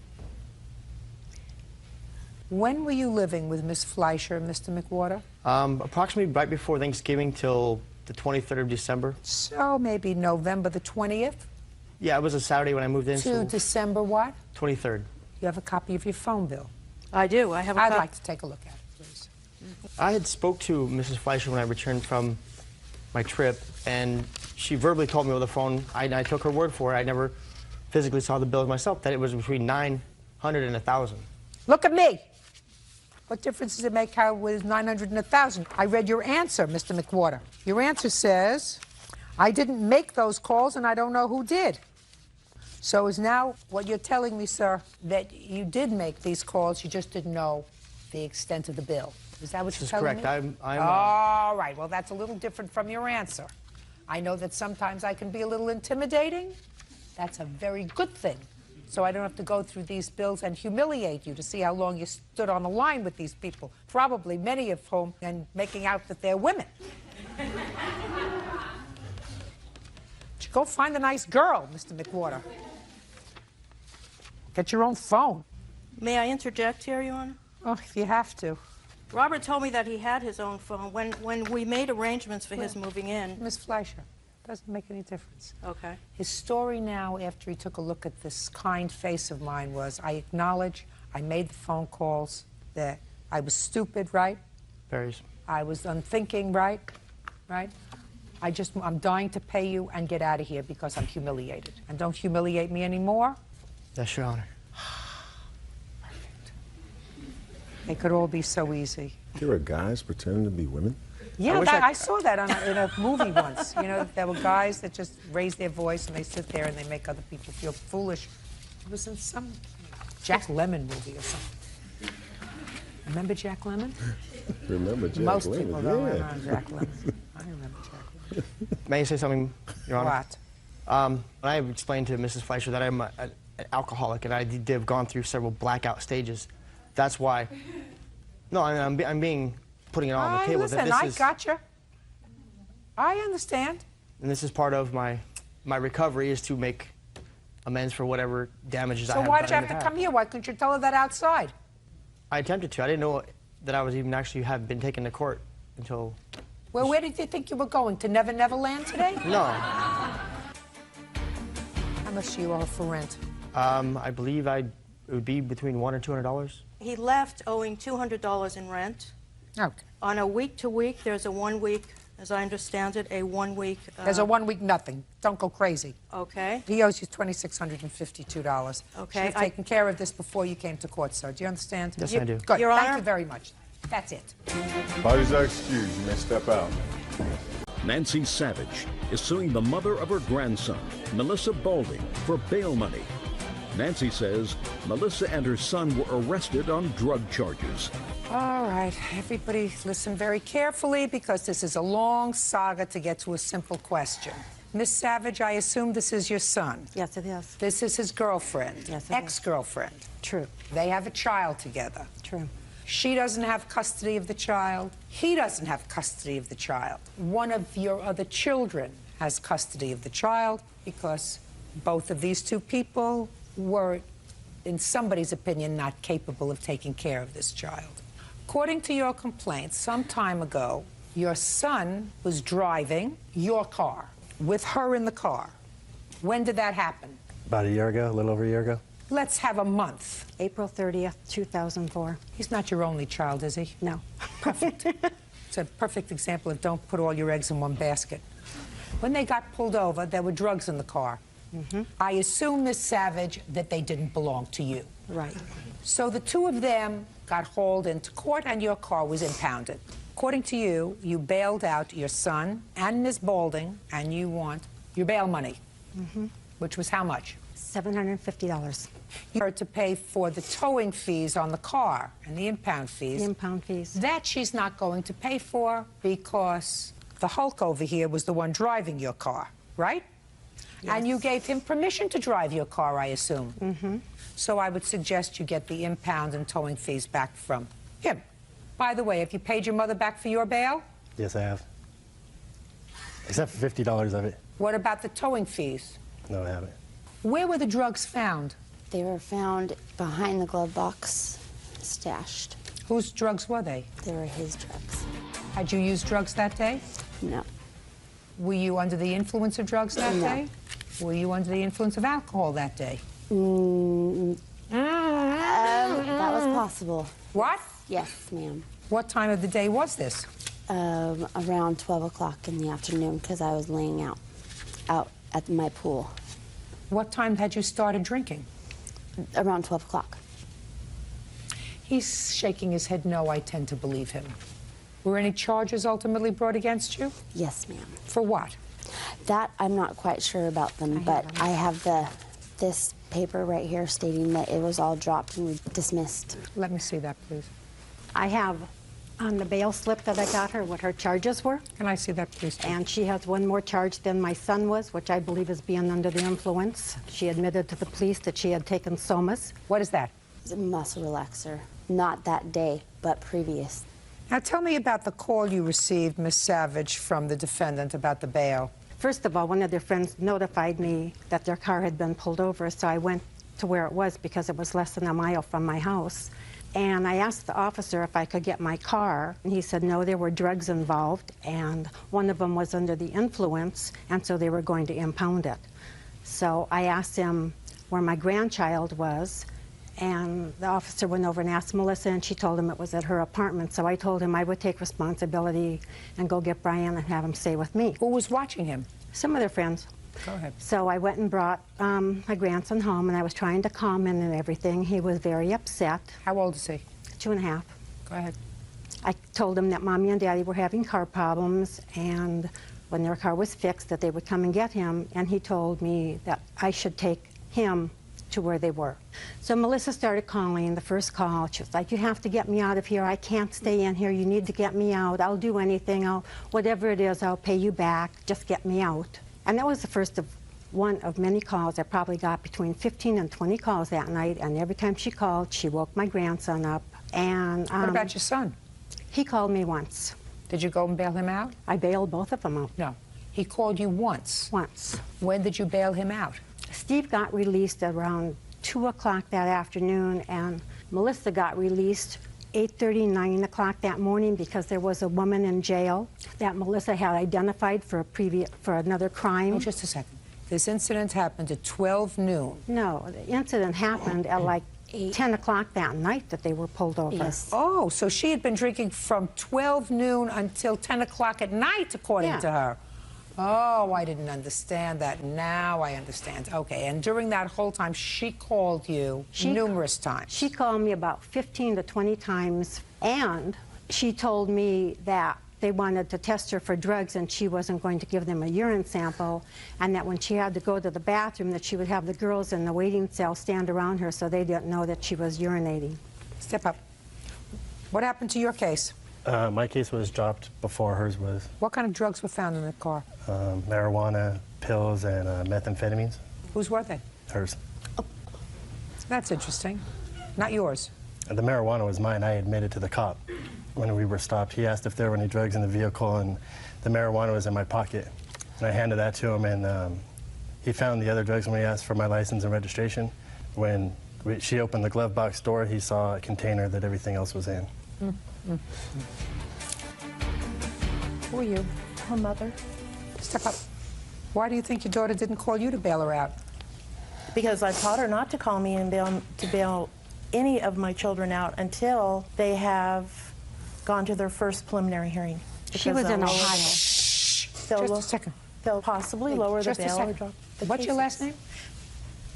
When were you living with Miss Fleischer, Mr. McWhorter? Approximately right before Thanksgiving till the 23rd of December. So maybe November the 20th? Yeah, it was a Saturday when I moved in. To So December what? 23rd. You have a copy of your phone bill? I do. I have a I'd copy. like to take a look at it, please. I had spoke to Mrs. Fleischer when I returned from my trip, and she verbally told me over the phone, I took her word for it, I never physically saw the bill myself, that it was between 900 and 1,000. Look at me. What difference does it make how it was 900 and 1,000? I read your answer, Mr. McWhorter. Your answer says, I didn't make those calls and I don't know who did. So is now what you're telling me, sir, that you did make these calls, you just didn't know the extent of the bill. Is that what you're telling me? This is correct. All right, well, that's a little different from your answer. I know that sometimes I can be a little intimidating. That's a very good thing. So I don't have to go through these bills and humiliate you to see how long you stood on the line with these people, probably many of whom, and making out that they're women. Go find a nice girl, Mr. McWhorter. Get your own phone. May I interject here, Your Honor? Oh, if you have to. Robert told me that he had his own phone when we made arrangements for his moving in. Miss Fleischer, doesn't make any difference. Okay. His story now, after he took a look at this kind face of mine, was, I acknowledge I made the phone calls, that I was stupid, right? Varies. I was unthinking, right? Right? I'm dying to pay you and get out of here because I'm humiliated. And don't humiliate me anymore. Yes, Your Honor. They could all be so easy. There are guys pretending to be women? Yeah, I saw that in a movie once. You know, there were guys that just raise their voice and they sit there and they make other people feel foolish. It was in some Jack Lemmon movie or something. Remember Jack Lemmon? Remember Jack Lemmon? Most people don't remember Jack Lemmon. I remember Jack Lemmon. May I say something, Your Honor? What? When I explained to Mrs. Fleischer that an alcoholic, and I have gone through several blackout stages. That's why. No, I'm putting it all on the table. Listen, I gotcha. I understand. And this is part of my recovery, is to make amends for whatever damages I have done. So why did you have to come here? Why couldn't you tell her that outside? I attempted to. I didn't know that I was even actually have been taken to court until. Well, where did you think you were going? To Never Never Land today? No. How much do you owe for rent? I believe it would be between $100 and $200. He left owing $200 in rent. Okay. On a week-to-week, there's a 1 week, as I understand it, a 1 week... There's a 1 week nothing. Don't go crazy. Okay. He owes you $2,652. Okay. Should have taken care of this before you came to court, sir. Do you understand? Yes, I do. Good. Your Thank Honor? you very much. That's it. Parties are excused. You may step out. Nancy Savage is suing the mother of her grandson, Melissa Balding, for bail money. Nancy says Melissa and her son were arrested on drug charges. All right, everybody listen very carefully because this is a long saga to get to a simple question. Miss Savage, I assume this is your son. Yes, it is. This is his girlfriend. Yes, it is. Ex-girlfriend. True. They have a child together. True. She doesn't have custody of the child. He doesn't have custody of the child. One of your other children has custody of the child because both of these two people were, in somebody's opinion, not capable of taking care of this child. According to your complaint, some time ago, your son was driving your car with her in the car. When did that happen? About a year ago, a little over a year ago. Let's have a month. April 30th, 2004. He's not your only child, is he? No. Perfect. It's a perfect example of don't put all your eggs in one basket. When they got pulled over, there were drugs in the car. I assume, Miss Savage, that they didn't belong to you. Right. So the two of them got hauled into court and your car was impounded. According to you, you bailed out your son and Miss Balding, and you want your bail money, which was how much? $750. You were to pay for the towing fees on the car and the impound fees. The impound fees. That she's not going to pay for because the Hulk over here was the one driving your car, right? Yes. And you gave him permission to drive your car, I assume. So I would suggest you get the impound and towing fees back from him. By the way, have you paid your mother back for your bail? Yes, I have. Except for $50 of it. What about the towing fees? No, I haven't. Where were the drugs found? They were found behind the glove box, stashed. Whose drugs were they? They were his drugs. Had you used drugs that day? No. Were you under the influence of drugs that No. day? Were you under the influence of alcohol that day? That was possible. What? Yes, ma'am. What time of the day was this? Around 12 o'clock in the afternoon because I was laying out at my pool. What time had you started drinking? Around 12 o'clock. He's shaking his head no. I tend to believe him. Were any charges ultimately brought against you? Yes, ma'am. For what? That I'm not quite sure about them, but I have this paper right here stating that it was all dropped and dismissed. Let me see that, please. I have on the bail slip that I got her what her charges were. Can I see that, please? And she has one more charge than my son was, which I believe is being under the influence. She admitted to the police that she had taken somas. What is that? It's a muscle relaxer. Not that day, but previous. Now tell me about the call you received, Miss Savage, from the defendant about the bail. First of all, one of their friends notified me that their car had been pulled over, so I went to where it was because it was less than a mile from my house. And I asked the officer if I could get my car, and he said no, there were drugs involved, and one of them was under the influence, and so they were going to impound it. So I asked him where my grandchild was, and the officer went over and asked Melissa, and she told him it was at her apartment. So I told him I would take responsibility and go get Brian and have him stay with me. Who was watching him? Some of their friends. Go ahead. So I went and brought my grandson home, and I was trying to calm him and everything. He was very upset. How old is he? 2.5. Go ahead. I told him that Mommy and Daddy were having car problems, and when their car was fixed, that they would come and get him, and he told me that I should take him to where they were. So Melissa started calling. The first call, she was like, you have to get me out of here. I can't stay in here. You need to get me out. I'll do anything. Whatever it is, I'll pay you back. Just get me out. And that was the first of one of many calls. I probably got between 15 and 20 calls that night, and every time she called, she woke my grandson up. And What about your son? He called me once. Did you go and bail him out? I bailed both of them out. No. He called you once? Once. When did you bail him out? Steve got released around 2 o'clock that afternoon, and Melissa got released 8:30, 9 o'clock that morning because there was a woman in jail that Melissa had identified for another crime. Oh, just a second. This incident happened at 12 noon. No, the incident happened at like 10 o'clock that night that they were pulled over. Yes. Oh, so she had been drinking from 12 noon until 10 o'clock at night, according to her. Oh, I didn't understand that. Now I understand. Okay, and during that whole time, she called you numerous times. She called me about 15 to 20 times, and she told me that they wanted to test her for drugs and she wasn't going to give them a urine sample, and that when she had to go to the bathroom that she would have the girls in the waiting cell stand around her so they didn't know that she was urinating. Step up. What happened to your case? My case was dropped before hers was. What kind of drugs were found in the car? Marijuana, pills, and methamphetamines. Whose were they? Hers. That's interesting. Not yours. The marijuana was mine. I admitted to the cop when we were stopped. He asked if there were any drugs in the vehicle, and the marijuana was in my pocket. And I handed that to him, and he found the other drugs when he asked for my license and registration. When she opened the glove box door, he saw a container that everything else was in. Who are you? Her mother. Step up. Why do you think your daughter didn't call you to bail her out? Because I taught her not to call me and bail any of my children out until they have gone to their first preliminary hearing. She was in Ohio. Just a second. They'll possibly lower the Just a bail or second. drop the What's your last name?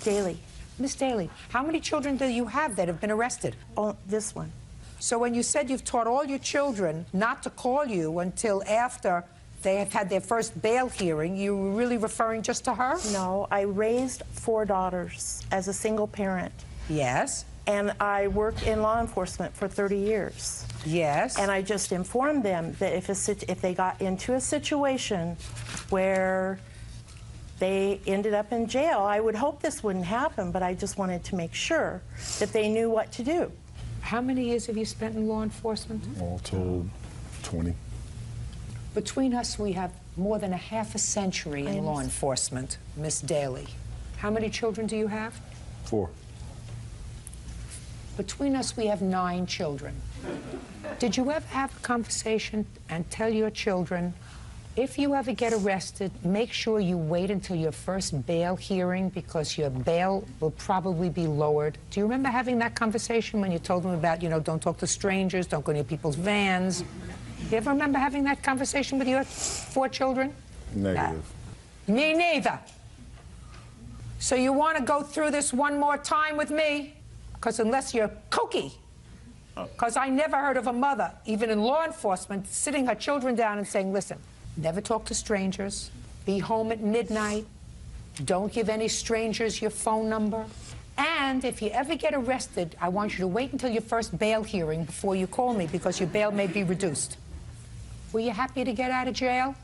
Daly. Miss Daly, how many children do you have that have been arrested? Oh, this one. So when you said you've taught all your children not to call you until after they have had their first bail hearing, you were really referring just to her? No, I raised 4 daughters as a single parent. Yes. And I worked in law enforcement for 30 years. Yes. And I just informed them that if they got into a situation where they ended up in jail, I would hope this wouldn't happen, but I just wanted to make sure that they knew what to do. How many years have you spent in law enforcement? All told, 20. Between us, we have more than a half a century in law enforcement, Miss Daly. How many children do you have? 4. Between us, we have 9 children. Did you ever have a conversation and tell your children, if you ever get arrested, make sure you wait until your first bail hearing because your bail will probably be lowered? Do you remember having that conversation when you told them about, you know, don't talk to strangers, don't go near people's vans? You ever remember having that conversation with your 4 children? Negative. Me neither. So you want to go through this one more time with me? Because unless you're kooky, because I never heard of a mother, even in law enforcement, sitting her children down and saying, listen, never talk to strangers, be home at midnight, don't give any strangers your phone number, and if you ever get arrested, I want you to wait until your first bail hearing before you call me because your bail may be reduced. Were you happy to get out of jail?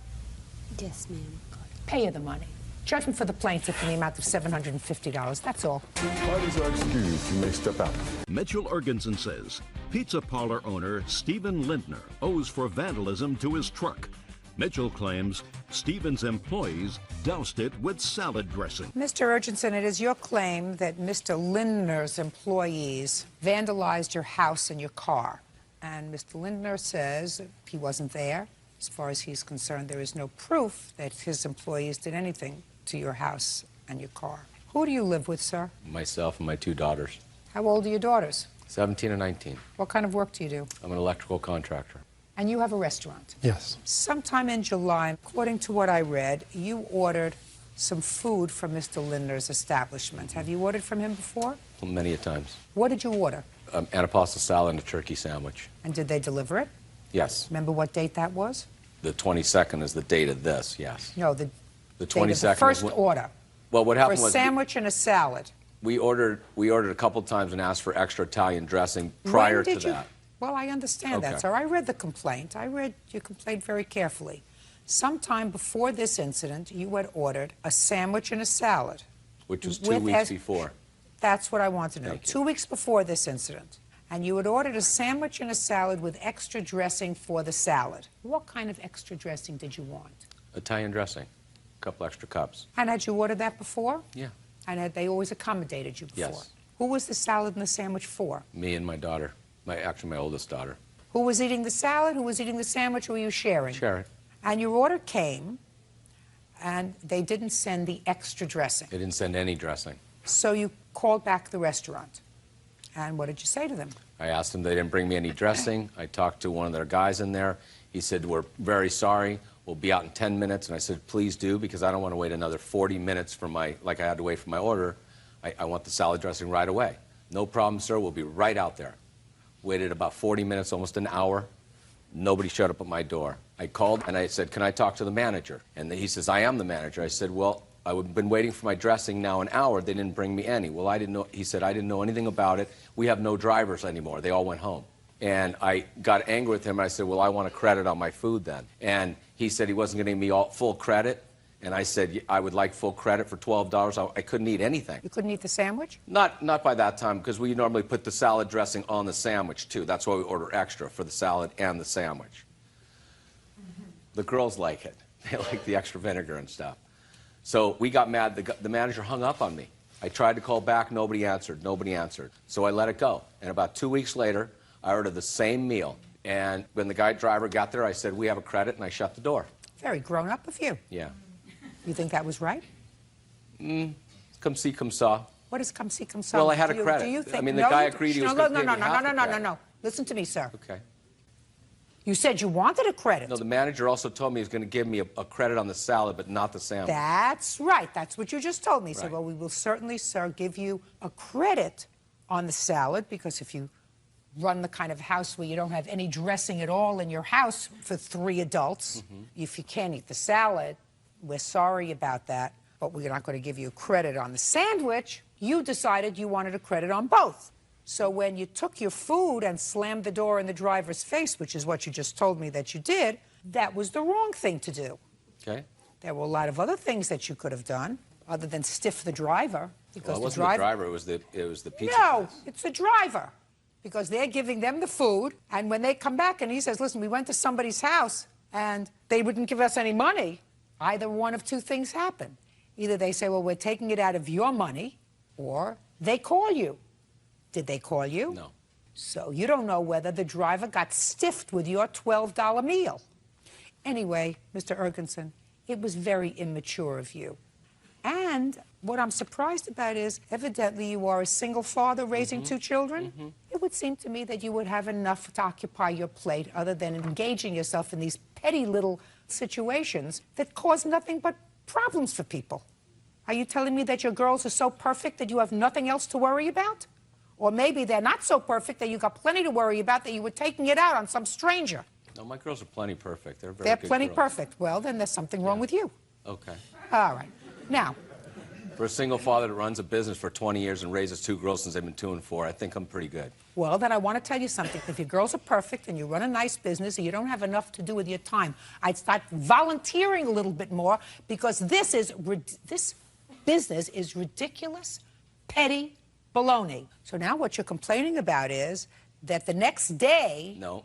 Yes, ma'am. Pay her the money. Judgment for the plaintiff in the amount of $750, that's all. Parties are excused. You may step out. Mitchell Ergensen says pizza parlor owner Stephen Lindner owes for vandalism to his truck. Mitchell claims Stephen's employees doused it with salad dressing. Mr. Urgensen, it is your claim that Mr. Lindner's employees vandalized your house and your car. And Mr. Lindner says he wasn't there. As far as he's concerned, there is no proof that his employees did anything to your house and your car. Who do you live with, sir? Myself and my 2 daughters. How old are your daughters? 17 and 19. What kind of work do you do? I'm an electrical contractor. And you have a restaurant? Yes. Sometime in July, according to what I read, you ordered some food from Mr. Lindner's establishment. Have you ordered from him before? Many a times. What did you order? Antipasta salad and a turkey sandwich. And did they deliver it? Yes. Remember what date that was? The 22nd is the date of this, yes. No, the 22nd. date of the first order. Well, what happened for a was sandwich and a salad. we ordered a couple times and asked for extra Italian dressing prior When did to you? that. Well, I understand that, Okay. sir. I read the complaint. I read your complaint very carefully. Sometime before this incident, you had ordered a sandwich and a salad. Which was 2 weeks before. That's what I want to know. Thank you. 2 weeks before this incident. And you had ordered a sandwich and a salad with extra dressing for the salad. What kind of extra dressing did you want? Italian dressing. A couple extra cups. And had you ordered that before? Yeah. And had they always accommodated you before? Yes. Who was the salad and the sandwich for? Me and my daughter. Actually, my oldest daughter. Who was eating the salad? Who was eating the sandwich? Or were you sharing? Sharing. And your order came, and they didn't send the extra dressing. They didn't send any dressing. So you called back the restaurant. And what did you say to them? I asked them, they didn't bring me any dressing. I talked to one of their guys in there. He said, we're very sorry. We'll be out in 10 minutes. And I said, please do, because I don't want to wait another 40 minutes for like I had to wait for my order. I want the salad dressing right away. No problem, sir. We'll be right out there. Waited about 40 minutes, almost an hour. Nobody showed up at my door. I called and I said, can I talk to the manager? And he says, I am the manager. I said, well, I've been waiting for my dressing now an hour. They didn't bring me any. Well, I didn't know. He said, I didn't know anything about it. We have no drivers anymore. They all went home. And I got angry with him. I said, well, I want a credit on my food then. And he said he wasn't going to give me full credit. And I said, I would like full credit for $12. I couldn't eat anything. You couldn't eat the sandwich? Not by that time, because we normally put the salad dressing on the sandwich, too. That's why we order extra for the salad and the sandwich. The girls like it. They like the extra vinegar and stuff. So we got mad. The manager hung up on me. I tried to call back. Nobody answered. Nobody answered. So I let it go. And about 2 weeks later, I ordered the same meal. And when the driver got there, I said, we have a credit, and I shut the door. Very grown up of you. Yeah. You think that was right? Come see, come saw. What is come see, come saw? Well, I had a credit. Do you think, I mean, the guy agreed he was going to give me half the credit. No. Listen to me, sir. Okay. You said you wanted a credit. No, the manager also told me he was going to give me a credit on the salad, but not the sandwich. That's right. That's what you just told me. He said, Right. well, we will certainly, sir, give you a credit on the salad, because if you run the kind of house where you don't have any dressing at all in your house for 3 adults, if you can't eat the salad, we're sorry about that, but we're not going to give you credit on the sandwich. You decided you wanted a credit on both. So when you took your food and slammed the door in the driver's face, which is what you just told me that you did, that was the wrong thing to do. Okay. There were a lot of other things that you could have done, other than stiff the driver. Because Well, it wasn't the driver, it was the pizza No, place. it's the driver. Because they're giving them the food, and when they come back and he says, listen, we went to somebody's house and they wouldn't give us any money, either one of two things happen. Either they say, well, we're taking it out of your money, or they call you. Did they call you? No. So you don't know whether the driver got stiffed with your $12 meal. Anyway, Mr. Ergenson, it was very immature of you. And what I'm surprised about is, evidently you are a single father raising 2 children. It would seem to me that you would have enough to occupy your plate, other than engaging yourself in these petty little situations that cause nothing but problems for people. Are you telling me that your girls are so perfect that you have nothing else to worry about? Or maybe they're not so perfect that you got plenty to worry about, that you were taking it out on some stranger. No, my girls are plenty perfect. They're very They're good plenty girls. perfect. Well, then there's something wrong with you. Okay. All right. Now, For a single father that runs a business for 20 years and raises 2 girls since they've been 2 and 4, I think I'm pretty good. well, then I want to tell you something. If your girls are perfect and you run a nice business and you don't have enough to do with your time, I'd start volunteering a little bit more, because this business is ridiculous, petty baloney. So now what you're complaining about is that the next day, No.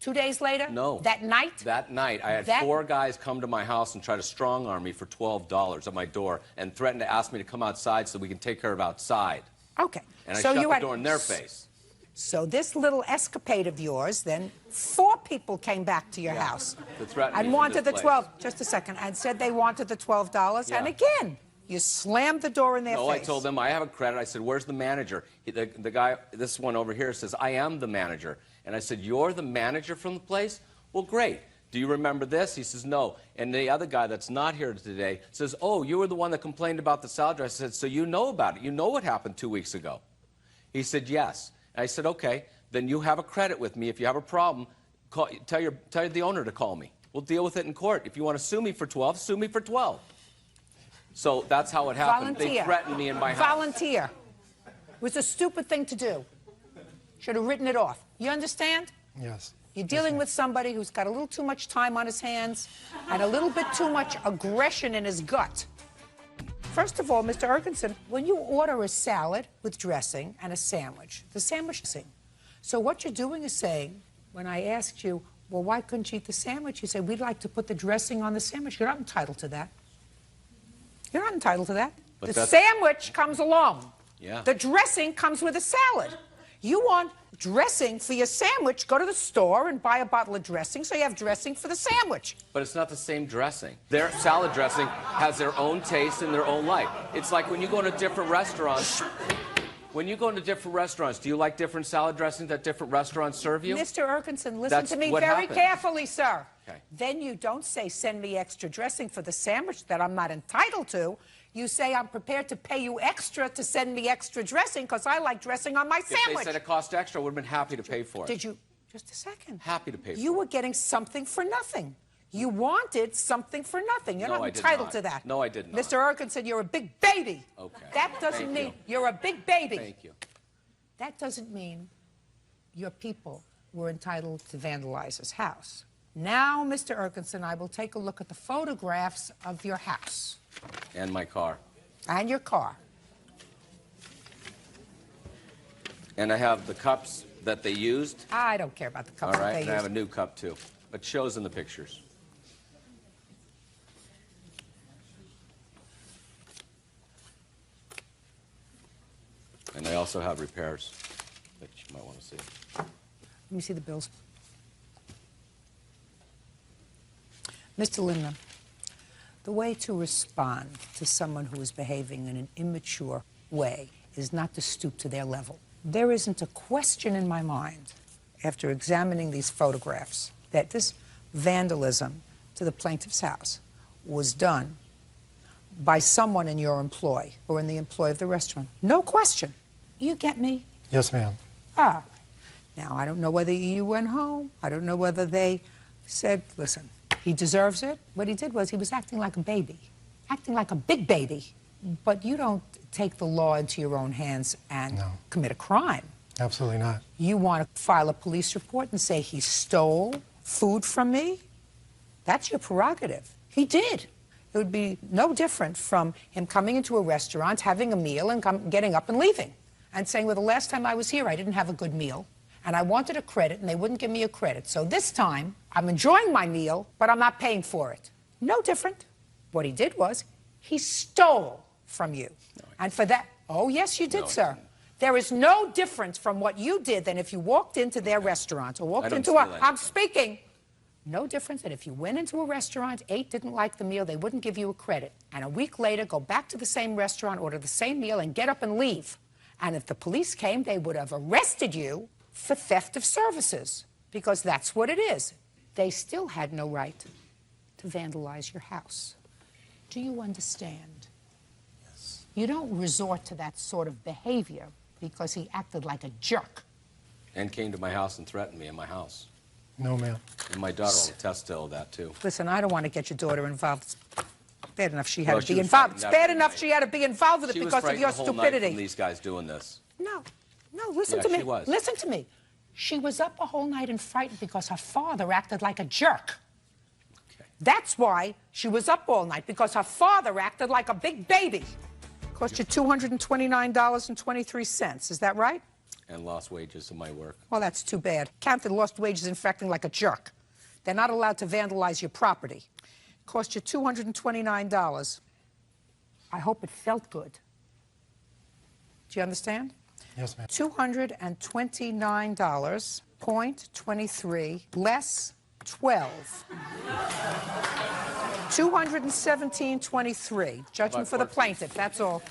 2 days later, No. that night, That night, I had 4 guys come to my house and try to strong-arm me for $12 at my door and threaten to ask me to come outside so we can take care of outside. okay. And I so shut you the had, door in their face. So this little escapade of yours, then 4 people came back to your house To threaten me and for wanted the this 12, place. just a second, and said they wanted the $12, and Yeah. again, you slammed the door in their No, I face. told them I have a credit. I said, where's the manager? The guy, this one over here, says, I am the manager. And I said, you're the manager from the place? Well, great. Do you remember this? He says, no. And the other guy that's not here today says, oh, you were the one that complained about the salad dressing. I said, so you know about it. You know what happened 2 weeks ago. He said, yes. And I said, okay, then you have a credit with me. If you have a problem, tell the owner to call me. We'll deal with it in court. If you want to sue me for 12, sue me for 12. So that's how it happened. Volunteer. They threatened me in my house. Volunteer. It was a stupid thing to do. Should have written it off. You understand? Yes. You're dealing with somebody who's got a little too much time on his hands and a little bit too much aggression in his gut. First of all, Mr. Erkinson, when you order a salad with dressing and a sandwich, the sandwich dressing. So what you're doing is saying, when I asked you, well, why couldn't you eat the sandwich? You said, we'd like to put the dressing on the sandwich. You're not entitled to that. You're not entitled to that. But the sandwich comes along. Yeah. The dressing comes with a salad. You want dressing for your sandwich, go to the store and buy a bottle of dressing so you have dressing for the sandwich. But it's not the same dressing. Their salad dressing has their own taste and their own life. It's like when you go to different restaurants. When you go into different restaurants, do you like different salad dressings that different restaurants serve you? Mr. Erkinson, listen That's to me what very happens. carefully, sir. Okay. Then you don't say, send me extra dressing for the sandwich that I'm not entitled to. You say, I'm prepared to pay you extra to send me extra dressing because I like dressing on my If sandwich. they said it cost extra, I would have been happy to pay for it. Did you? Just a second. Happy to pay for it. You were getting something for nothing. You wanted something for nothing. You're No, not I did entitled not. to that. No, I did not. Mr. Erkinson, you're a big baby. Okay. That doesn't Thank mean you. you're a big baby. Thank you. That doesn't mean your people were entitled to vandalize his house. Now, Mr. Erkinson, I will take a look at the photographs of your house. And my car. And your car. And I have the cups that they used. I don't care about the All cups that right, they and I have a used. new cup too. But shows in the pictures. And I also have repairs that you might want to see. Let me see the bills. Mr. Lindner, the way to respond to someone who is behaving in an immature way is not to stoop to their level. There isn't a question in my mind, after examining these photographs, that this vandalism to the plaintiff's house was done by someone in your employ or in the employ of the restaurant. No question. You get me? Yes, ma'am. Ah. Now, I don't know whether you went home. I don't know whether they said, listen, he deserves it. What he did was he was acting like a baby, acting like a big baby. But you don't take the law into your own hands and commit a crime. Absolutely not. You want to file a police report and say he stole food from me? That's your prerogative. He did. It would be no different from him coming into a restaurant, having a meal, and getting up and leaving, and saying, well, the last time I was here, I didn't have a good meal, and I wanted a credit, and they wouldn't give me a credit. So this time, I'm enjoying my meal, but I'm not paying for it. No different. What he did was he stole from you. And for that, oh, yes, you did, sir. There is no difference from what you did than if you walked into their restaurant or walked into a, I'm speaking. No difference than if you went into a restaurant, ate, didn't like the meal, they wouldn't give you a credit. And a week later, go back to the same restaurant, order the same meal, and get up and leave. And if the police came, they would have arrested you for theft of services, because that's what it is. They still had no right to vandalize your house. Do you understand? Yes. You don't resort to that sort of behavior because he acted like a jerk. And came to my house and threatened me in my house. No, ma'am. And my daughter will attest to all that, too. Listen, I don't want to get your daughter involved. It's bad enough she had Well, to she be was involved. It's frightened bad every enough night. she had to be involved with it She was because of frightened your the whole night stupidity. from these guys doing this. No, listen Yeah, to me. she was. Listen to me. She was up a whole night and frightened because her father acted like a jerk. Okay. That's why she was up all night, because her father acted like a big baby. Cost you $229.23. Is that right? And lost wages in my work. Well, that's too bad. Counted lost wages in acting like a jerk. They're not allowed to vandalize your property. Cost you $229. I hope it felt good. Do you understand? Yes, ma'am. $229.23 less 12. $217.23. Judgment for the plaintiff, that's all.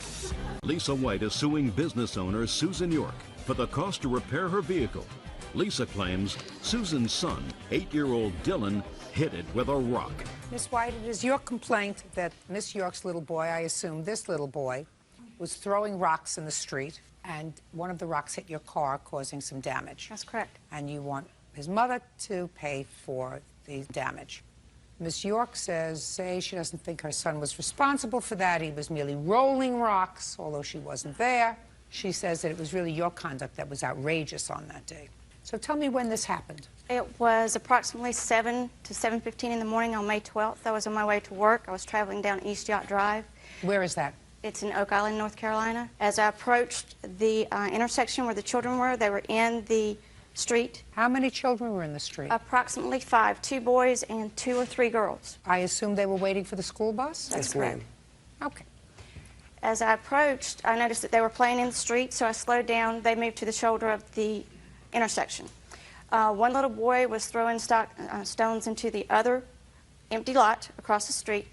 Lisa White is suing business owner Susan York for the cost to repair her vehicle. Lisa claims Susan's son, 8-year-old Dylan, hit it with a rock. Miss White, it is your complaint that Miss York's little boy, I assume this little boy, was throwing rocks in the street, and one of the rocks hit your car, causing some damage. That's correct. And you want his mother to pay for the damage. Miss York says she doesn't think her son was responsible for that. He was merely rolling rocks, although she wasn't there. She says that it was really your conduct that was outrageous on that day. So tell me when this happened. It was approximately 7 to 7:15 in the morning on May 12th. I was on my way to work. I was traveling down East Yacht Drive. Where is that? It's in Oak Island, North Carolina. As I approached the intersection where the children were, they were in the street. How many children were in the street? Approximately 5, 2 boys and 2 or 3 girls. I assume they were waiting for the school bus? That's correct. Okay. As I approached, I noticed that they were playing in the street, so I slowed down. They moved to the shoulder of the intersection. One little boy was throwing stones into the other empty lot across the street,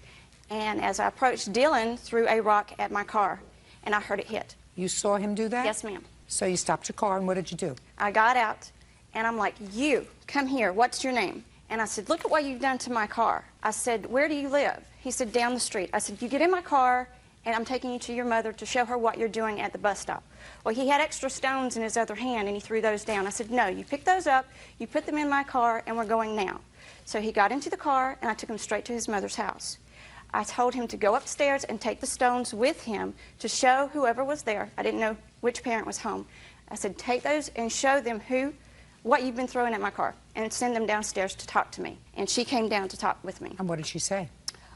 and as I approached, Dylan threw a rock at my car, and I heard it hit. You saw him do that? Yes, ma'am. So you stopped your car, and what did you do? I got out, and I'm like, you, come here, what's your name? And I said, look at what you've done to my car. I said, where do you live? He said, down the street. I said, you get in my car, and I'm taking you to your mother to show her what you're doing at the bus stop. Well, he had extra stones in his other hand, and he threw those down. I said, no, you pick those up, you put them in my car, and we're going now. So he got into the car, and I took him straight to his mother's house. I told him to go upstairs and take the stones with him to show whoever was there. I didn't know which parent was home. I said, take those and show them what you've been throwing at my car, and send them downstairs to talk to me. And she came down to talk with me. And what did she say?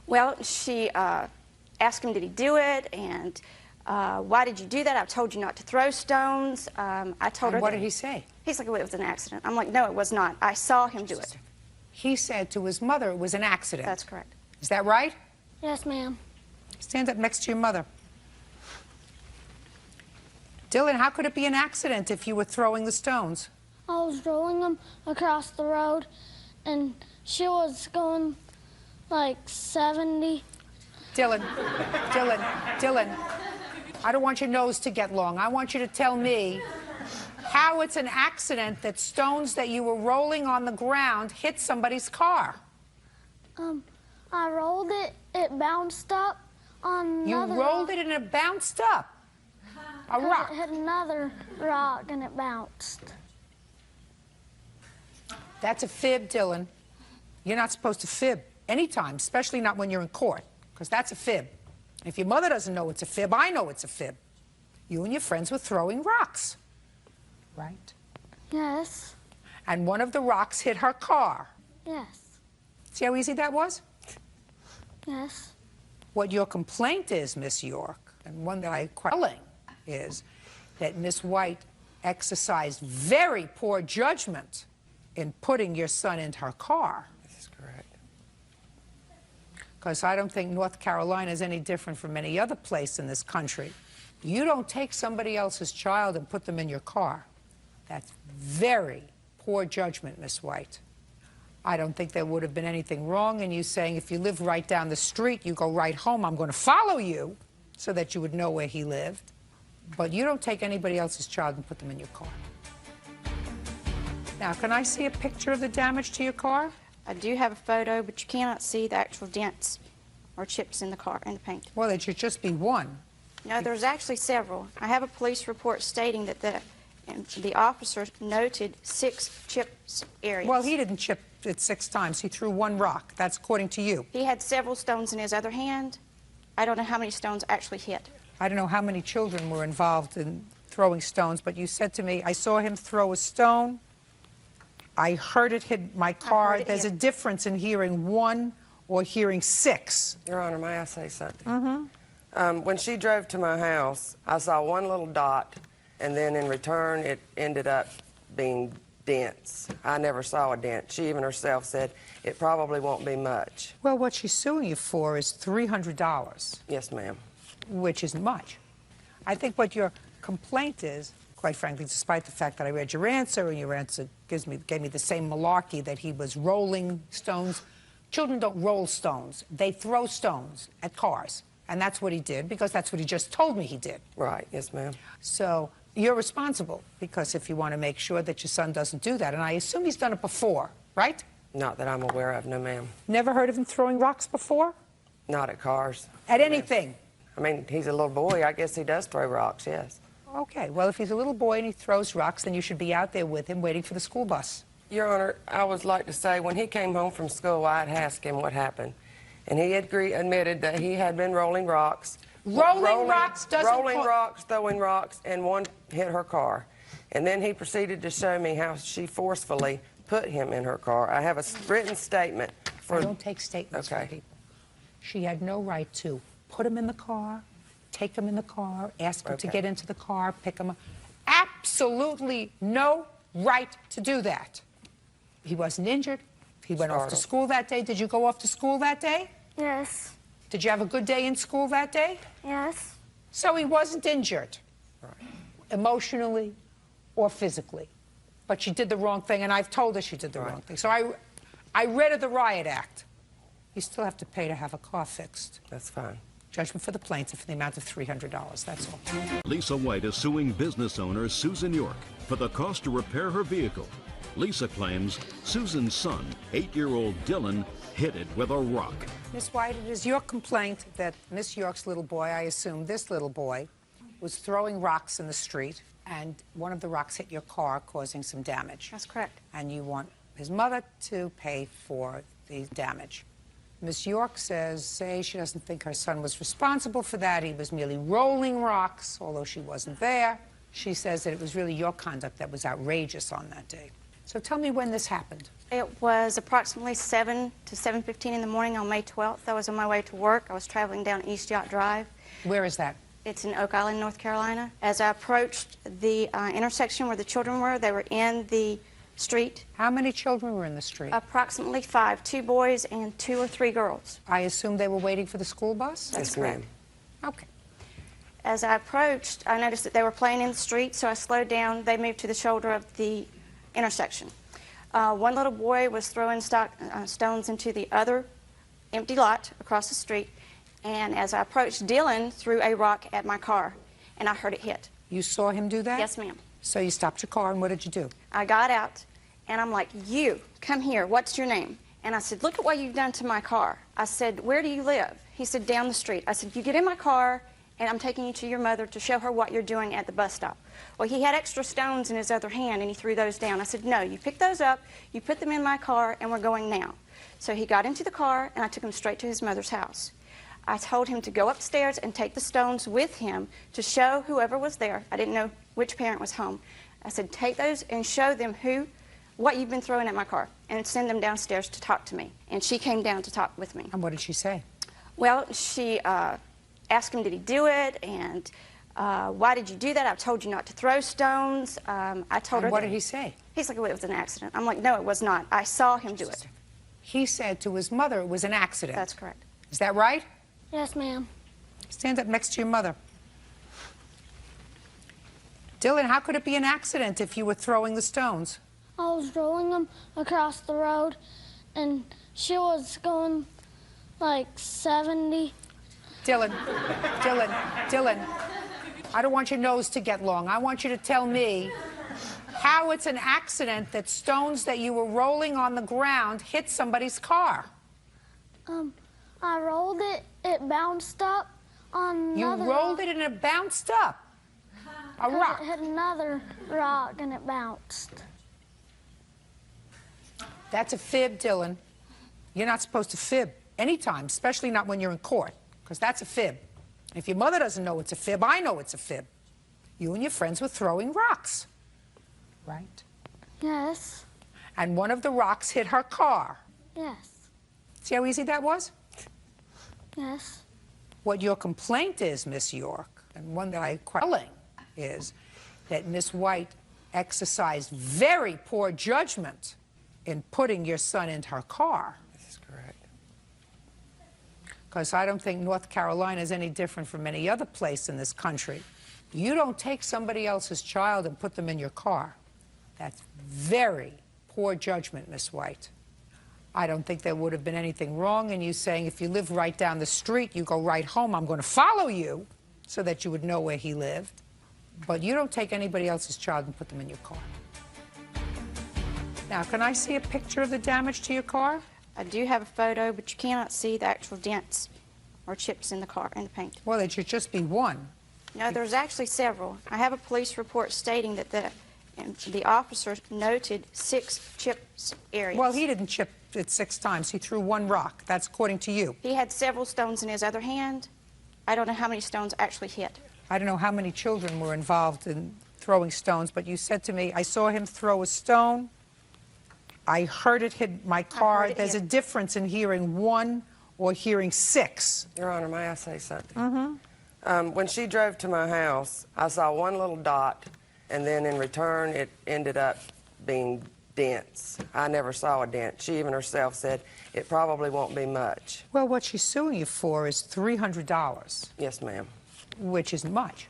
Well, she asked him, did he do it? And why did you do that? I told you not to throw stones. I told her. What did he say? He's like, well, it was an accident. I'm like, no, it was not. I saw him do it. He said to his mother it was an accident. That's correct. Is that right? Yes, ma'am. Stand up next to your mother. Dylan, how could it be an accident if you were throwing the stones? I was rolling them across the road, and she was going like 70. Dylan, I don't want your nose to get long. I want you to tell me how it's an accident that stones that you were rolling on the ground hit somebody's car. I rolled it, it bounced up on another You rolled rock. it and it bounced up. A rock. It hit another rock and it bounced. That's a fib, Dylan. You're not supposed to fib anytime, especially not when you're in court, because that's a fib. If your mother doesn't know it's a fib, I know it's a fib. You and your friends were throwing rocks, right? Yes. And one of the rocks hit her car. Yes. See how easy that was? Yes. What your complaint is, Miss York, and one that I quite telling, is that Miss White exercised very poor judgment in putting your son in her car. This is correct. Because I don't think North Carolina is any different from any other place in this country. You don't take somebody else's child and put them in your car. That's very poor judgment, Miss White. I don't think there would have been anything wrong in you saying, if you live right down the street, you go right home, I'm going to follow you, so that you would know where he lived. But you don't take anybody else's child and put them in your car. Now, can I see a picture of the damage to your car? I do have a photo, but you cannot see the actual dents or chips in the car, in the paint. Well, it should just be one. No, there's actually several. I have a police report stating that the officer noted 6 chips areas. Well, he didn't chip it 6 times. He threw one rock. That's according to you. He had several stones in his other hand. I don't know how many stones actually hit. I don't know how many children were involved in throwing stones, but you said to me, I saw him throw a stone. I heard it hit my car. There's a difference in hearing 1 or hearing 6. Your Honor, may I say something? When she drove to my house, I saw one little dot, and then in return, it ended up being dents. I never saw a dent. She even herself said it probably won't be much. Well, what she's suing you for is $300. Yes, ma'am. Which isn't much. I think what your complaint is, quite frankly, despite the fact that I read your answer, and your answer gave me the same malarkey that he was rolling stones. Children don't roll stones. They throw stones at cars. And that's what he did, because that's what he just told me he did. Right, yes, ma'am. So you're responsible, because if you want to make sure that your son doesn't do that, and I assume he's done it before, right? Not that I'm aware of, no, ma'am. Never heard of him throwing rocks before? Not at cars. At anything? I mean, he's a little boy. I guess he does throw rocks, yes. Okay, well, if he's a little boy and he throws rocks, then you should be out there with him waiting for the school bus. Your Honor, I would like to say, when he came home from school, I had asked him what happened. And he admitted that he had been rolling rocks, throwing rocks, and one hit her car. And then he proceeded to show me how she forcefully put him in her car. I have a written statement for... I don't take statements from people. She had no right to put him in the car, take him in the car, ask him to get into the car, pick him up. Absolutely no right to do that. He wasn't injured. He went off to school that day. Did you go off to school that day? Yes. Did you have a good day in school that day? Yes. So he wasn't injured, emotionally or physically. But she did the wrong thing, and I've told her she did the wrong thing. So I read her the Riot Act. You still have to pay to have a car fixed. That's fine. Judgment for the plaintiff in the amount of $300, that's all. Lisa White is suing business owner Susan York for the cost to repair her vehicle. Lisa claims Susan's son, 8-year-old Dylan, hit it with a rock. Miss White, it is your complaint that Miss York's little boy, I assume this little boy, was throwing rocks in the street, and one of the rocks hit your car, causing some damage. That's correct. And you want his mother to pay for the damage. Miss York says, she doesn't think her son was responsible for that. He was merely rolling rocks, although she wasn't there. She says that it was really your conduct that was outrageous on that day. So tell me when this happened. It was approximately 7 to 7:15 in the morning on May 12th. I was on my way to work. I was traveling down East Yacht Drive. Where is that? It's in Oak Island, North Carolina. As I approached the intersection where the children were, they were in the street. How many children were in the street? Approximately 5, 2 boys and 2 or 3 girls. I assume they were waiting for the school bus? That's correct. Okay. As I approached, I noticed that they were playing in the street, so I slowed down. They moved to the shoulder of the intersection. One little boy was throwing stones into the other empty lot across the street, and as I approached, Dylan threw a rock at my car, and I heard it hit. You saw him do that? Yes, ma'am. So you stopped your car, and what did you do? I got out, and I'm like, you, come here, what's your name? And I said, look at what you've done to my car. I said, where do you live? He said, down the street. I said, you get in my car, and I'm taking you to your mother to show her what you're doing at the bus stop. Well, he had extra stones in his other hand, and he threw those down. I said, no, you pick those up, you put them in my car, and we're going now. So he got into the car, and I took him straight to his mother's house. I told him to go upstairs and take the stones with him to show whoever was there. I didn't know which parent was home. I said, take those and show them what you've been throwing at my car, and send them downstairs to talk to me. And she came down to talk with me. And what did she say? Well, she asked him, did he do it? And why did you do that? I told you not to throw stones. I told her. What did he say? He's like, well, it was an accident. I'm like, no, it was not. I saw him do it. He said to his mother it was an accident. That's correct. Is that right? Yes, ma'am. Stand up next to your mother. Dylan, how could it be an accident if you were throwing the stones? I was rolling them across the road, and she was going like 70. Dylan, I don't want your nose to get long. I want you to tell me how it's an accident that stones that you were rolling on the ground hit somebody's car. I rolled it, it bounced up on another You rolled rock. it and it bounced up. A rock. It hit another rock and it bounced. That's a fib, Dylan. You're not supposed to fib anytime, especially not when you're in court, because that's a fib. If your mother doesn't know it's a fib, I know it's a fib. You and your friends were throwing rocks, right? Yes. And one of the rocks hit her car. Yes. See how easy that was? Yes. What your complaint is, Miss York, and one that I quite telling, is that Miss White exercised very poor judgment in putting your son in her car. This is correct. Because I don't think North Carolina is any different from any other place in this country. You don't take somebody else's child and put them in your car. That's very poor judgment, Miss White. I don't think there would have been anything wrong in you saying, if you live right down the street, you go right home, I'm going to follow you, so that you would know where he lived. But you don't take anybody else's child and put them in your car. Now, can I see a picture of the damage to your car? I do have a photo, but you cannot see the actual dents or chips in the car, in the paint. Well, it should just be one. No, there's actually several. I have a police report stating that the officer noted 6 chips areas. Well, he didn't chip it 6 times. He threw one rock. That's according to you. He had several stones in his other hand. I don't know how many stones actually hit. I don't know how many children were involved in throwing stones, but you said to me, I saw him throw a stone. I heard it hit my car. There's a difference in hearing one or hearing six. Your Honor, may I say something? When she drove to my house, I saw one little dot, and then in return, it ended up being dents. I never saw a dent. She even herself said it probably won't be much. Well, what she's suing you for is $300. Yes, ma'am. Which isn't much.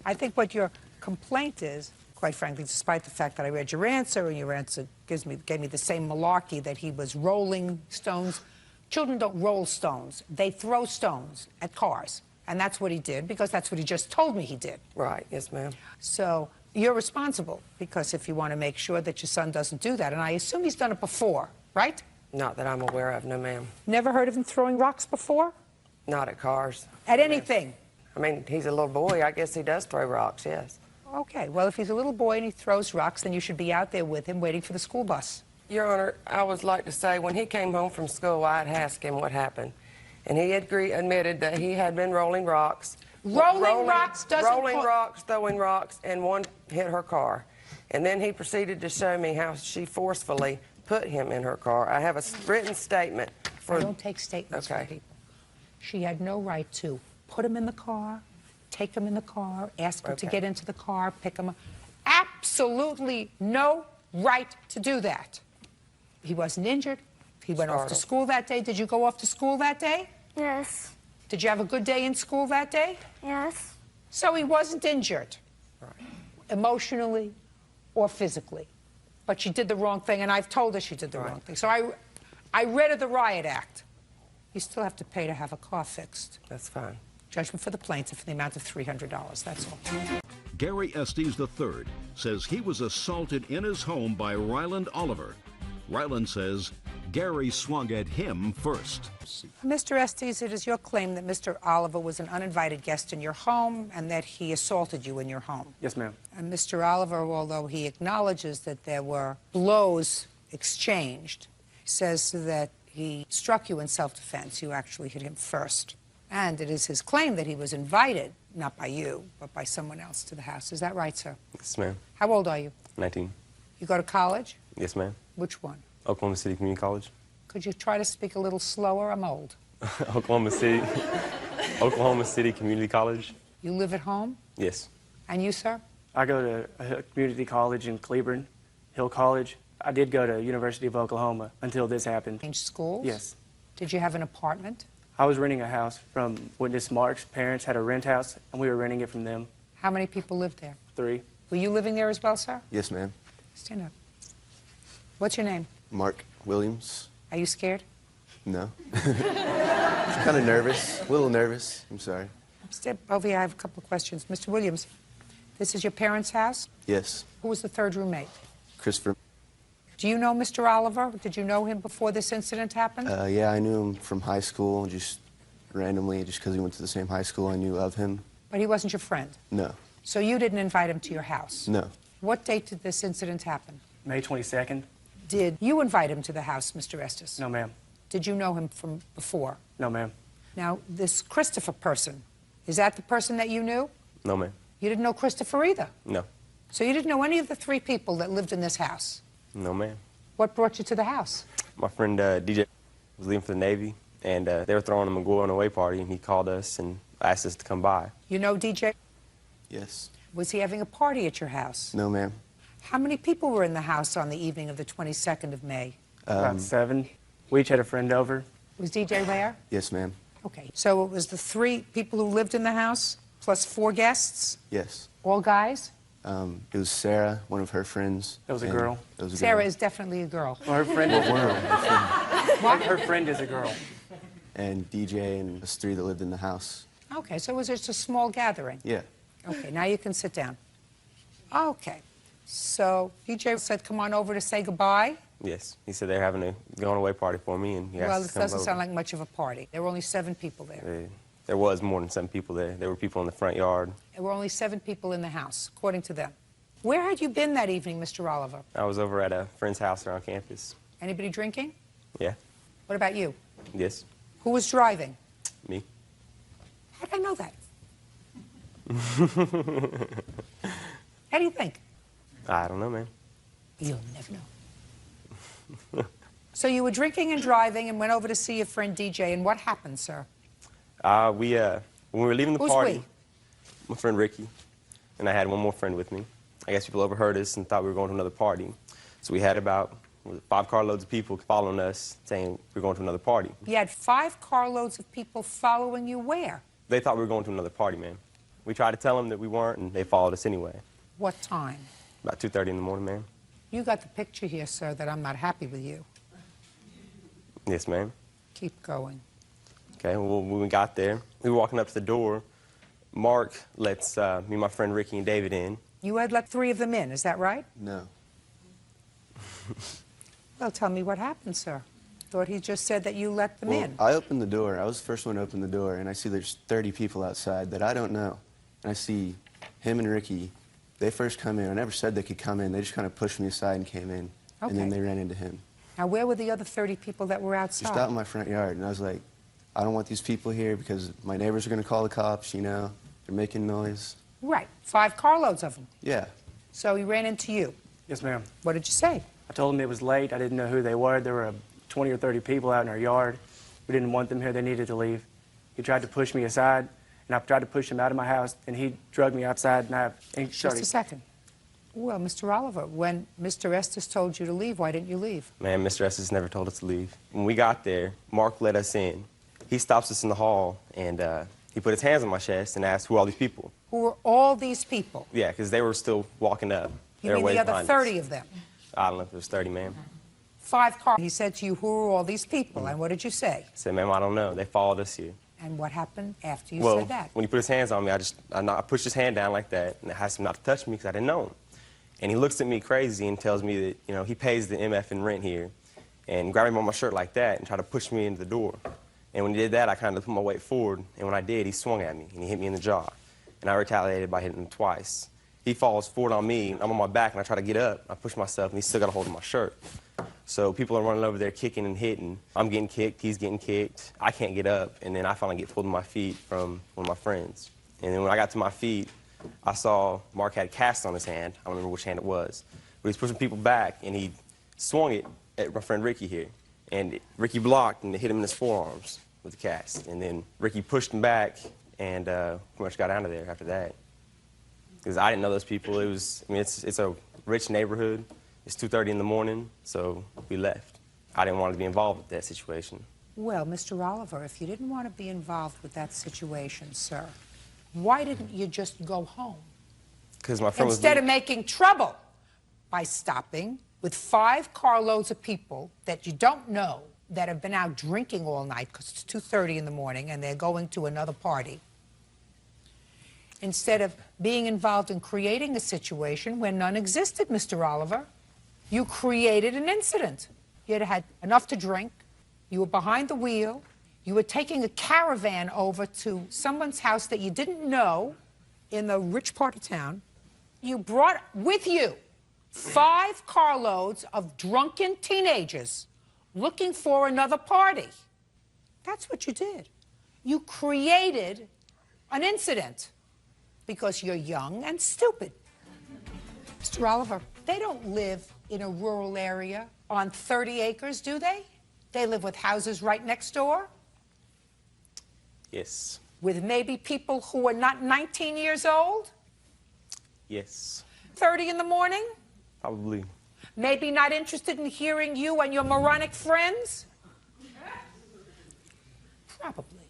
I think what your complaint is, quite frankly, despite the fact that I read your answer, and your answer gave me the same malarkey that he was rolling stones. Children don't roll stones. They throw stones at cars. And that's what he did, because that's what he just told me he did. Right, yes, ma'am. So you're responsible, because if you want to make sure that your son doesn't do that, and I assume he's done it before, right? Not that I'm aware of, no, ma'am. Never heard of him throwing rocks before? Not at cars. At anything? I mean, he's a little boy. I guess he does throw rocks, yes. Okay, well, if he's a little boy and he throws rocks, then you should be out there with him waiting for the school bus. Your Honor, I would like to say, when he came home from school, I had asked him what happened. And he admitted that he had been rolling rocks. Rolling rocks doesn't... Rolling rocks, throwing rocks, and one hit her car. And then he proceeded to show me how she forcefully put him in her car. I have a written statement for... I don't take statements from people. She had no right to put him in the car, take him in the car, ask him to get into the car, pick him up. Absolutely no right to do that. He wasn't injured. He went off to school that day. Did you go off to school that day? Yes. Did you have a good day in school that day? Yes. So he wasn't injured, emotionally or physically. But she did the wrong thing, and I've told her she did the wrong thing. So I read her the Riot Act. You still have to pay to have a car fixed. That's fine. Judgment for the plaintiff in the amount of $300. That's all. Gary Estes III says he was assaulted in his home by Ryland Oliver. Ryland says Gary swung at him first. Mr. Estes, it is your claim that Mr. Oliver was an uninvited guest in your home and that he assaulted you in your home. Yes, ma'am. And Mr. Oliver, although he acknowledges that there were blows exchanged, says that he struck you in self-defense. You actually hit him first. And it is his claim that he was invited, not by you, but by someone else to the house. Is that right, sir? Yes, ma'am. How old are you? 19. You go to college? Yes, ma'am. Which one? Oklahoma City Community College. Could you try to speak a little slower? I'm old. Oklahoma City Community College. You live at home? Yes. And you, sir? I go to a community college in Cleburne, Hill College. I did go to University of Oklahoma until this happened. Changed schools? Yes. Did you have an apartment? I was renting a house from witness Mark's parents had a rent house, and we were renting it from them. How many people lived there? 3. Were you living there as well, sir? Yes, ma'am. Stand up. What's your name? Mark Williams. Are you scared? No. Kind of nervous. A little nervous. I'm sorry. Step over here. I have a couple of questions. Mr. Williams, this is your parents' house? Yes. Who was the third roommate? Christopher. Do you know Mr. Oliver? Did you know him before this incident happened? Yeah, I knew him from high school, just randomly, just because we went to the same high school, I knew of him. But he wasn't your friend? No. So you didn't invite him to your house? No. What date did this incident happen? May 22nd. Did you invite him to the house, Mr. Estes? No, ma'am. Did you know him from before? No, ma'am. Now, this Christopher person, is that the person that you knew? No, ma'am. You didn't know Christopher either? No. So you didn't know any of the 3 people that lived in this house? No, ma'am. What brought you to the house? My friend DJ was leaving for the Navy, and they were throwing a going away party, and he called us and asked us to come by. You know DJ? Yes. Was he having a party at your house? No, ma'am. How many people were in the house on the evening of the 22nd of May? About 7. We each had a friend over. Was DJ there? Yes, ma'am. Okay, so it was the 3 people who lived in the house, plus 4 guests? Yes. All guys? It was Sarah, one of her friends. That was a girl. It was a Sarah girl. is definitely a girl. Well, her friend is a girl. What? Her friend is a girl. And DJ and us 3 that lived in the house. Okay, so it was just a small gathering? Yeah. Okay, now you can sit down. Okay, so DJ said come on over to say goodbye? Yes. He said they were having a going away party for me, and he asked Well, us it to come doesn't over. sound like much of a party. There were only 7 people there. There was more than 7 people there. There were people in the front yard. There were only 7 people in the house, according to them. Where had you been that evening, Mr. Oliver? I was over at a friend's house around campus. Anybody drinking? Yeah. What about you? Yes. Who was driving? Me. How did I know that? How do you think? I don't know, man. You'll never know. So you were drinking and driving and went over to see your friend DJ, and what happened, sir? When we were leaving the Who's party, we? my friend Ricky, and I had one more friend with me. I guess people overheard us and thought we were going to another party. So we had about 5 carloads of people following us, saying we're going to another party. You had 5 carloads of people following you where? They thought we were going to another party, man. We tried to tell them that we weren't, and they followed us anyway. What time? About 2:30 in the morning, man. You got the picture here, sir, that I'm not happy with you. Yes, ma'am. Keep going. Okay, well, when we got there, we were walking up to the door. Mark lets me and my friend Ricky and David in. You had let 3 of them in, is that right? No. Well, tell me what happened, sir. Thought he just said that you let them in. I opened the door. I was the first one to open the door, and I see there's 30 people outside that I don't know. And I see him and Ricky. They first come in. I never said they could come in. They just kind of pushed me aside and came in. Okay. And then they ran into him. Now, where were the other 30 people that were outside? Just out in my front yard. And I was like, I don't want these people here because my neighbors are going to call the cops, you know. They're making noise. Right. 5 carloads of them. Yeah. So he ran into you. Yes, ma'am. What did you say? I told him it was late. I didn't know who they were. There were 20 or 30 people out in our yard. We didn't want them here. They needed to leave. He tried to push me aside, and I tried to push him out of my house, and he dragged me outside, and Just a second. Well, Mr. Oliver, when Mr. Estes told you to leave, why didn't you leave? Man, Mr. Estes never told us to leave. When we got there, Mark let us in. He stops us in the hall, and he put his hands on my chest and asked, who are all these people? Who were all these people? Yeah, because they were still walking up. You mean the other 30 of them? I don't know if there was 30, ma'am. 5 cars. He said to you, who are all these people? And what did you say? I said, ma'am, I don't know. They followed us here. And what happened after you Well, said that? when he put his hands on me, I pushed his hand down like that, and I asked him not to touch me because I didn't know him. And he looks at me crazy and tells me that, you know, he pays the MF and rent here, and grabbed me by my shirt like that and tried to push me into the door. And when he did that, I kind of put my weight forward, and when I did, he swung at me, and he hit me in the jaw. And I retaliated by hitting him twice. He falls forward on me, I'm on my back, and I try to get up. I push myself, and he's still got a hold of my shirt. So people are running over there kicking and hitting. I'm getting kicked, he's getting kicked. I can't get up, and then I finally get pulled to my feet from one of my friends. And then when I got to my feet, I saw Mark had a cast on his hand. I don't remember which hand it was. But he's pushing people back, and he swung it at my friend Ricky here. And Ricky blocked, and it hit him in his forearms with the cast. And then Ricky pushed him back, and pretty much got out of there after that. Because I didn't know those people. It was, I mean, it's a rich neighborhood. It's 2:30 in the morning, so we left. I didn't want to be involved with that situation. Well, Mr. Oliver, if you didn't want to be involved with that situation, sir, why didn't you just go home? Because my friend Instead of making trouble by stopping with 5 carloads of people that you don't know that have been out drinking all night because it's 2:30 in the morning and they're going to another party. Instead of being involved in creating a situation where none existed, Mr. Oliver, you created an incident. You had enough to drink, you were behind the wheel, you were taking a caravan over to someone's house that you didn't know in the rich part of town. You brought with you 5 carloads of drunken teenagers looking for another party. That's what you did. You created an incident because you're young and stupid. Mr. Oliver, they don't live in a rural area on 30 acres, do they? They live with houses right next door? Yes. With maybe people who are not 19 years old? Yes. 30 in the morning? Probably. Maybe not interested in hearing you and your moronic friends? Probably.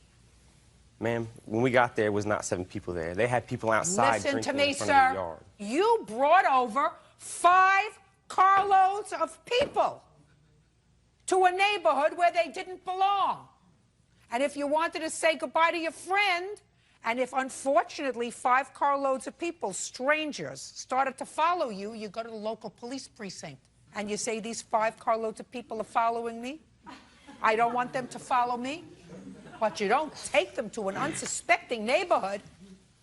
Ma'am, when we got there, it was not 7 people there. They had people outside Listen drinking to me, in front of their sir. yard. You brought over 5 carloads of people to a neighborhood where they didn't belong. And if you wanted to say goodbye to your friend, and if unfortunately 5 carloads of people, strangers, started to follow you, you go to the local police precinct and you say, these 5 carloads of people are following me. I don't want them to follow me. But you don't take them to an unsuspecting neighborhood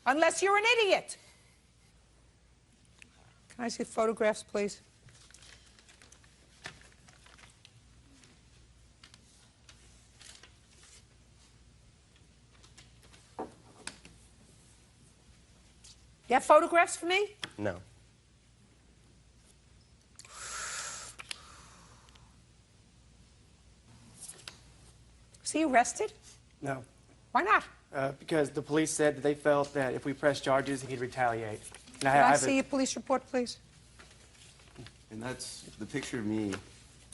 unless you're an idiot. Can I see photographs, please? You have photographs for me? No. Was he arrested? No. Why not? Because the police said that they felt that if we pressed charges, he'd retaliate. And Can I see your police report, please? And that's, the picture of me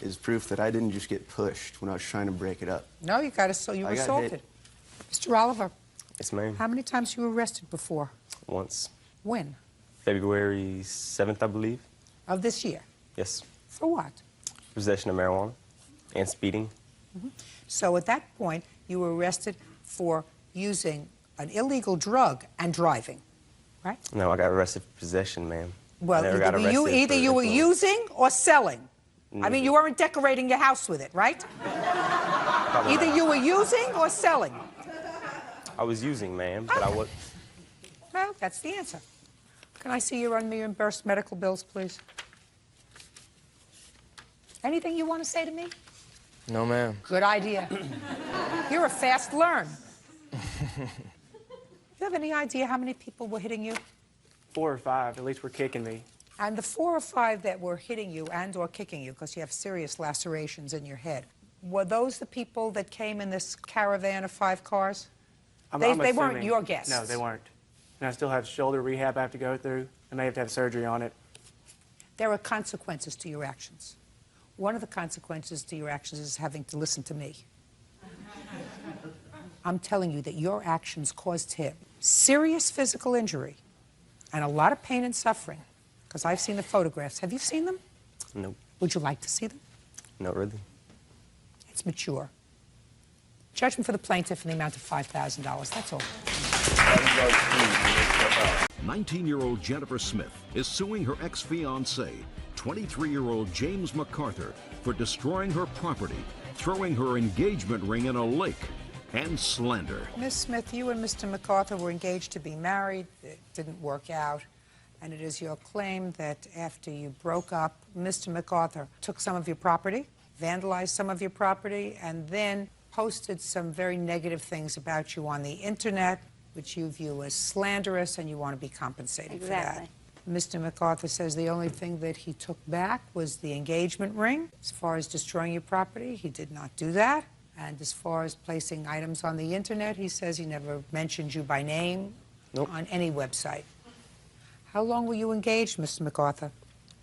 is proof that I didn't just get pushed when I was trying to break it up. No, you got you were I got assaulted. hit. Mr. Oliver. Yes, ma'am. How many times you were arrested before? Once. When? February 7th, I believe. Of this year? Yes. For what? Possession of marijuana and speeding. So at that point, you were arrested for using an illegal drug and driving, right? No, I got arrested for possession, ma'am. Well, I never got either arrested you for were influence. using or selling. I mean, Mhm. you weren't decorating your house with it, right? Probably Either not. you were using or selling. I was using, ma'am, but I was. Well, that's the answer. Can I see your unreimbursed medical bills, please? Anything you want to say to me? No, ma'am. Good idea. You're a fast learn. You have any idea how many people were hitting you? 4 or 5, at least, were kicking me. And the 4 or 5 that were hitting you and or kicking you, because you have serious lacerations in your head, were those the people that came in this caravan of 5 cars? I'm They weren't assuming. your guests. No, they weren't. And I still have shoulder rehab I have to go through. I may have to have surgery on it. There are consequences to your actions. One of the consequences to your actions is having to listen to me. I'm telling you that your actions caused him serious physical injury and a lot of pain and suffering, because I've seen the photographs. Have you seen them? Nope. Would you like to see them? Not really. It's mature. Judgment for the plaintiff in the amount of $5,000. That's all. 19-year-old Jennifer Smith is suing her ex-fiancé, 23-year-old James MacArthur, for destroying her property, throwing her engagement ring in a lake, and slander. Miss Smith, you and Mr. MacArthur were engaged to be married. It didn't work out. And it is your claim that after you broke up, Mr. MacArthur took some of your property, vandalized some of your property, and then posted some very negative things about you on the internet, which you view as slanderous, and you want to be compensated for that. Mr. MacArthur says the only thing that he took back was the engagement ring. As far as destroying your property, he did not do that. And as far as placing items on the internet, he says he never mentioned you by name on any website. How long were you engaged, Mr. MacArthur?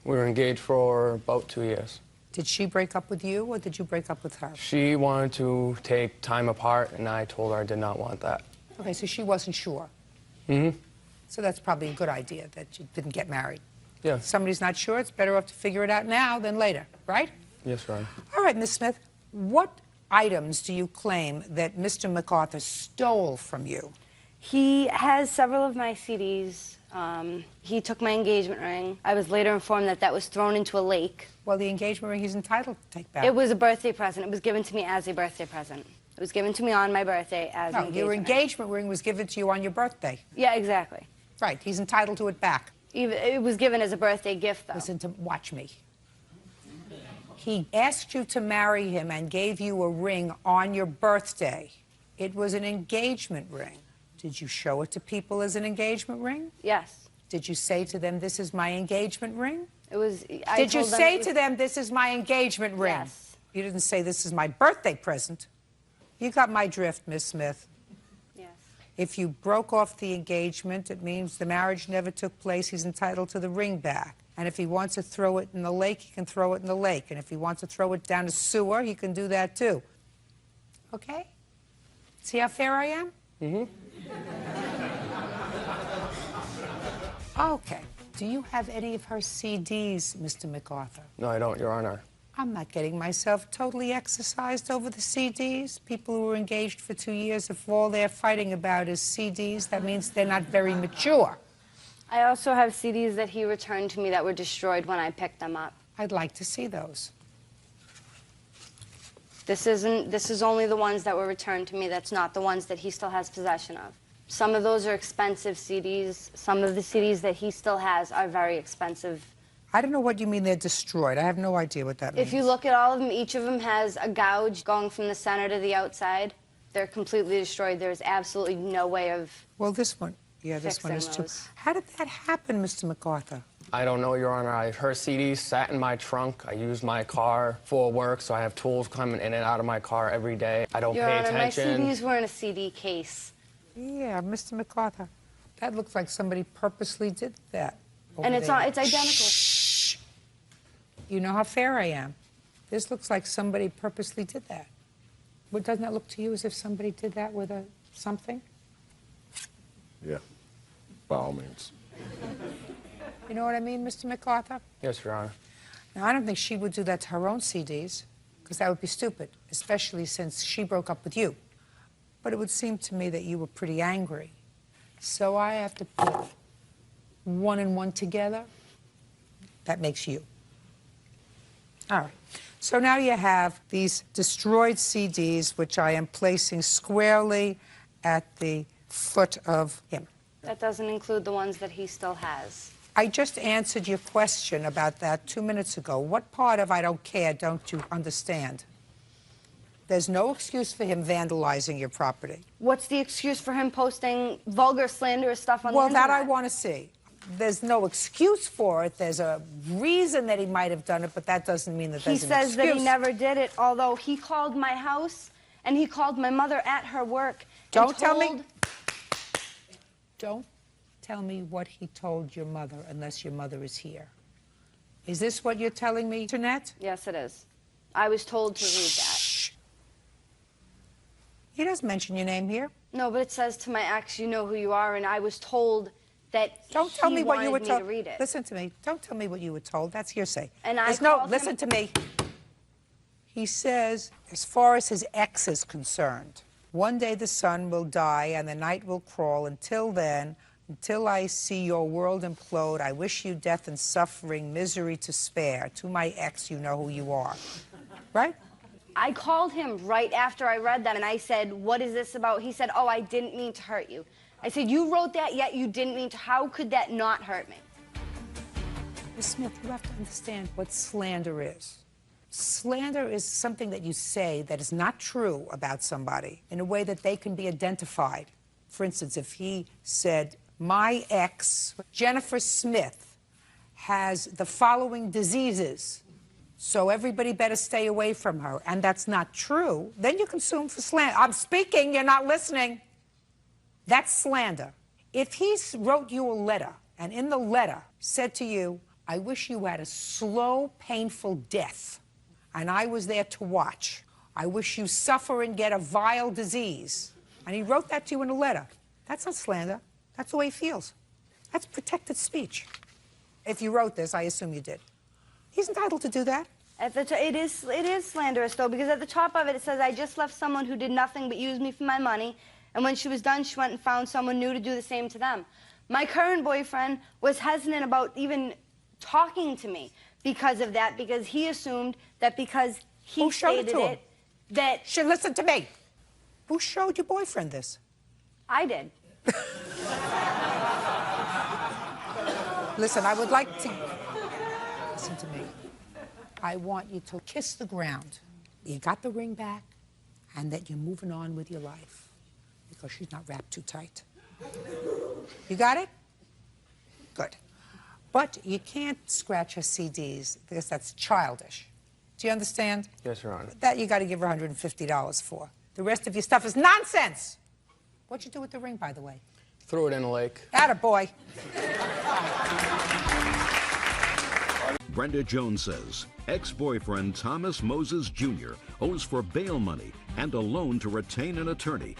We were engaged for about 2 years. Did she break up with you, or did you break up with her? She wanted to take time apart, and I told her I did not want that. Okay, so she wasn't sure. Mm-hmm. So that's probably a good idea that you didn't get married. Yeah. If somebody's not sure, it's better off to figure it out now than later, right? Yes, Ron. All right, Miss Smith, what items do you claim that Mr. MacArthur stole from you? He has several of my CDs. He took my engagement ring. I was later informed that that was thrown into a lake. Well, the engagement ring he's entitled to take back. It was a birthday present. It was given to me as a birthday present. It was given to me on my birthday as an engagement your ring. engagement ring was given to you on your birthday. Yeah, exactly. Right, he's entitled to it back. It was given as a birthday gift, though. Listen, watch me. He asked you to marry him and gave you a ring on your birthday. It was an engagement ring. Did you show it to people as an engagement ring? Yes. Did you say to them, "This is my engagement ring"? It was. Did you say to them, "This is my engagement ring"? Yes. You didn't say, "This is my birthday present." You got my drift, Miss Smith. Yes. If you broke off the engagement, it means the marriage never took place. He's entitled to the ring back. And if he wants to throw it in the lake, he can throw it in the lake. And if he wants to throw it down a sewer, he can do that too. Okay? See how fair I am? Mm-hmm. Okay. Do you have any of her CDs, Mr. MacArthur? No, I don't, Your Honor. I'm not getting myself totally exercised over the CDs. People who were engaged for 2 years, if all they're fighting about is CDs, that means they're not very mature. I also have CDs that he returned to me that were destroyed when I picked them up. I'd like to see those. This is only the ones that were returned to me. That's not the ones that he still has possession of. Some of those are expensive CDs. Some of the CDs that he still has are very expensive. I don't know what you mean they're destroyed. I have no idea what that means. If you look at all of them, each of them has a gouge going from the center to the outside. They're completely destroyed. There's absolutely no way of Well, this one, yeah, this one is fixing too. those. How did that happen, Mr. MacArthur? I don't know, Your Honor. Her CDs sat in my trunk. I use my car for work, so I have tools coming in and out of my car every day. I don't Your pay Honor, attention. my CDs were in a CD case. Yeah, Mr. MacArthur, that looks like somebody purposely did that. And it's identical. Shh. You know how fair I am. This looks like somebody purposely did that. But doesn't that look to you as if somebody did that with something? Yeah, by all means. You know what I mean, Mr. MacArthur? Yes, Your Honor. Now, I don't think she would do that to her own CDs, because that would be stupid, especially since she broke up with you. But it would seem to me that you were pretty angry. So I have to put 1 and 1 together. That makes you. All right. So now you have these destroyed CDs, which I am placing squarely at the foot of him. That doesn't include the ones that he still has. I just answered your question about that 2 minutes ago. What part of I don't care don't you understand? There's no excuse for him vandalizing your property. What's the excuse for him posting vulgar, slanderous stuff on the internet? Well, that I want to see. There's no excuse for it. There's a reason that he might have done it, but that doesn't mean that there's an excuse. He says that he never did it, although he called my house and he called my mother at her work. Don't tell me what he told your mother unless your mother is here. Is this what you're telling me, Jeanette? Yes, it is. I was told to read that. He doesn't mention your name here. No, but it says to my ex, you know who you are, and I was told that Don't tell me what you were told. to read it. Listen to me. Don't tell me what you were told. That's hearsay. And I listen to me. He says, as far as his ex is concerned, one day the sun will die and the night will crawl. Until then, until I see your world implode, I wish you death and suffering, misery to spare. To my ex, you know who you are. Right? I called him right after I read them, and I said, what is this about? He said, oh, I didn't mean to hurt you. I said, you wrote that, yet you didn't mean to. How could that not hurt me? Ms. Smith, you have to understand what slander is. Slander is something that you say that is not true about somebody in a way that they can be identified. For instance, if he said, my ex, Jennifer Smith, has the following diseases, so everybody better stay away from her, and that's not true, then you can sue him for slander. I'm speaking, you're not listening. That's slander. If he wrote you a letter, and in the letter said to you, I wish you had a slow, painful death, and I was there to watch. I wish you suffer and get a vile disease. And he wrote that to you in a letter. That's not slander. That's the way he feels. That's protected speech. If you wrote this, I assume you did. He's entitled to do that. It is slanderous, though, because at the top of it, it says, I just left someone who did nothing but use me for my money, and when she was done, she went and found someone new to do the same to them. My current boyfriend was hesitant about even talking to me because of that, because he assumed that because he stated it, that... Listen to me. Who showed your boyfriend this? I did. Listen, I would like to... Listen to me. I want you to kiss the ground. You got the ring back, and that you're moving on with your life because she's not wrapped too tight. You got it? Good. But you can't scratch her CDs because that's childish. Do you understand? Yes, Your Honor. That you got to give her $150 for. The rest of your stuff is nonsense. What'd you do with the ring, by the way? Threw it in a lake. Attaboy. Brenda Jones says ex-boyfriend Thomas Moses Jr. owes for bail money and a loan to retain an attorney.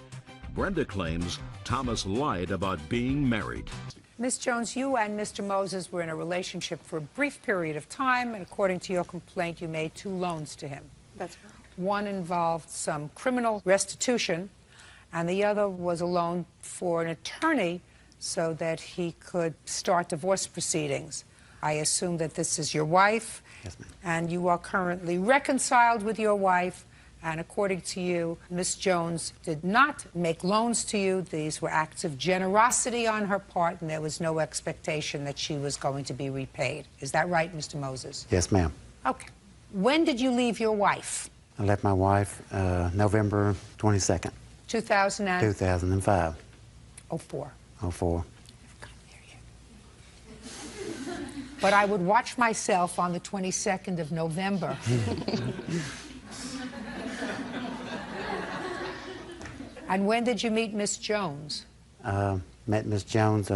Brenda claims Thomas lied about being married. Miss Jones, you and Mr. Moses were in a relationship for a brief period of time, and according to your complaint, you made 2 loans to him. That's correct. One involved some criminal restitution, and the other was a loan for an attorney so that he could start divorce proceedings. I assume that this is your wife. Yes, ma'am. And you are currently reconciled with your wife. And according to you, Miss Jones did not make loans to you. These were acts of generosity on her part, and there was no expectation that she was going to be repaid. Is that right, Mr. Moses? Yes, ma'am. Okay. When did you leave your wife? I left my wife November 22nd. 2005. 04. 04. but I would watch myself on the 22nd of November. And when did you meet Miss Jones? Met Miss Jones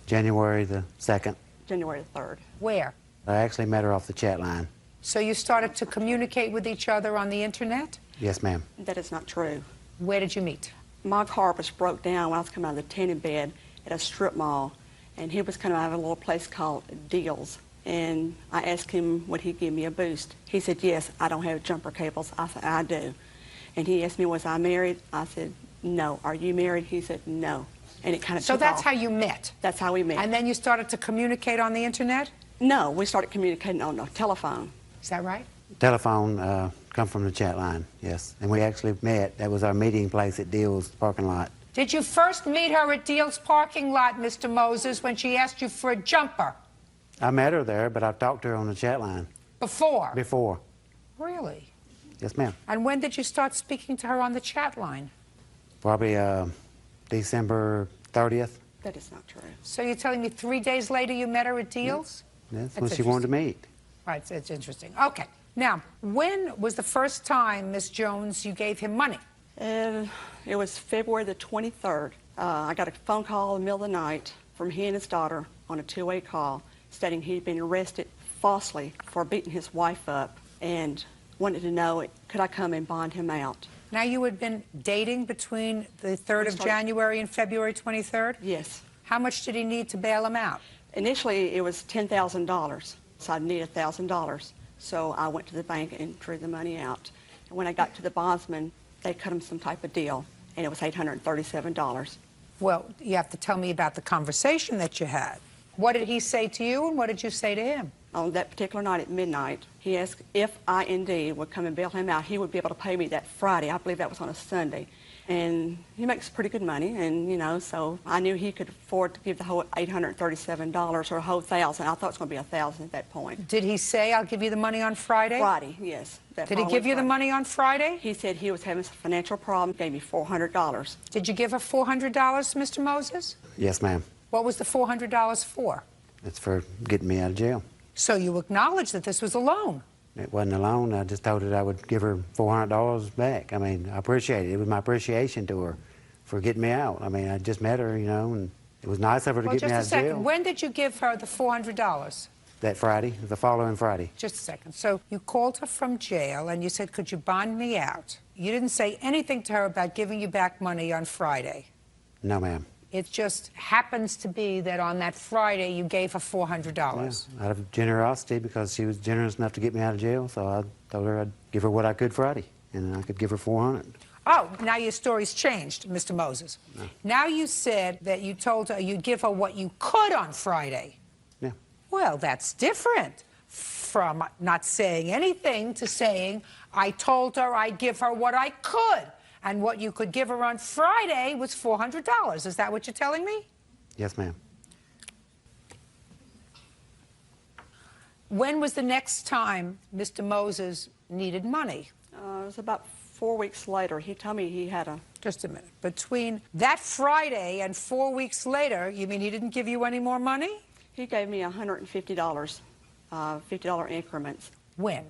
January the 2nd. January the 3rd. Where? I actually met her off the chat line. So you started to communicate with each other on the internet? Yes, ma'am. That is not true. Where did you meet? My car was broke down when I was coming out of the tanning bed at a strip mall, and he was coming out of a little place called Deals. And I asked him would he give me a boost. He said, yes, I don't have jumper cables. I said, I do. And he asked me, was I married? I said, no. Are you married? He said, no. And it kind of So took that's off. how you met? That's how we met. And then you started to communicate on the internet? No, we started communicating on the telephone. Is that right? Telephone come from the chat line, yes. And we actually met. That was our meeting place at Deal's parking lot. Did you first meet her at Deal's parking lot, Mr. Moses, when she asked you for a jumper? I met her there, but I've talked to her on the chat line. Before? Before. Really? Yes, ma'am. And when did you start speaking to her on the chat line? Probably December 30th. That is not true. So you're telling me 3 days later you met her at Deal's? That's when she wanted to meet. Right, it's interesting. Okay. Now, when was the first time, Miss Jones, you gave him money? It was February the 23rd. I got a phone call in the middle of the night from he and his daughter on a two-way call stating he'd been arrested falsely for beating his wife up and wanted to know, could I come and bond him out? Now, you had been dating between the 3rd of January and February 23rd? Yes. How much did he need to bail him out? Initially, it was $10,000, so I needed $1,000. So I went to the bank and drew the money out. And when I got to the bondsman, they cut him some type of deal, and it was $837. Well, you have to tell me about the conversation that you had. What did he say to you, and what did you say to him? On that particular night at midnight, he asked if I indeed would come and bail him out. He would be able to pay me that Friday. I believe that was on a Sunday. And he makes pretty good money, and, you know, so I knew he could afford to give the whole $837 or a whole $1,000. I thought it was going to be $1,000 at that point. Did he say, I'll give you the money on Friday? Friday, yes. Did he give you the money on Friday? He said he was having some financial problem, gave me $400. Did you give her $400, Mr. Moses? Yes, ma'am. What was the $400 for? It's for getting me out of jail. So you acknowledge that this was a loan? It wasn't a loan. I just told her I would give her $400 back. I mean, I appreciate it. It was my appreciation to her for getting me out. I mean, I just met her, you know, and it was nice of her to get me out of jail. Just a second. When did you give her the $400? That Friday, the following Friday. Just a second. So you called her from jail and you said, could you bond me out? You didn't say anything to her about giving you back money on Friday. No, ma'am. It just happens to be that on that Friday you gave her $400. Yeah, out of generosity, because she was generous enough to get me out of jail, so I told her I'd give her what I could Friday, and I could give her $400. Oh, now your story's changed, Mr. Moses. No. Now you said that you told her you'd give her what you could on Friday. Yeah. Well, that's different from not saying anything to saying, I told her I'd give her what I could. And what you could give her on Friday was $400. Is that what you're telling me? Yes, ma'am. When was the next time Mr. Moses needed money? It was about 4 weeks later. He told me he had a... Just a minute. Between that Friday and 4 weeks later, you mean he didn't give you any more money? He gave me $150, $50 increments. When?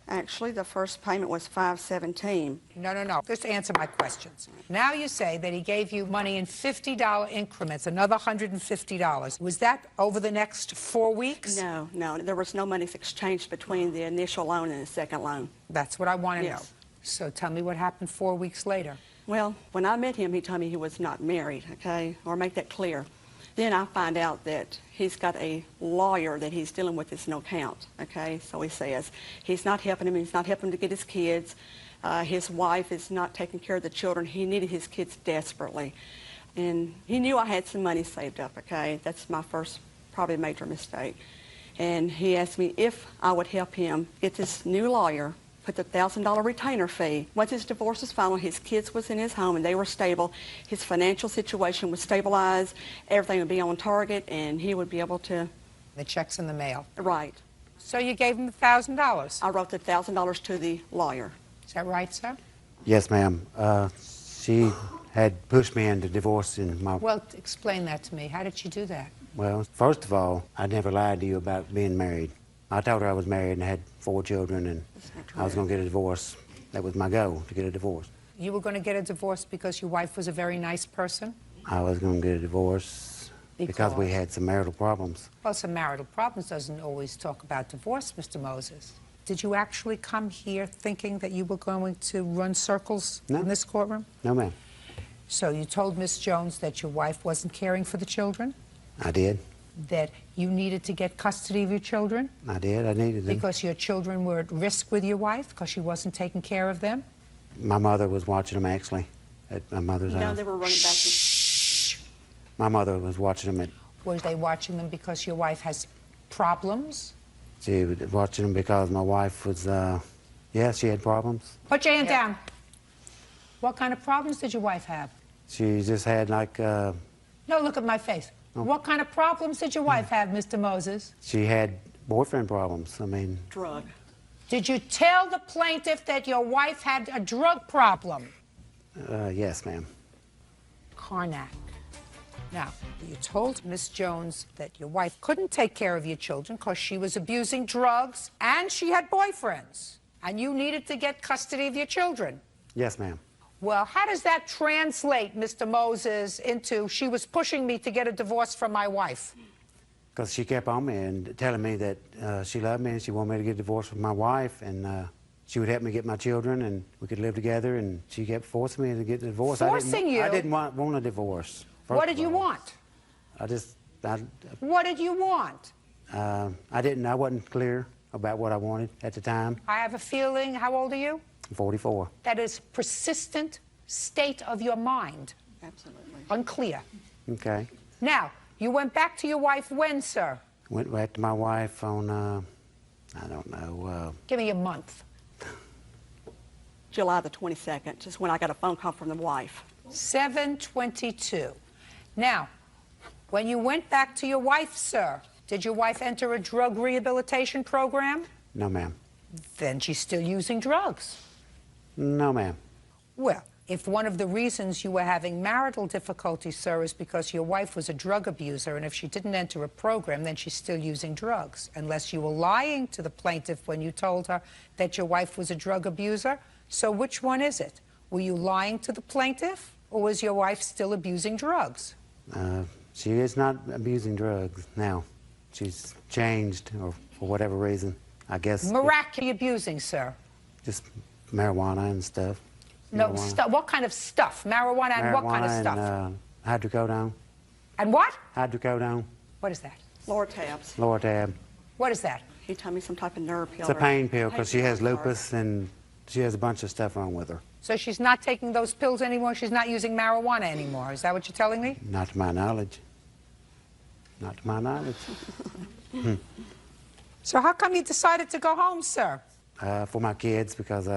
Actually, the first payment was $517. No. Just answer my questions. Now you say that he gave you money in $50 increments, another $150. Was that over the next 4 weeks? No. There was no money exchanged between the initial loan and the second loan. That's what I want to Yes. know. So tell me what happened 4 weeks later. Well, when I met him, he told me he was not married, okay? Or make that clear. Then I find out that he's got a lawyer that he's dealing with that's no count, okay? So he says he's not helping him. He's not helping him to get his kids. His wife is not taking care of the children. He needed his kids desperately. And he knew I had some money saved up, okay? That's my first probably major mistake. And he asked me if I would help him get this new lawyer, put the $1,000 retainer fee. Once his divorce was final, his kids was in his home and they were stable. His financial situation was stabilized. Everything would be on target and he would be able to... The check's in the mail. Right. So you gave him $1,000? I wrote the $1,000 to the lawyer. Is that right, sir? Yes, ma'am. She had pushed me into divorce in my... Well, explain that to me. How did she do that? Well, first of all, I never lied to you about being married. I told her I was married and had 4 children, and I was going to get a divorce. That was my goal, to get a divorce. You were going to get a divorce because your wife was a very nice person? I was going to get a divorce because we had some marital problems. Well, some marital problems doesn't always talk about divorce, Mr. Moses. Did you actually come here thinking that you were going to run circles in this courtroom? No, ma'am. So you told Miss Jones that your wife wasn't caring for the children? I did. That you needed to get custody of your children? I did. I needed them. Because your children were at risk with your wife because she wasn't taking care of them? My mother was watching them, actually, at my mother's house. They were running back. My mother was watching them at... Was they watching them because your wife has problems? She was watching them because my wife was, yeah, she had problems. Put your hand down. What kind of problems did your wife have? She just had, like, No, look at my face. Oh. What kind of problems did your wife have, Mr. Moses? she had boyfriend problems. I mean... Drug. Did you tell the plaintiff that your wife had a drug problem? Yes, ma'am. Karnak. Now, you told Miss Jones that your wife couldn't take care of your children because she was abusing drugs and she had boyfriends, and you needed to get custody of your children. Yes, ma'am. Well, how does that translate, Mr. Moses, into she was pushing me to get a divorce from my wife? Because she kept on me and telling me that she loved me and she wanted me to get divorced from my wife, and she would help me get my children and we could live together, and she kept forcing me to get a divorce. Forcing you? I didn't want a divorce. What did you want? What did you want? I wasn't clear about what I wanted at the time. I have a feeling, how old are you? I'm 44. That is persistent state of your mind. Absolutely. Unclear. Okay. Now, you went back to your wife when, sir? Went back to my wife on, I don't know. Give me a month. July the 22nd, just when I got a phone call from the wife. 7/22. Now, when you went back to your wife, sir, did your wife enter a drug rehabilitation program? No, ma'am. Then she's still using drugs. No, ma'am. Well, if one of the reasons you were having marital difficulties, sir, is because your wife was a drug abuser, and if she didn't enter a program, then she's still using drugs, unless you were lying to the plaintiff when you told her that your wife was a drug abuser. So which one is it? Were you lying to the plaintiff, or was your wife still abusing drugs? She is not abusing drugs now. She's changed, or for whatever reason, I guess. Miraculously abusing, sir? Just marijuana and stuff. No, what kind of stuff? Marijuana and what kind of stuff? And, hydrocodone. And what? Hydrocodone. What is that? Lortabs. Lortab. What is that? He told me some type of nerve pill. It's a pain pill because she has lupus and she has a bunch of stuff wrong with her. So she's not taking those pills anymore? She's not using marijuana anymore? Is that what you're telling me? Not to my knowledge. Not to my knowledge. So how come you decided to go home, sir? For my kids, because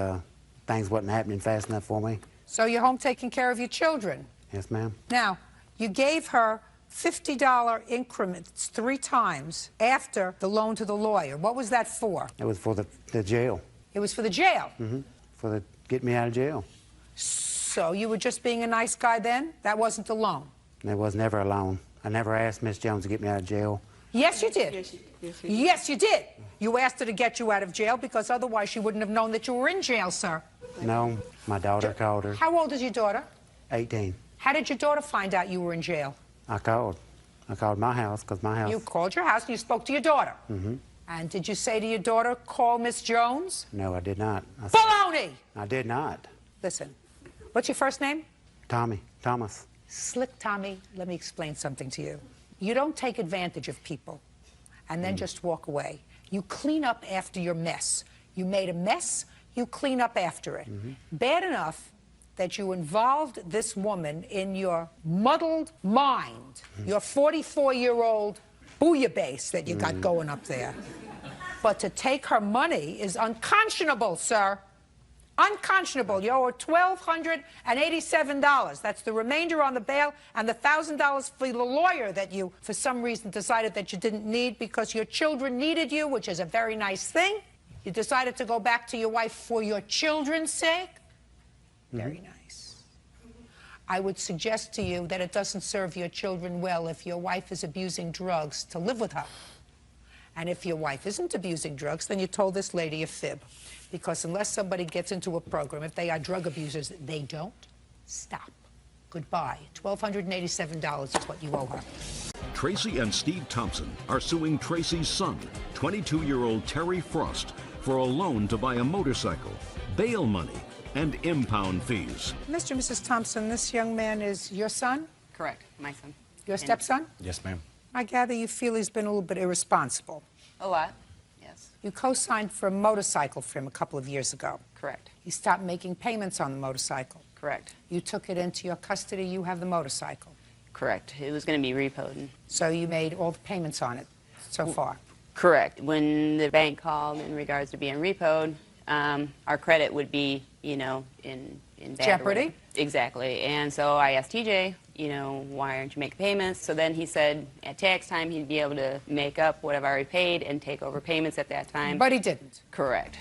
things wasn't happening fast enough for me. So you're home taking care of your children? Yes, ma'am. Now, you gave her $50 increments 3 times after the loan to the lawyer. What was that for? It was for the jail. It was for the jail? Mm-hmm. For the get me out of jail. So you were just being a nice guy then? That wasn't the loan? There was never a loan. I never asked Miss Jones to get me out of jail. Yes, you did. Yes, you did. You asked her to get you out of jail because otherwise she wouldn't have known that you were in jail, sir. No, my daughter called her. How old is your daughter? 18. How did your daughter find out you were in jail? I called. I called my house because my house... You called your house and you spoke to your daughter? Mm-hmm. And did you say to your daughter, call Miss Jones? No, I did not. Baloney! I did not. Listen, what's your first name? Tommy. Thomas. Slick Tommy, let me explain something to you. You don't take advantage of people and then just walk away. You clean up after your mess. You made a mess, you clean up after it. Bad enough that you involved this woman in your muddled mind, your 44-year-old bouillabaisse that you got going up there. But to take her money is unconscionable, sir. Unconscionable. You owe her $1,287. That's the remainder on the bail and the $1,000 for the lawyer that you, for some reason, decided that you didn't need because your children needed you, which is a very nice thing. You decided to go back to your wife for your children's sake. Very nice. I would suggest to you that it doesn't serve your children well if your wife is abusing drugs to live with her. And if your wife isn't abusing drugs, then you told this lady a fib. Because unless somebody gets into a program, if they are drug abusers, they don't stop. Goodbye. $1,287 is what you owe her. Tracy and Steve Thompson are suing Tracy's son, 22-year-old Terry Frost, for a loan to buy a motorcycle, bail money, and impound fees. Mr. and Mrs. Thompson, this young man is your son? Correct, my son. Your stepson? Yes, ma'am. I gather you feel he's been a little bit irresponsible. A lot, yes. You co-signed for a motorcycle for him a couple of years ago. Correct. He stopped making payments on the motorcycle. Correct. You took it into your custody. You have the motorcycle. Correct. It was going to be repoed. So you made all the payments on it so far? Correct. When the bank called in regards to being repoed, our credit would be, you know, in bad jeopardy? order. Exactly. And so I asked TJ, you know, why aren't you making payments? So then he said at tax time he'd be able to make up what I've already paid and take over payments at that time. But he didn't? Correct.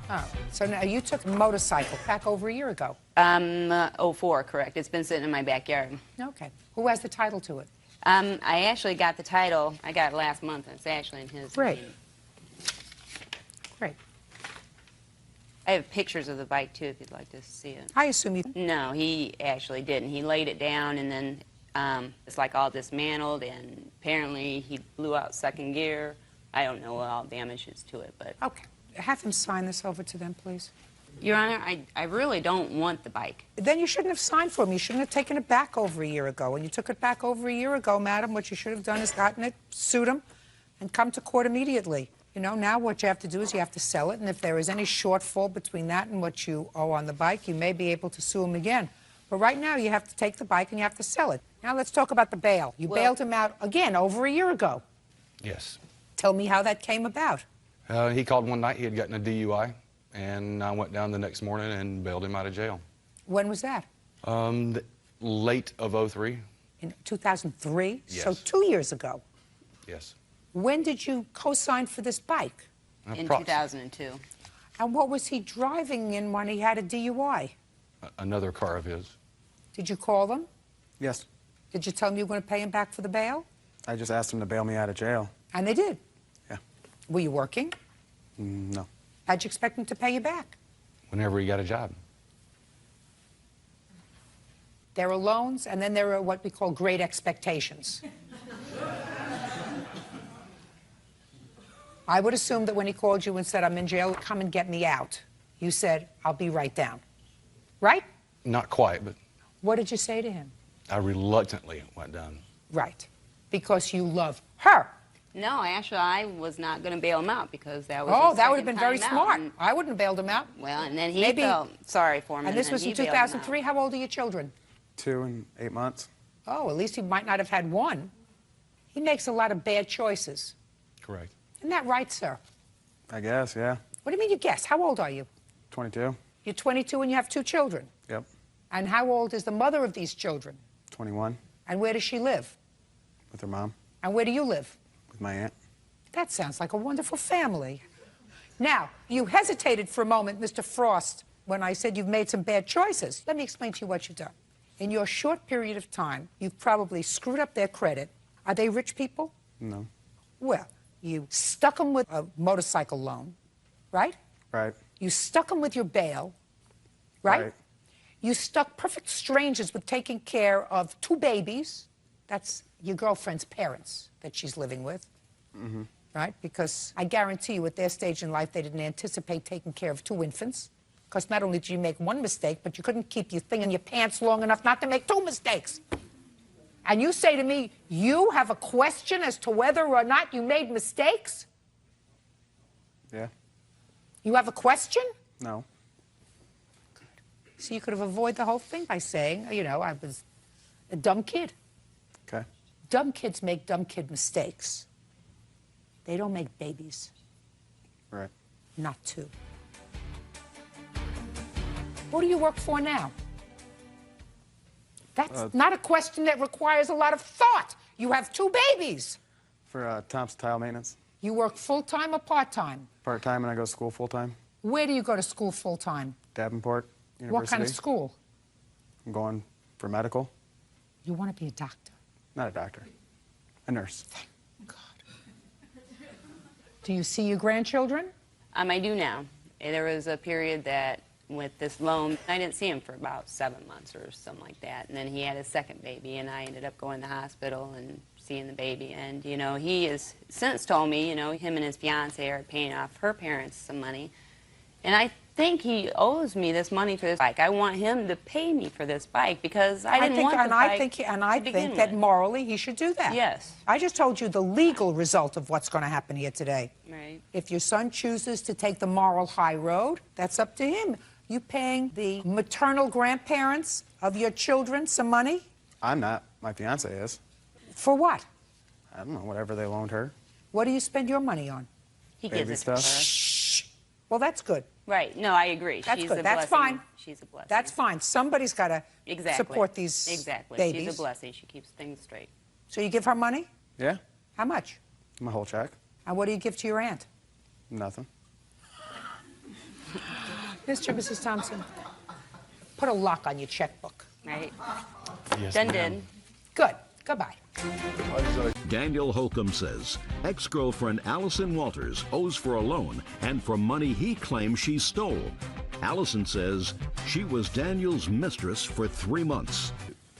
Oh, so now you took a motorcycle back over a year ago? 04, correct. It's been sitting in my backyard. Okay. Who has the title to it? I actually got the title, I got it last month, and it's actually in his Great. name. Great. I have pictures of the bike, too, if you'd like to see it. I assume you... No, he actually didn't. He laid it down, and then it's like all dismantled, and apparently he blew out second gear. I don't know what all damage is to it, but... Okay. Have him sign this over to them, please. Your Honor, I really don't want the bike. Then you shouldn't have signed for him. You shouldn't have taken it back over a year ago. When you took it back over a year ago, madam, what you should have done is gotten it, sued him, and come to court immediately. You know, now what you have to do is you have to sell it, and if there is any shortfall between that and what you owe on the bike, you may be able to sue him again. But right now, you have to take the bike and you have to sell it. Now let's talk about the bail. You bailed him out, again, over a year ago. Yes. Tell me how that came about. He called one night. He had gotten a DUI, and I went down the next morning and bailed him out of jail. When was that? Late of 03. In 2003? Yes. So 2 years ago. Yes. When did you co-sign for this bike? In 2002. And what was he driving in when he had a DUI? Another car of his. Did you call them? Yes. Did you tell them you were going to pay him back for the bail? I just asked them to bail me out of jail. And they did? Yeah. Were you working? No. How'd you expect them to pay you back? Whenever he got a job. There are loans, and then there are what we call great expectations. I would assume that when he called you and said, I'm in jail, come and get me out, you said, I'll be right down. Right? Not quite, but What did you say to him? I reluctantly went down. Right. Because you love her. No, actually, I was not going to bail him out because that was Oh, his that would have second been very time out. smart. And- I wouldn't have bailed him out. Well, and then he Maybe- felt sorry for him. And this then was in he bailed him out. 2003. How old are your children? 2 and 8 months. Oh, at least he might not have had one. He makes a lot of bad choices. Correct. Isn't that right, sir? I guess, yeah. What do you mean you guess? How old are you? 22. You're 22 and you have 2 children. Yep. And how old is the mother of these children? 21. And where does she live? With her mom. And where do you live? With my aunt. That sounds like a wonderful family. Now, you hesitated for a moment, Mr. Frost, when I said you've made some bad choices. Let me explain to you what you've done. In your short period of time, you've probably screwed up their credit. Are they rich people? No. Well, you stuck them with a motorcycle loan, right? Right. You stuck them with your bail, right? Right. You stuck perfect strangers with taking care of 2 babies. That's your girlfriend's parents that she's living with, Mm-hmm. right? Because I guarantee you at their stage in life, they didn't anticipate taking care of 2 infants. Because not only did you make 1 mistake, but you couldn't keep your thing in your pants long enough not to make 2 mistakes. And you say to me, you have a question as to whether or not you made mistakes? Yeah. You have a question? No. So you could have avoided the whole thing by saying, you know, I was a dumb kid. Okay. Dumb kids make dumb kid mistakes. They don't make babies. Right. Not 2. Who do you work for now? That's not a question that requires a lot of thought. You have 2 babies. For Thompson Tile Maintenance. You work full-time or part-time? Part-time, and I go to school full-time. Where do you go to school full-time? Davenport University. What kind of school? I'm going for medical. You want to be a doctor? Not a doctor. A nurse. Do you see your grandchildren? I do now. There was a period that with this loan, I didn't see him for about 7 months or something like that. And then he had his second baby, and I ended up going to the hospital and seeing the baby. And, you know, he has since told me, you know, him and his fiance are paying off her parents some money. And I think he owes me this money for this bike. I want him to pay me for this bike because I didn't want the bike I think that morally he should do that. Yes. I just told you the legal result of what's going to happen here today. Right. If your son chooses to take the moral high road, that's up to him. You paying the maternal grandparents of your children some money? I'm not. My fiance is. For what? I don't know, whatever they loaned her. What do you spend your money on? He Baby gives it to her. stuff. Well, that's good. Right. No, I agree. That's She's good. a That's blessing. fine. She's a blessing. That's fine. Somebody's got to support these babies. She's a blessing. She keeps things straight. So you give her money? Yeah, How much? my whole check. And what do you give to your aunt? Nothing. Mr. and Mrs. Thompson, put a lock on your checkbook. Right. Yes, Done ma'am. did. Good. Goodbye. Daniel Holcomb says ex-girlfriend Allison Walters owes for a loan and for money he claims she stole. Allison says she was Daniel's mistress for 3 months.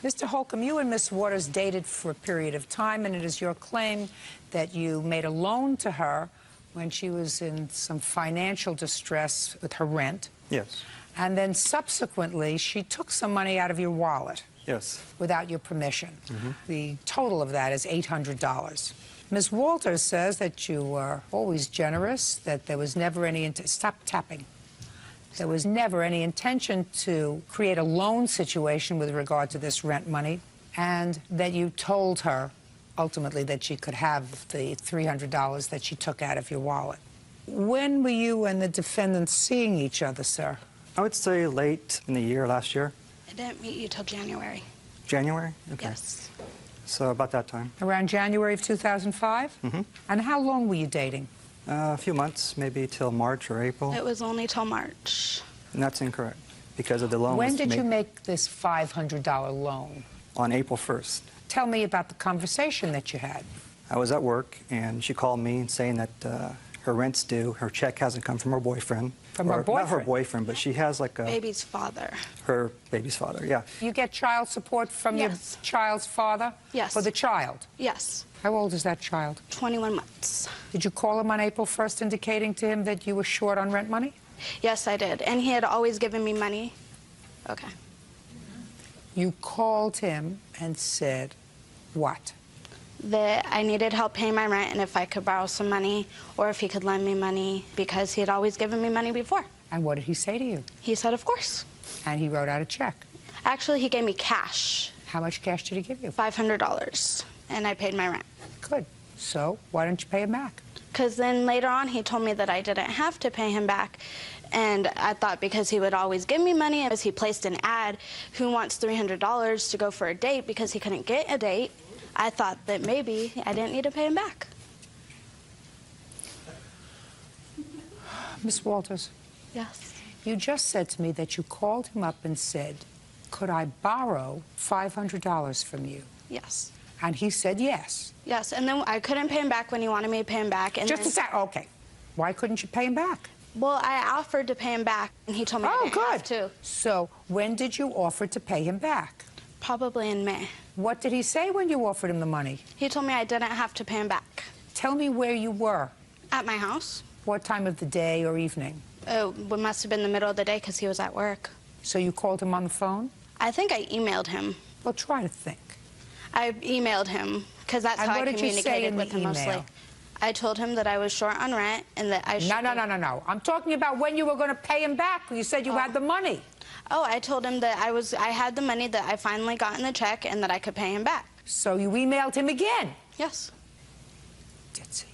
Mr. Holcomb, you and Miss Waters dated for a period of time, and it is your claim that you made a loan to her when she was in some financial distress with her rent. Yes. And then subsequently, she took some money out of your wallet Yes. without your permission. Mm-hmm. The total of that is $800. Ms. Walters says that you were always generous, that there was never any... Stop tapping. There was never any intention to create a loan situation with regard to this rent money, and that you told her, ultimately, that she could have the $300 that she took out of your wallet. When were you and the defendant seeing each other, sir? I would say late in the year, last year. I didn't meet you till January. January? Okay. Yes. So about that time. Around January of 2005? Mm-hmm. And how long were you dating? A few months, maybe till March or April. It was only till March. And that's incorrect because of the loan. When was did you made make this $500 loan? On April 1st. Tell me about the conversation that you had. I was at work and she called me saying that her rent's due. Her check hasn't come from her boyfriend. From her boyfriend? Not her boyfriend, but she has like a... Baby's father. Her baby's father, yeah. You get child support from your child's father? Yes. For the child? Yes. How old is that child? 21 months. Did you call him on April 1st indicating to him that you were short on rent money? Yes, I did. And he had always given me money. Okay. You called him and said what? That I needed help paying my rent and if I could borrow some money or if he could lend me money because he had always given me money before. And what did he say to you? He said, of course. And he wrote out a check? Actually, he gave me cash. How much cash did he give you? $500. And I paid my rent. Good. So why don't you pay him back? Because then later on he told me that I didn't have to pay him back. And I thought because he would always give me money, as he placed an ad, who wants $300 to go for a date because he couldn't get a date, I thought that maybe I didn't need to pay him back. Miss Walters. Yes. You just said to me that you called him up and said, could I borrow $500 from you? Yes. And he said yes. Yes, and then I couldn't pay him back when he wanted me to pay him back. And Just a sec. Okay. Why couldn't you pay him back? Well, I offered to pay him back, and he told me I didn't have to. So when did you offer to pay him back? Probably in May. What did he say when you offered him the money? He told me I didn't have to pay him back. Tell me where you were. At my house. What time of the day or evening? Oh, it must have been the middle of the day because he was at work. So you called him on the phone? I think I emailed him. Well, try to think. I emailed him because that's And how what I did you say communicated in with the him mostly. email? I told him that I was short on rent and that I should... No. I'm talking about when you were going to pay him back. You said you had the money. Oh, I told him that I had the money, that I finally got in the check, and that I could pay him back. So you emailed him again? Yes. Did he?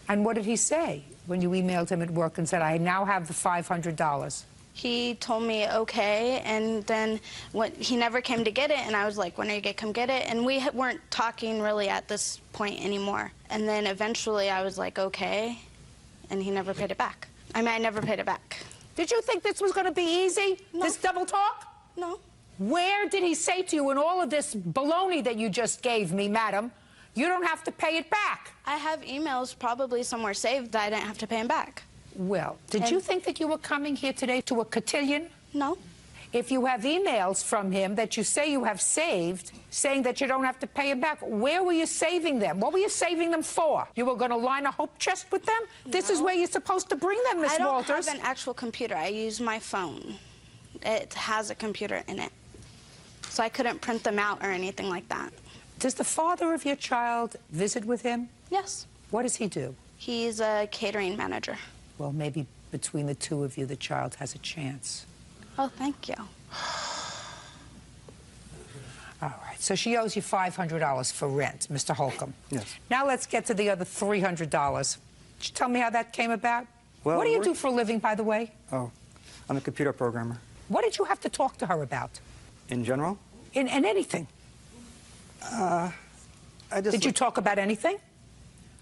And what did he say when you emailed him at work and said, I now have the $500? He told me okay, and then he never came to get it, and I was like, when are you going to come get it? And we weren't talking really at this point anymore. And then eventually I was like, okay, and he never paid it back. I mean, I never paid it back. Did you think this was going to be easy, this double talk? No. Where did he say to you in all of this baloney that you just gave me, madam, you don't have to pay it back? I have emails probably somewhere saved that I didn't have to pay him back. Well, did you think that you were coming here today to a cotillion? No. If you have emails from him that you say you have saved, saying that you don't have to pay him back, where were you saving them? What were you saving them for? You were going to line a hope chest with them? No. This is where you're supposed to bring them, Miss Walters. I don't have an actual computer. I use my phone. It has a computer in it. So I couldn't print them out or anything like that. Does the father of your child visit with him? Yes. What does he do? He's a catering manager. Well, maybe between the two of you, the child has a chance. Oh, thank you. All right, so she owes you $500 for rent, Mr. Holcomb. Yes. Now let's get to the other $300. Could you tell me how that came about? Well, what do you do for a living, by the way? Oh, I'm a computer programmer. What did you have to talk to her about? In general? In anything. Did you talk about anything?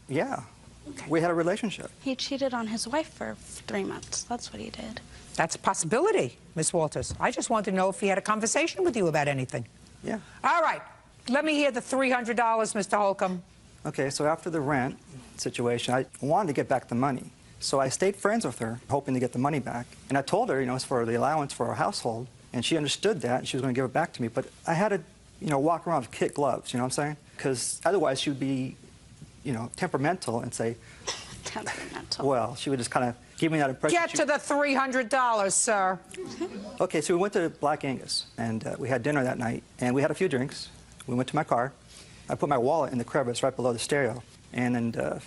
Yeah. Okay. We had a relationship. He cheated on his wife for 3 months. That's what he did. That's a possibility, Miss Walters. I just want to know if he had a conversation with you about anything. Yeah. All right. Let me hear the $300, Mr. Holcomb. Okay, so after the rent situation, I wanted to get back the money. So I stayed friends with her, hoping to get the money back. And I told her, it's for the allowance for our household. And she understood that, and she was going to give it back to me. But I had to, walk around with kid gloves, you know what I'm saying? Because otherwise she would be, temperamental and say... Temperamental. Well, she would just kind of give me that impression. Get to the $300, sir. Okay, so we went to Black Angus, and we had dinner that night, and we had a few drinks. We went to my car. I put my wallet in the crevice right below the stereo, and then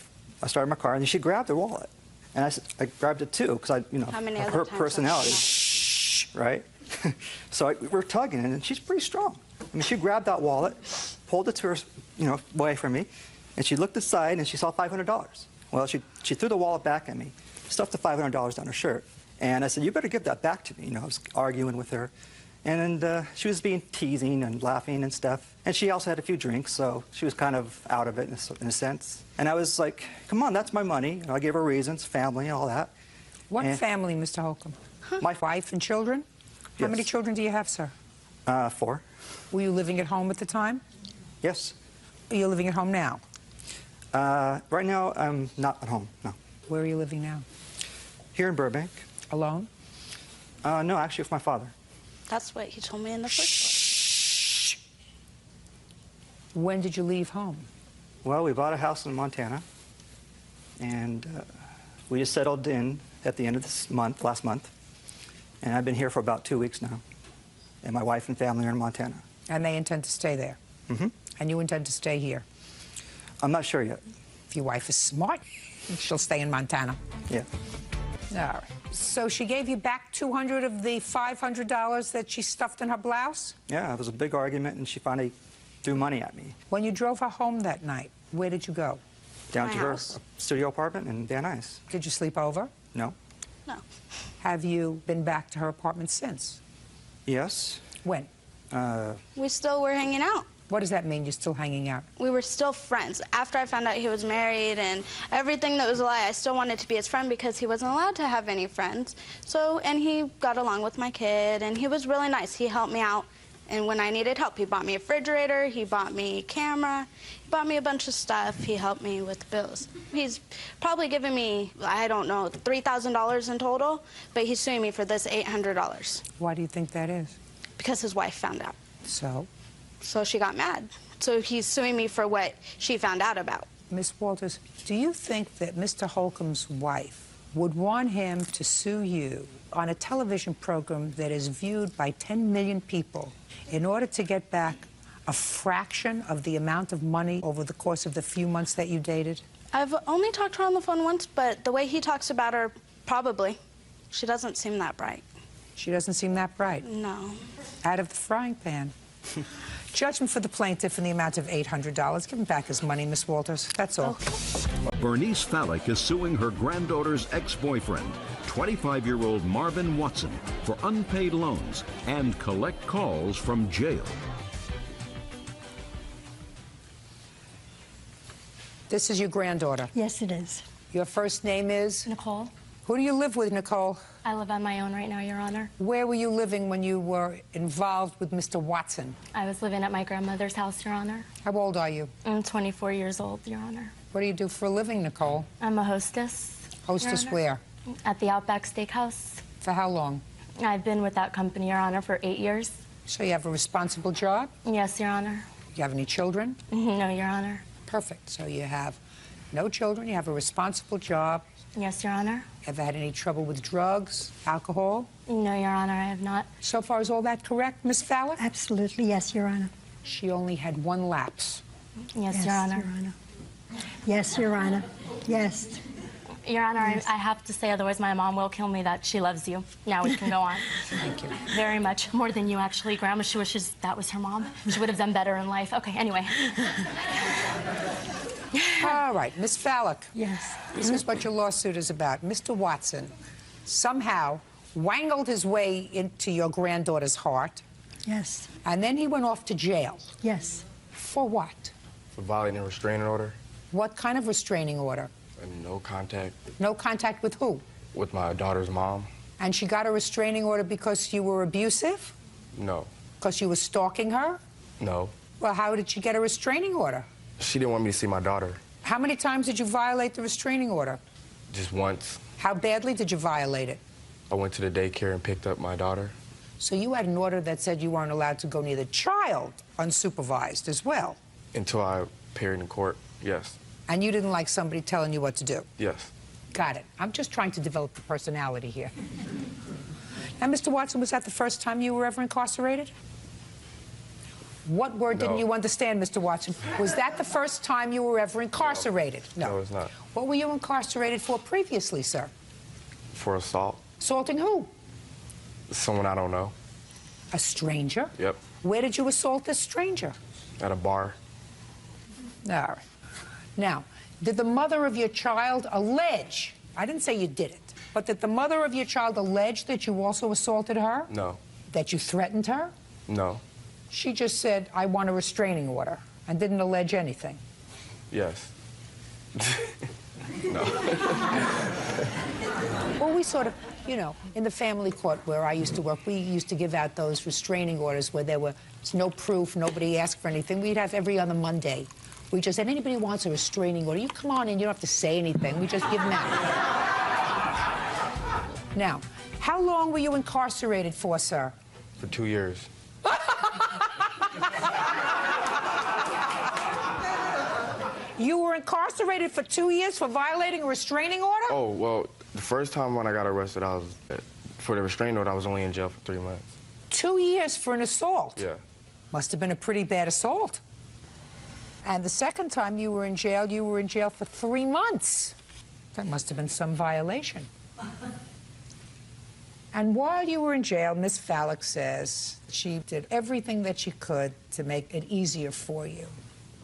I started my car, and then she grabbed the wallet. And I grabbed it too, because her personality, right? So we're tugging, and she's pretty strong. I mean, she grabbed that wallet, pulled it to her, away from me, and she looked aside, and she saw $500. Well, she threw the wallet back at me, stuffed the $500 down her shirt, and I said, "You better give that back to me." I was arguing with her, and she was being teasing and laughing and stuff. And she also had a few drinks, so she was kind of out of it in a sense. And I was like, "Come on, that's my money." I gave her reasons, family, all that. What family, Mr. Holcomb? My wife and children? Yes. How many children do you have, sir? 4. Were you living at home at the time? Yes. Are you living at home now? Right now, I'm not at home, no. Where are you living now? Here in Burbank. Alone? No, actually with my father. That's what he told me in the first place. When did you leave home? Well, we bought a house in Montana, and we just settled in at the end of this month, last month, and I've been here for about 2 weeks now, and my wife and family are in Montana. And they intend to stay there? Mm-hmm. And you intend to stay here? I'm not sure yet. If your wife is smart, she'll stay in Montana. Yeah. All right. So she gave you back $200 of the $500 that she stuffed in her blouse? Yeah, it was a big argument, and she finally threw money at me. When you drove her home that night, where did you go? Down to her studio apartment in Van Nuys. Did you sleep over? No. No. Have you been back to her apartment since? Yes. When? We still were hanging out. What does that mean, you're still hanging out? We were still friends. After I found out he was married and everything that was a lie, I still wanted to be his friend because he wasn't allowed to have any friends. So, and he got along with my kid, and he was really nice. He helped me out, and when I needed help, he bought me a refrigerator, he bought me a camera, he bought me a bunch of stuff, he helped me with bills. He's probably given me, I don't know, $3,000 in total, but he's suing me for this $800. Why do you think that is? Because his wife found out. So? So she got mad. So he's suing me for what she found out about. Miss Walters, do you think that Mr. Holcomb's wife would want him to sue you on a television program that is viewed by 10 million people in order to get back a fraction of the amount of money over the course of the few months that you dated? I've only talked to her on the phone once, but the way he talks about her, probably. She doesn't seem that bright. She doesn't seem that bright? No. Out of the frying pan. Judgment for the plaintiff in the amount of $800. Give him back his money, Miss Walters. That's all. Bernice Fallick is suing her granddaughter's ex-boyfriend, 25-year-old Marvin Watson, for unpaid loans and collect calls from jail. This is your granddaughter? Yes, it is. Your first name is? Nicole. Who do you live with, Nicole? I live on my own right now, Your Honor. Where were you living when you were involved with Mr. Watson? I was living at my grandmother's house, Your Honor. How old are you? I'm 24 years old, Your Honor. What do you do for a living, Nicole? I'm a hostess. Hostess where? At the Outback Steakhouse. For how long? I've been with that company, Your Honor, for 8 years. So you have a responsible job? Yes, Your Honor. You have any children? No, Your Honor. Perfect. So you have no children, you have a responsible job. Yes, Your Honor. Ever had any trouble with drugs, alcohol? No, Your Honor, I have not. So far, is all that correct, Miss Fowler? Absolutely, yes, Your Honor. She only had one lapse. Yes, Your Honor. Yes, Your Honor. Yes. Your Honor, Yes. I have to say, otherwise my mom will kill me, that she loves you. Now we can go on. Thank you. Very much. More than you, actually. Grandma, she wishes that was her mom. She would have done better in life. Okay, anyway. All right, Miss Fallick. Yes. This is what your lawsuit is about. Mr. Watson somehow wangled his way into your granddaughter's heart. Yes. And then he went off to jail. Yes. For what? For violating a restraining order. What kind of restraining order? And no contact. No contact with who? With my daughter's mom. And she got a restraining order because you were abusive? No. Because you were stalking her? No. Well, how did she get a restraining order? She didn't want me to see my daughter. How many times did you violate the restraining order? Just once. How badly did you violate it? I went to the daycare and picked up my daughter. So you had an order that said you weren't allowed to go near the child unsupervised as well? Until I appeared in court, yes. And you didn't like somebody telling you what to do? Yes. Got it. I'm just trying to develop the personality here. Now, Mr. Watson, was that the first time you were ever incarcerated? What word didn't you understand, Mr. Watson? Was that the first time you were ever incarcerated? No, it's not. What were you incarcerated for previously, sir? For assault. Assaulting who? Someone I don't know. A stranger? Yep. Where did you assault this stranger? At a bar. All right. Now, did the mother of your child allege, I didn't say you did it, but did the mother of your child allege that you also assaulted her? No. That you threatened her? No. She just said, I want a restraining order, and didn't allege anything. Yes. No. Well, we sort of, you know, in the family court where I used to work, we used to give out those restraining orders where there was no proof, nobody asked for anything. We'd have every other Monday. We just said, anybody wants a restraining order, you come on in, you don't have to say anything. We just give them out. Now, how long were you incarcerated for, sir? For 2 years. You were incarcerated for 2 years for violating a restraining order? Oh, well, the first time when I got arrested, for the restraining order, I was only in jail for 3 months. 2 years for an assault? Yeah. Must have been a pretty bad assault. And the second time you were in jail for 3 months. That must have been some violation. And while you were in jail, Miss Fallick says she did everything that she could to make it easier for you.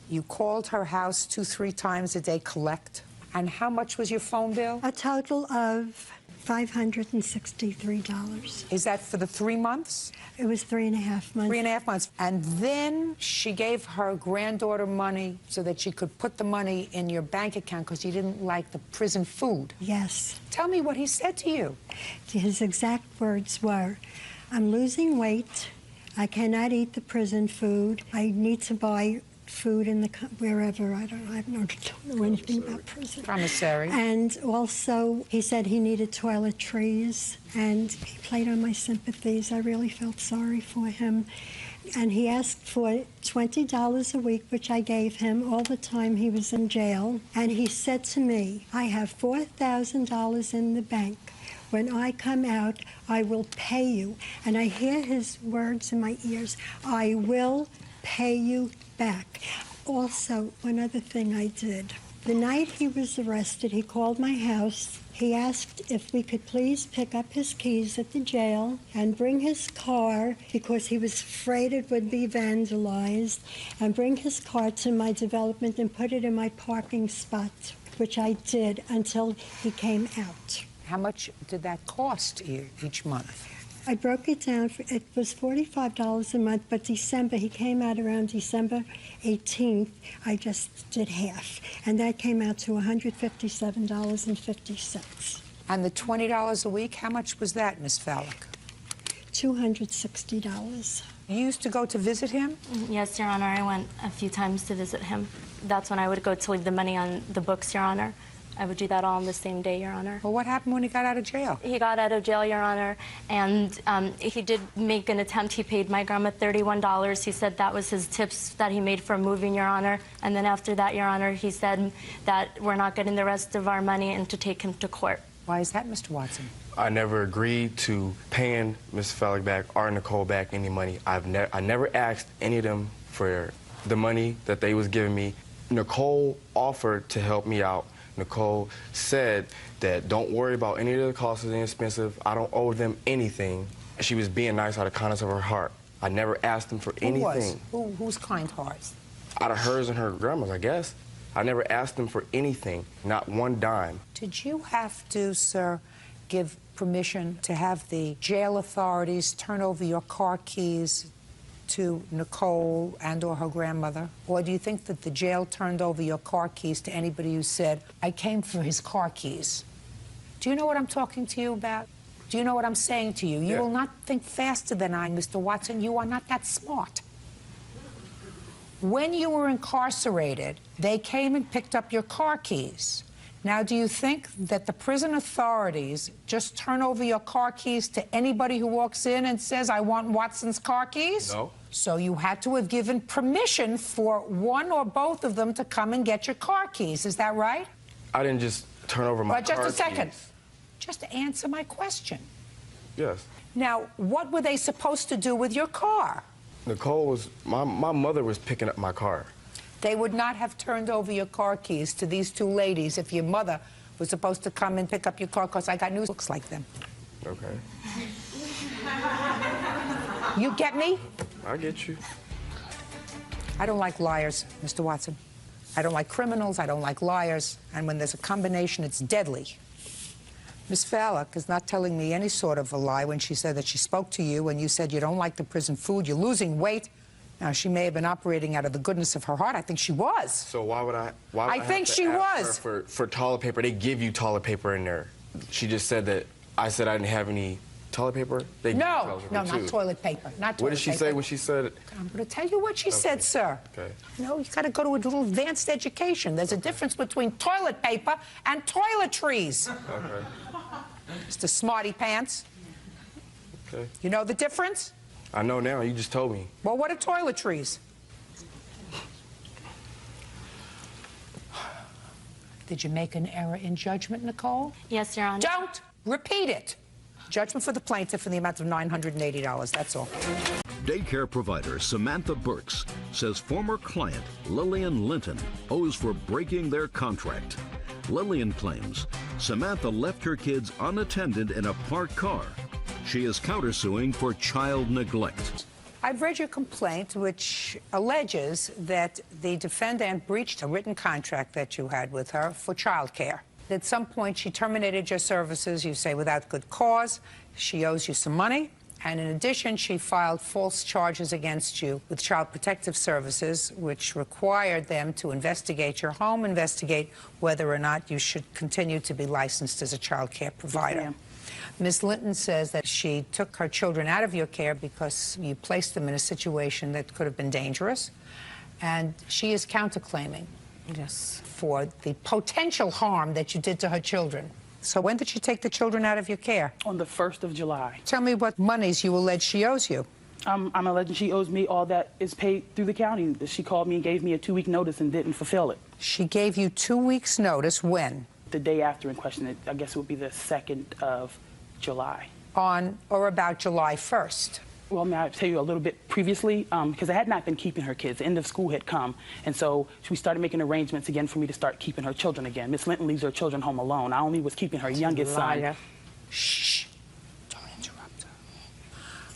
You called her house 2-3 times a day, collect. And how much was your phone bill? A total of $563. Is that for the 3 months? It was 3.5 months. 3.5 months. And then she gave her granddaughter money so that she could put the money in your bank account because you didn't like the prison food. Yes. Tell me what he said to you. His exact words were, I'm losing weight. I cannot eat the prison food. I need to buy food in the wherever. I don't know anything about prison. Commissary. And also, he said he needed toiletries, and he played on my sympathies. I really felt sorry for him. And he asked for $20 a week, which I gave him all the time he was in jail. And he said to me, I have $4,000 in the bank. When I come out, I will pay you. And I hear his words in my ears, I will pay you back. Also, one other thing I did. The night he was arrested, he called my house. He asked if we could please pick up his keys at the jail and bring his car, because he was afraid it would be vandalized, and bring his car to my development and put it in my parking spot, which I did until he came out. How much did that cost you each month? I broke it down. It was $45 a month, but December, he came out around December 18th. I just did half, and that came out to $157.50. And the $20 a week, how much was that, Miss Fallick? $260. You used to go to visit him? Yes, Your Honor. I went a few times to visit him. That's when I would go to leave the money on the books, Your Honor. I would do that all on the same day, Your Honor. Well, what happened when he got out of jail? He got out of jail, Your Honor, and he did make an attempt. He paid my grandma $31. He said that was his tips that he made for moving, Your Honor. And then after that, Your Honor, he said that we're not getting the rest of our money and to take him to court. Why is that, Mr. Watson? I never agreed to paying Ms. Fallick back or Nicole back any money. I never asked any of them for the money that they was giving me. Nicole offered to help me out. Nicole said that don't worry about any of the costs, it's inexpensive. I don't owe them anything. She was being nice out of the kindness of her heart. I never asked them for anything. Who's kind hearts? Out of hers and her grandma's, I guess. I never asked them for anything, not one dime. Did you have to, sir, give permission to have the jail authorities turn over your car keys to Nicole and or her grandmother? Or do you think that the jail turned over your car keys to anybody who said, I came for his car keys? Do you know what I'm talking to you about? Do you know what I'm saying to you? You will not think faster than I, Mr. Watson. You are not that smart. When you were incarcerated, they came and picked up your car keys. Now, do you think that the prison authorities just turn over your car keys to anybody who walks in and says, I want Watson's car keys? No. So you had to have given permission for one or both of them to come and get your car keys. Is that right? I didn't just turn over my Just car a second. keys. Just answer my question. Yes. Now, what were they supposed to do with your car? Nicole was, my mother was picking up my car. They would not have turned over your car keys to these two ladies if your mother was supposed to come and pick up your car, because I got news looks like them. Okay. You get me? I get you. I don't like liars, Mr. Watson. I don't like criminals, I don't like liars, and when there's a combination, it's deadly. Miss Fallick is not telling me any sort of a lie when she said that she spoke to you and you said you don't like the prison food, you're losing weight. Now, she may have been operating out of the goodness of her heart. I think she was. So why would I I think she was. For toilet paper? They give you toilet paper in there. She just said that I said I didn't have any toilet paper? They give you toilet paper not too. toilet paper. Not toilet What did she say when she said it? I'm going to tell you what she said, sir. Okay. You know, you got to go to a little advanced education. There's a difference between toilet paper and toiletries. Okay. Mr. Smarty Pants. Okay. You know the difference? I know now. You just told me. Well, what are toiletries? Did you make an error in judgment, Nicole? Yes, Your Honor. Don't repeat it. Judgment for the plaintiff in the amount of $980. That's all. Daycare provider Samantha Burks says former client Lillian Linton owes for breaking their contract. Lillian claims Samantha left her kids unattended in a parked car. She is countersuing for child neglect. I've read your complaint, which alleges that the defendant breached a written contract that you had with her for child care. At some point, she terminated your services, you say, without good cause. She owes you some money. And in addition, she filed false charges against you with Child Protective Services, which required them to investigate your home, investigate whether or not you should continue to be licensed as a child care provider. Yes, Ms. Linton says that she took her children out of your care because you placed them in a situation that could have been dangerous. And she is counterclaiming for the potential harm that you did to her children. So when did she take the children out of your care? On the 1st of July. Tell me what monies you allege she owes you. I'm alleging she owes me all that is paid through the county. She called me and gave me a 2-week notice and didn't fulfill it. She gave you 2 weeks' notice when? The day after in question. I guess it would be the 2nd of July. On or about July 1st? Well, may I tell you a little bit previously? Because I had not been keeping her kids. The end of school had come. And so we started making arrangements again for me to start keeping her children again. Miss Linton leaves her children home alone. I only was keeping her youngest son. Shh. Don't interrupt her.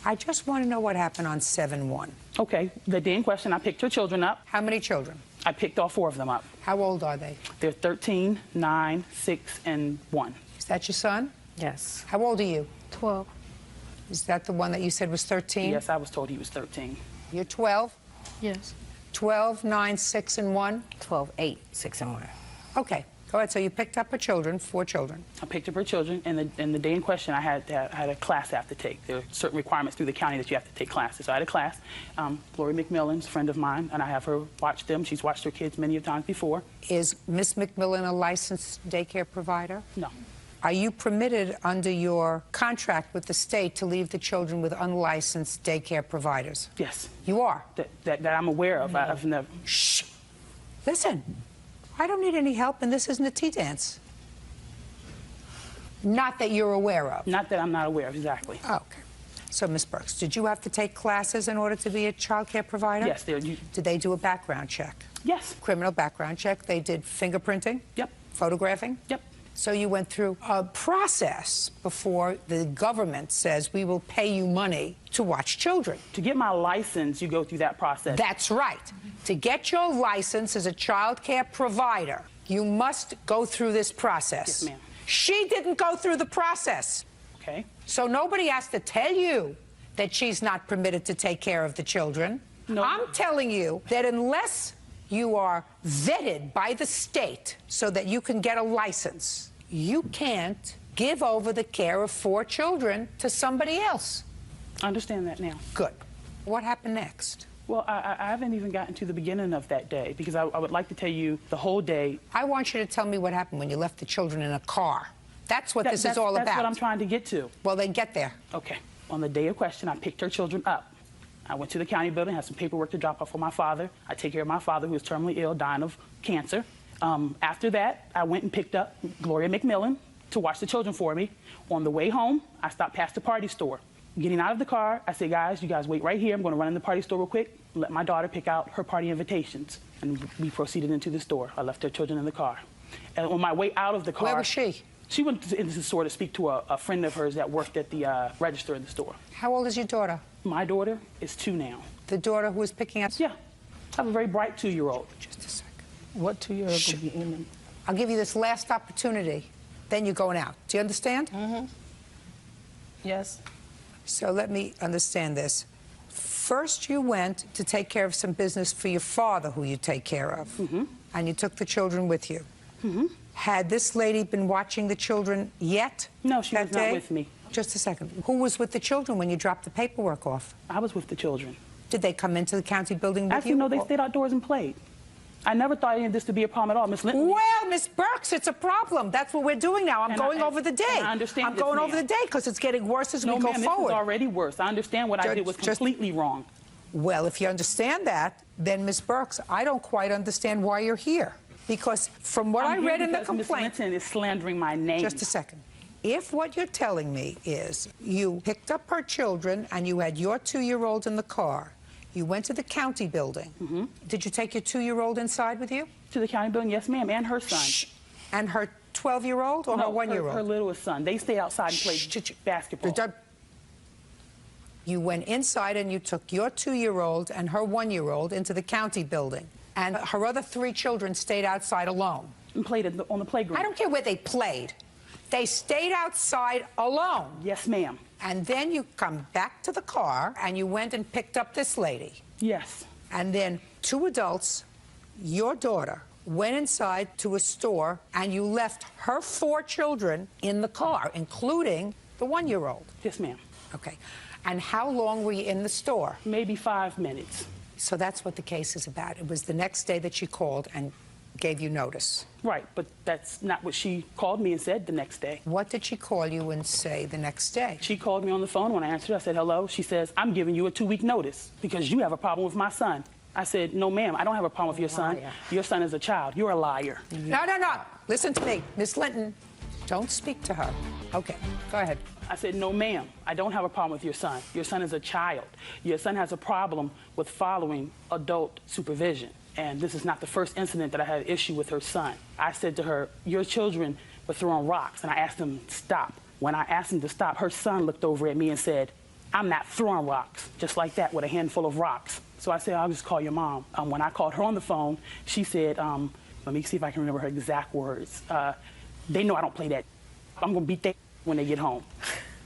I just want to know what happened on 7/1. Okay. The day in question, I picked her children up. How many children? I picked all 4 of them up. How old are they? They're 13, 9, 6, and 1. Is that your son? Yes. How old are you? 12. Is that the one that you said was 13? Yes, I was told he was 13. You're 12? Yes. 12, 9, 6, and 1? 12, 8, 6, and 1. Okay. Go ahead. So you picked up her children, 4 children. I picked up her children, and the day in question, I had a class I have to take. There are certain requirements through the county that you have to take classes. So I had a class. Gloria McMillan's a friend of mine, and I have her watch them. She's watched her kids many times before. Is Miss McMillan a licensed daycare provider? No. Are you permitted under your contract with the state to leave the children with unlicensed daycare providers? Yes. You are? That I'm aware of. No. I've never. Shh. Listen, I don't need any help, and this isn't a tea dance. Not that you're aware of. Not that I'm not aware of, exactly. Okay. So, Ms. Burks, did you have to take classes in order to be a child care provider? Yes. Did they do a background check? Yes. Criminal background check. They did fingerprinting? Yep. Photographing? Yep. So you went through a process before the government says we will pay you money to watch children. To get my license, you go through that process. That's right. To get your license as a child care provider, you must go through this process. Yes, ma'am. She didn't go through the process. Okay. So nobody has to tell you that she's not permitted to take care of the children. No. I'm telling you that unless you are vetted by the state so that you can get a license, you can't give over the care of 4 children to somebody else. I understand that now. Good. What happened next? Well, I haven't even gotten to the beginning of that day, because I would like to tell you the whole day. I want you to tell me what happened when you left the children in a car. That's what this is all about. That's what I'm trying to get to. Well, then get there. Okay. On the day of question, I picked her children up. I went to the county building, had some paperwork to drop off for my father. I take care of my father, who is terminally ill, dying of cancer. After that, I went and picked up Gloria McMillan to watch the children for me. On the way home, I stopped past the party store. Getting out of the car, I said, guys, you guys wait right here. I'm going to run in the party store real quick, let my daughter pick out her party invitations. And we proceeded into the store. I left her children in the car. And on my way out of the car... Where was she? She went into the store to speak to a friend of hers that worked at the register in the store. How old is your daughter? My daughter is 2 now. The daughter who was picking up? Yeah. I have a very bright 2-year-old. Just a second. What 2-year-old Shh. will be in? I'll give you this last opportunity. Then you're going out. Do you understand? Mm-hmm. Yes. So let me understand this. First, you went to take care of some business for your father, who you take care of. Mm-hmm. And you took the children with you. Mm-hmm. Had this lady been watching the children yet? No, she was not with me. Just a second. Who was with the children when you dropped the paperwork off? I was with the children. Did they come into the county building with you? Actually, no, they stayed outdoors and played. I never thought any of this to be a problem at all, Miss Linton. Well, Miss Burks, it's a problem. That's what we're doing now. I'm going over the day. I understand. I'm going over the day because it's getting worse as we go No, ma'am, this forward. is already worse. I understand what I did was completely wrong. Well, if you understand that, then Miss Burks, I don't quite understand why you're here. Because from what I read in the complaint... Miss Linton is slandering my name. Just a second. If what you're telling me is you picked up her children and you had your 2-year-old in the car, you went to the county building. Mm-hmm. Did you take your 2-year-old inside with you? To the county building, yes, ma'am, and her son. Shh. And her 12-year-old or her 1-year-old? Her littlest son. They stayed outside and played basketball. You went inside and you took your 2-year-old and her 1-year-old into the county building. And her other 3 children stayed outside alone. And played on the playground. I don't care where they played. They stayed outside alone. Yes, ma'am. And then you come back to the car and you went and picked up this lady. Yes. And then 2 adults, your daughter, went inside to a store and you left her 4 children in the car, including the 1-year-old. Yes, ma'am. Okay. And how long were you in the store? Maybe 5 minutes. So that's what the case is about. It was the next day that she called and gave you notice. Right, but that's not what she called me and said the next day. What did she call you and say the next day? She called me on the phone. When I answered, I said, hello. She says, I'm giving you a 2-week notice because you have a problem with my son. I said, no, ma'am, I don't have a problem with your son. Your son is a child. You're a liar. No, no, no. Listen to me. Miss Linton, don't speak to her. Okay, go ahead. I said, no, ma'am, I don't have a problem with your son. Your son is a child. Your son has a problem with following adult supervision. And this is not the first incident that I had an issue with her son. I said to her, your children were throwing rocks, and I asked them to stop. When I asked them to stop, her son looked over at me and said, I'm not throwing rocks, just like that, with a handful of rocks. So I said, I'll just call your mom. When I called her on the phone, she said, let me see if I can remember her exact words. They know I don't play that. I'm going to beat that when they get home.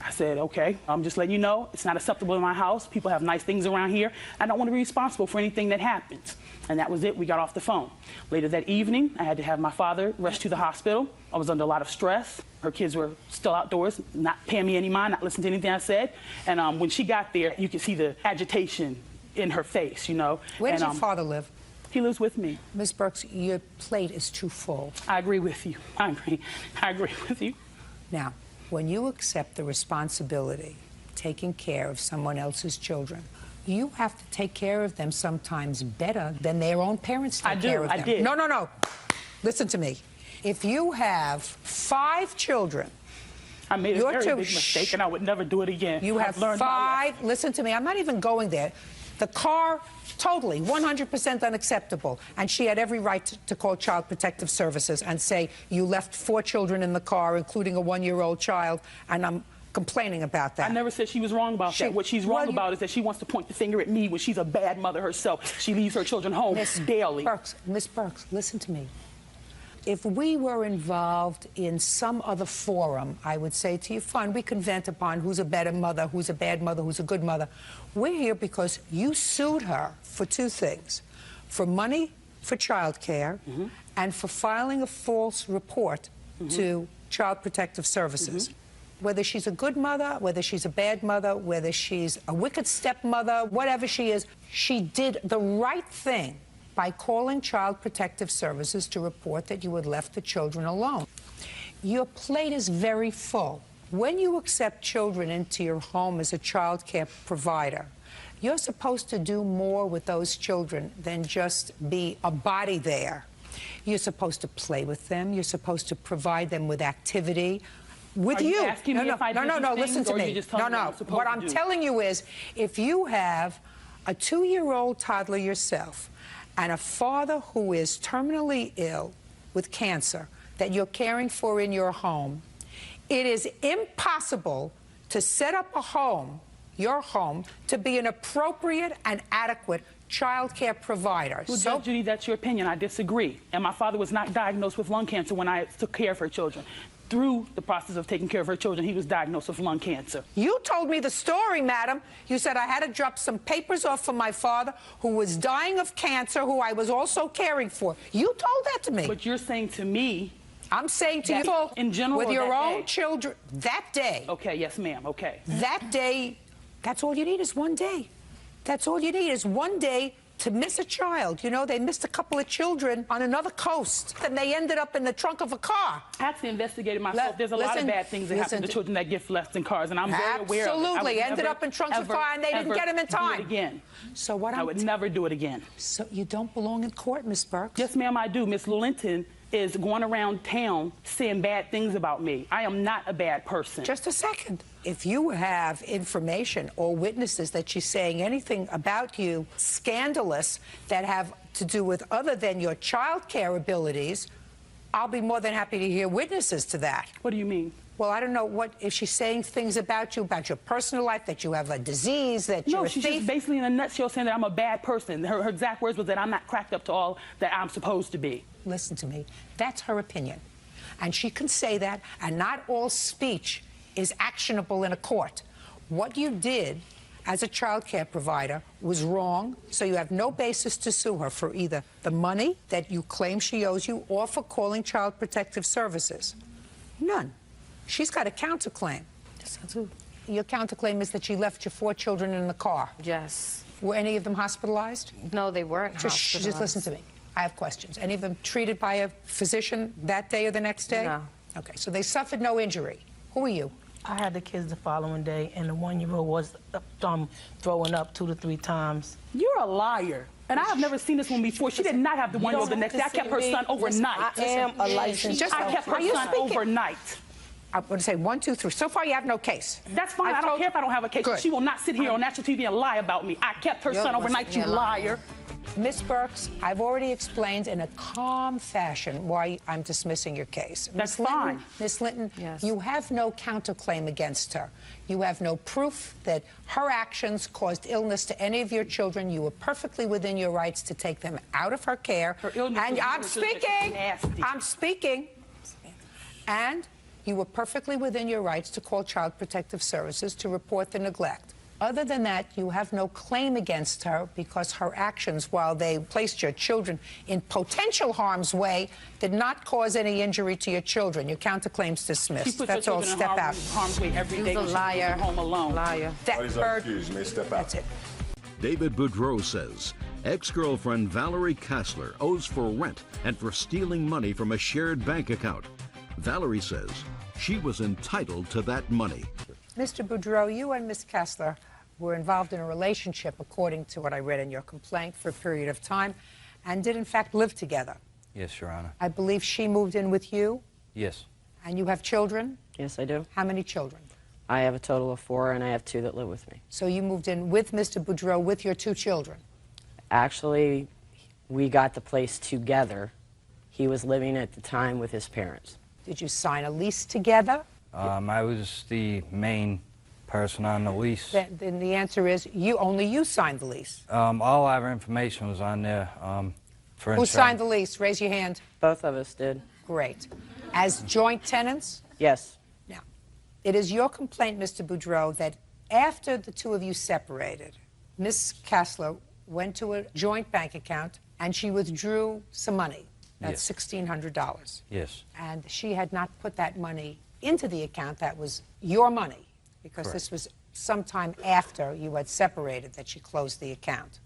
I said, okay, I'm just letting you know it's not acceptable in my house. People have nice things around here. I don't want to be responsible for anything that happens. And that was it. We got off the phone. Later that evening, I had to have my father rushed to the hospital. I was under a lot of stress. Her kids were still outdoors, not paying me any mind, not listening to anything I said. And when she got there, you could see the agitation in her face, you know. Where does your father live? He lives with me. Ms. Burks, your plate is too full. I agree with you. I agree with you. Now, when you accept the responsibility, taking care of someone else's children, you have to take care of them sometimes better than their own parents take care of them. I did. No, no, no. Listen to me. If you have 5 children, I made a very big mistake, and I would never do it again. You have 5. Listen to me. I'm not even going there. The car, totally, 100% unacceptable. And she had every right to call Child Protective Services and say, you left 4 children in the car, including a 1-year-old child, and I'm complaining about that. I never said she was wrong about that. What she's wrong about is that she wants to point the finger at me when she's a bad mother herself. She leaves her children home daily. Miss Burks, listen to me. If we were involved in some other forum, I would say to you, fine, we can vent upon who's a better mother, who's a bad mother, who's a good mother. We're here because you sued her for 2 things. For money for child care and for filing a false report to Child Protective Services. Whether she's a good mother, whether she's a bad mother, whether she's a wicked stepmother, whatever she is, she did the right thing by calling Child Protective Services to report that you had left the children alone. Your plate is very full. When you accept children into your home as a child care provider, you're supposed to do more with those children than just be a body there. You're supposed to play with them. You're supposed to provide them with activity. With you. Asking me if I did no, these listen things, to or me. you just tell me what I'm supposed What to I'm do? telling you is, if you have a 2-year-old toddler yourself and a father who is terminally ill with cancer that you're caring for in your home, it is impossible to set up a home, your home, to be an appropriate and adequate child care provider. Well, Judge Judy, that's your opinion. I disagree. And my father was not diagnosed with lung cancer when I took care of her children. Through the process of taking care of her children, he was diagnosed with lung cancer. You told me the story, madam. You said I had to drop some papers off for my father who was dying of cancer, who I was also caring for. You told that to me. But you're saying to me... I'm saying to you, in general, with or your that own day? children, that day. Okay, yes, ma'am, okay. That day, that's all you need is 1 day. That's all you need is 1 day to miss a child. You know, they missed a couple of children on another coast, and they ended up in the trunk of a car. I had to investigate it myself. There's a lot of bad things that happen to children that get left in cars, and I'm very aware of it. Absolutely. Ended up in trunks of car, and they didn't get them in time. Do it again. So what I would never do it again. So you don't belong in court, Miss Burks? Yes, ma'am, I do. Miss Linton is going around town saying bad things about me. I am not a bad person. Just a second. If you have information or witnesses that she's saying anything about you scandalous that have to do with other than your child care abilities, I'll be more than happy to hear witnesses to that. What do you mean? Well, I don't know what, if she's saying things about you, about your personal life, that you have a disease, that you're a thief. No, she's just basically in a nutshell saying that I'm a bad person. Her exact words was that I'm not cracked up to all that I'm supposed to be. Listen to me. That's her opinion. And she can say that, and not all speech is actionable in a court. What you did as a child care provider was wrong, so you have no basis to sue her for either the money that you claim she owes you or for calling Child Protective Services. None. She's got a counterclaim. Yes, I do. Your counterclaim is that she left your 4 children in the car. Yes. Were any of them hospitalized? No, they weren't hospitalized. Just listen to me. I have questions. Any of them treated by a physician that day or the next day? No. Okay, so they suffered no injury. Who are you? I had the kids the following day, and the 1-year-old was throwing up 2 to 3 times. You're a liar. And I have never seen this one before. She did not have the 1-year-old the next day. I kept her son overnight. I am a licensed. I kept her son overnight. I'm going to say 1, 2, 3. So far, you have no case. That's fine. I don't care if I don't have a case. Good. She will not sit here on national TV and lie about me. I kept her son overnight, you liar. Miss Burks, I've already explained in a calm fashion why I'm dismissing your case. That's fine. Miss Linton, you have no counterclaim against her. You have no proof that her actions caused illness to any of your children. You were perfectly within your rights to take them out of her care. Her illness and was I'm just speaking. nasty. I'm speaking. And You were perfectly within your rights to call Child Protective Services to report the neglect. Other than that, you have no claim against her because her actions, while they placed your children in potential harm's way, did not cause any injury to your children. Your counterclaim's dismissed. She puts That's her all. children in Step out. harm's way every day You're a when she liar. goes home alone. Liar. Parties are accused. You may step out. That's it. David Boudreau says ex-girlfriend Valerie Kassler owes for rent and for stealing money from a shared bank account. Valerie says she was entitled to that money. Mr. Boudreau, you and Ms. Kassler were involved in a relationship, according to what I read in your complaint, for a period of time, and did in fact live together. Yes, Your Honor. I believe she moved in with you, Yes. and you have children? Yes, I do. How many children? I have a total of 4, and I have 2 that live with me. So you moved in with Mr. Boudreau with your 2 children? Actually, we got the place together. He was living at the time with his parents. Did you sign a lease together? I was the main person on the lease. Then the answer is only you signed the lease. All our information was on there. For Who insurance. signed the lease? Raise your hand. Both of us did. Great. As joint tenants? Yes. Now, it is your complaint, Mr. Boudreau, that after the 2 of you separated, Ms. Kassler went to a joint bank account and she withdrew some money. That's $1,600. Yes. And she had not put that money into the account. That was your money, because Correct. this was sometime after you had separated that she closed the account.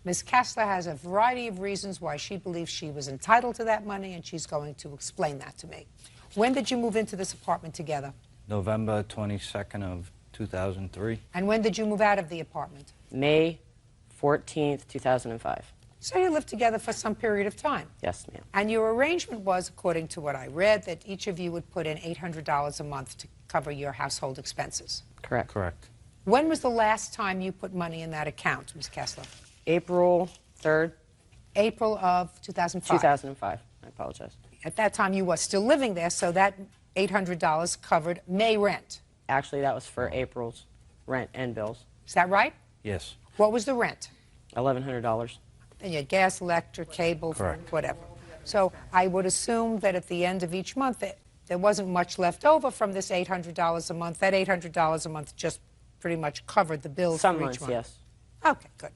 Ms. Kassler has a variety of reasons why she believes she was entitled to that money, and she's going to explain that to me. When did you move into this apartment together? November 22nd of 2003. And when did you move out of the apartment? May 14th, 2005. So you lived together for some period of time. Yes, ma'am. And your arrangement was, according to what I read, that each of you would put in $800 a month to cover your household expenses. Correct. Correct. When was the last time you put money in that account, Ms. Kassler? April 3rd. April of 2005. 2005. I apologize. At that time, you were still living there, so that $800 covered May rent. Actually, that was for April's rent and bills. Is that right? Yes. What was the rent? $1,100. And you had gas, electric, cable, Correct. whatever. So I would assume that at the end of each month, there wasn't much left over from this $800 a month. That $800 a month just pretty much covered the bills Some for months, each month. yes. Okay, good.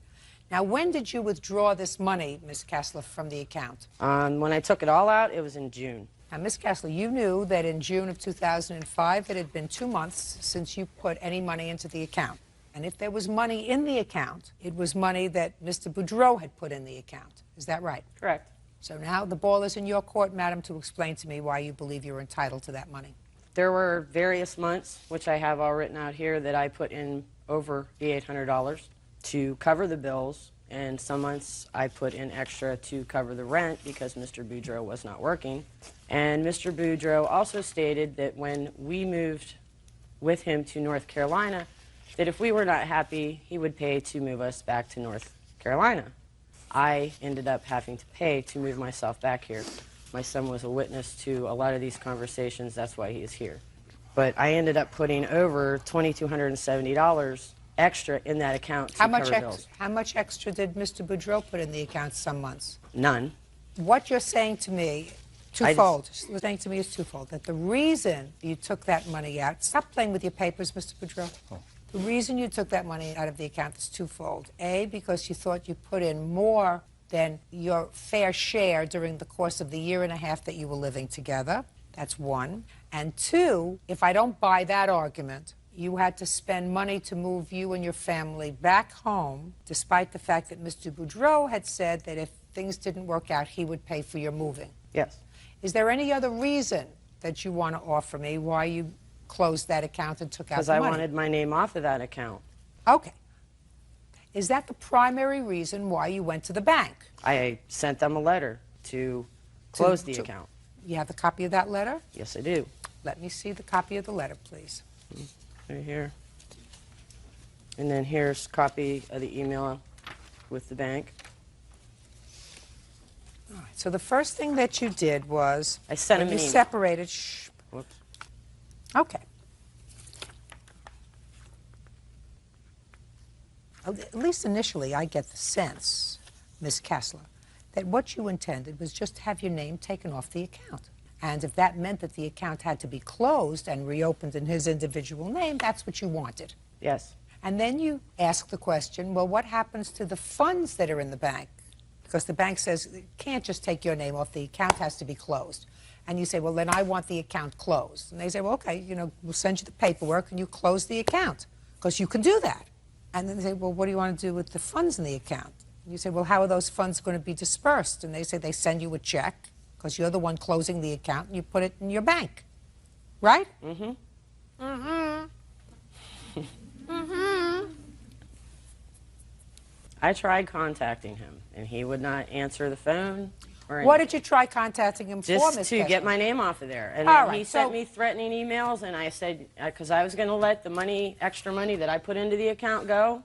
Now, when did you withdraw this money, Ms. Kassler, from the account? When I took it all out, it was in June. Now, Ms. Kassler, you knew that in June of 2005, it had been 2 months since you put any money into the account. And if there was money in the account, it was money that Mr. Boudreau had put in the account. Is that right? Correct. So now the ball is in your court, madam, to explain to me why you believe you're entitled to that money. There were various months, which I have all written out here, that I put in over the $800 to cover the bills, and some months I put in extra to cover the rent because Mr. Boudreau was not working. And Mr. Boudreau also stated that when we moved with him to North Carolina, that if we were not happy, he would pay to move us back to North Carolina. I ended up having to pay to move myself back here. My son was a witness to a lot of these conversations, that's why he is here. But I ended up putting over $2,270 extra in that account to cover bills. How much extra did Mr. Boudreau put in the account some months? None. What you're saying to me, twofold. What you're saying to me is twofold. That the reason you took that money out, stop playing with your papers, Mr. Boudreau. The reason you took that money out of the account is twofold. A, because you thought you put in more than your fair share during the course of the year and a half that you were living together. That's one. And two, if I don't buy that argument, you had to spend money to move you and your family back home, despite the fact that Mr. Boudreau had said that if things didn't work out, he would pay for your moving. Yes. Is there any other reason that you want to offer me why you closed that account and took out Because the I money? wanted my name off of that account. Okay. Is that the primary reason why you went to the bank? I sent them a letter to close the account. You have a copy of that letter? Yes, I do. Let me see the copy of the letter, please. Right here. And then here's a copy of the email with the bank. All right, so the first thing that you did was... I sent him when an you email. separated... Whoops. Okay. At least initially, I get the sense, Ms. Kassler, that what you intended was just to have your name taken off the account. And if that meant that the account had to be closed and reopened in his individual name, that's what you wanted. Yes. And then you ask the question, well, what happens to the funds that are in the bank? Because the bank says, it can't just take your name off, the account has to be closed. And you say, well, then I want the account closed. And they say, well, okay, you know, we'll send you the paperwork and you close the account, because you can do that. And then they say, well, what do you want to do with the funds in the account? And you say, well, how are those funds going to be dispersed? And they say, they send you a check, because you're the one closing the account, and you put it in your bank. Right? Mm-hmm. Mm-hmm. Mm-hmm. I tried contacting him, and he would not answer the phone. Or What did you try contacting him for, just Ms. to Kessler? get my name off of there. And All then right, he so- sent me threatening emails, and I said, because I was going to let the money, extra money that I put into the account go,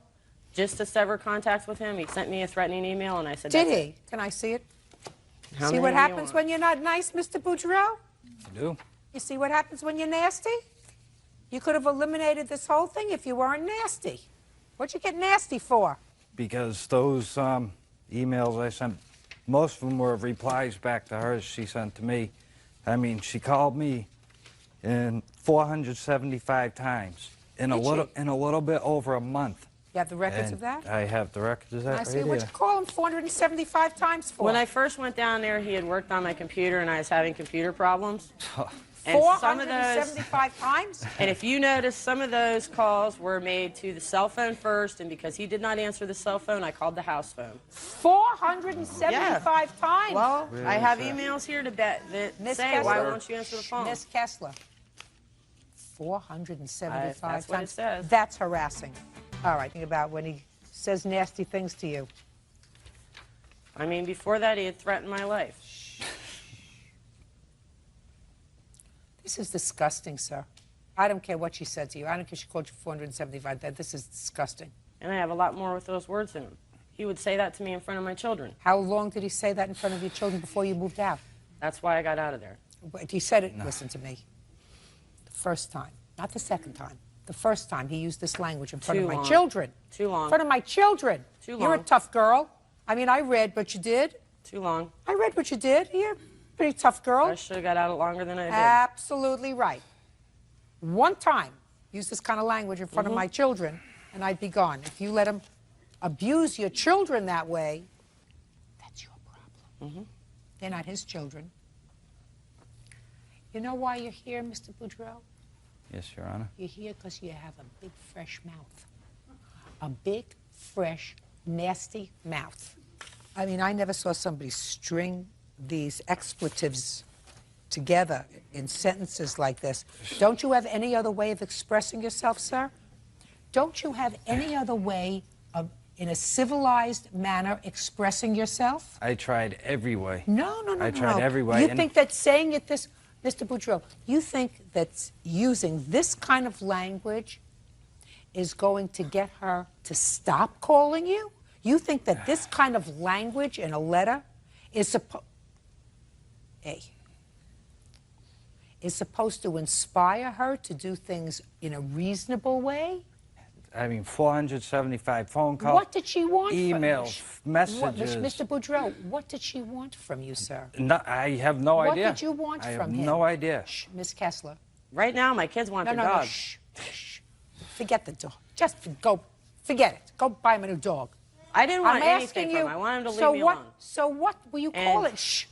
just to sever contacts with him. He sent me a threatening email, and I said, Did that's he? it. Can I see it? How See many what do you happens want? when you're not nice, Mr. Boudreaux? I do. You see what happens when you're nasty? You could have eliminated this whole thing if you weren't nasty. What'd you get nasty for? Because those emails I sent, most of them were replies back to hers she sent to me. I mean, she called me in 475 times in a little bit over a month. You have the records And of that? I have the records of that I right see. What'd here. you call him 475 times for? When I first went down there, he had worked on my computer, and I was having computer problems. And some of those, 475 times? and if you notice, some of those calls were made to the cell phone first, and because he did not answer the cell phone, I called the house phone. 475 times? Well, I have emails here to bet that Miss say, Kessler, why won't you answer the phone? Miss Kessler, 475 that's what it times. says. That's harassing. All right, think about when he says nasty things to you. I mean, before that, he had threatened my life. This is disgusting, sir. I don't care what she said to you. I don't care if she called you 475. This is disgusting. And I have a lot more with those words in him. He would say that to me in front of my children. How long did he say that in front of your children before you moved out? That's why I got out of there. But he said it, listen to me, the first time, not the second time. The first time he used this language in front Too of my long. children. Too long. In front of my children. Too You're a long. tough girl. I mean, I read what you did. Too long. I read what you did. You're a pretty tough girl. I should have got out longer than I did. Absolutely right. One time, use this kind of language in front of my children, and I'd be gone. If you let him abuse your children that way, that's your problem. They're not his children. You know why you're here, Mr. Boudreaux? Yes, Your Honor. You're here because you have a big, fresh mouth. A big, fresh, nasty mouth. I mean, I never saw somebody string these expletives together in sentences like this. Don't you have any other way of expressing yourself, sir? Don't you have any other way of, in a civilized manner, expressing yourself? I tried every way. No. I tried every way. You and think that saying it this, Mr. Boudreaux, you think that using this kind of language is going to get her to stop calling you? You think that this kind of language in a letter is supposed to inspire her to do things in a reasonable way? I mean, 475 phone calls. What did she want emails, from messages. Mr. Boudreaux, what did she want from you, sir? No, I have no idea. What did you want I from have him? no idea. Shh, Miss Kessler. Right now, my kids want their dog. Shh. Forget the dog. Just go, forget it. Go buy him a new dog. I didn't want I'm anything asking from you, him. I want him to leave so me what, alone. So what were you And- calling? Shh.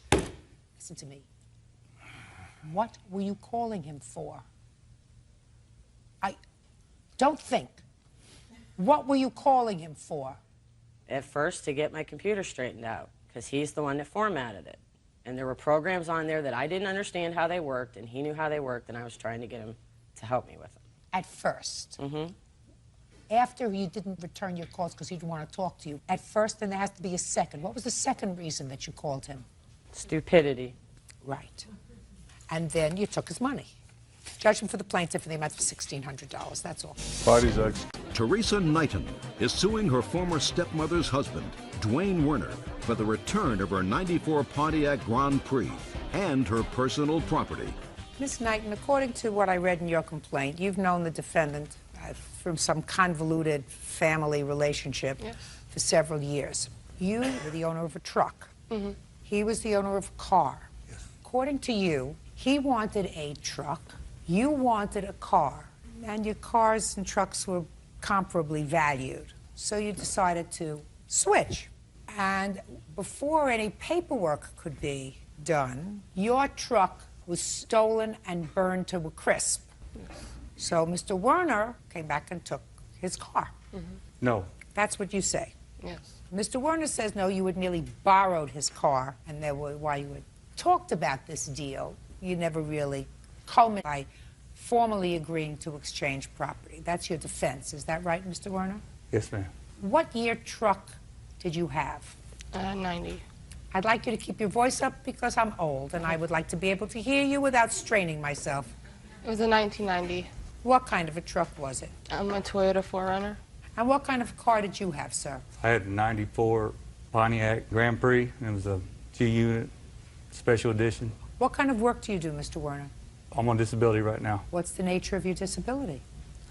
Listen to me. What were you calling him for? Don't think. What were you calling him for? At first, to get my computer straightened out, because he's the one that formatted it. And there were programs on there that I didn't understand how they worked, and he knew how they worked, and I was trying to get him to help me with them. At first. Mm-hmm. After you didn't return your calls because he didn't want to talk to you. At first, then there has to be a second. What was the second reason that you called him? Stupidity. Right. And then you took his money. Judgment for the plaintiff in the amount of $1,600. That's all. Parties X. Teresa Knighton is suing her former stepmother's husband, Dwayne Werner, for the return of her '94 Pontiac Grand Prix and her personal property. Ms. Knighton, according to what I read in your complaint, you've known the defendant from some convoluted family relationship for several years. You were the owner of a truck. He was the owner of a car. According to you, He wanted a truck, you wanted a car, and your cars and trucks were comparably valued. So you decided to switch. And before any paperwork could be done, your truck was stolen and burned to a crisp. So Mr. Werner came back and took his car. No. That's what you say. Yes. Mr. Werner says, no, you had merely borrowed his car, and while you had talked about this deal, you never really culminated by formally agreeing to exchange property. That's your defense. Is that right, Mr. Werner? Yes, ma'am. What year truck did you have? 90. I'd like you to keep your voice up because I'm old, and I would like to be able to hear you without straining myself. It was a 1990. What kind of a truck was it? A Toyota 4Runner. And what kind of a car did you have, sir? I had a 94 Pontiac Grand Prix. It was a G-Unit Special Edition. What kind of work do you do, Mr. Werner? I'm on disability right now. What's the nature of your disability?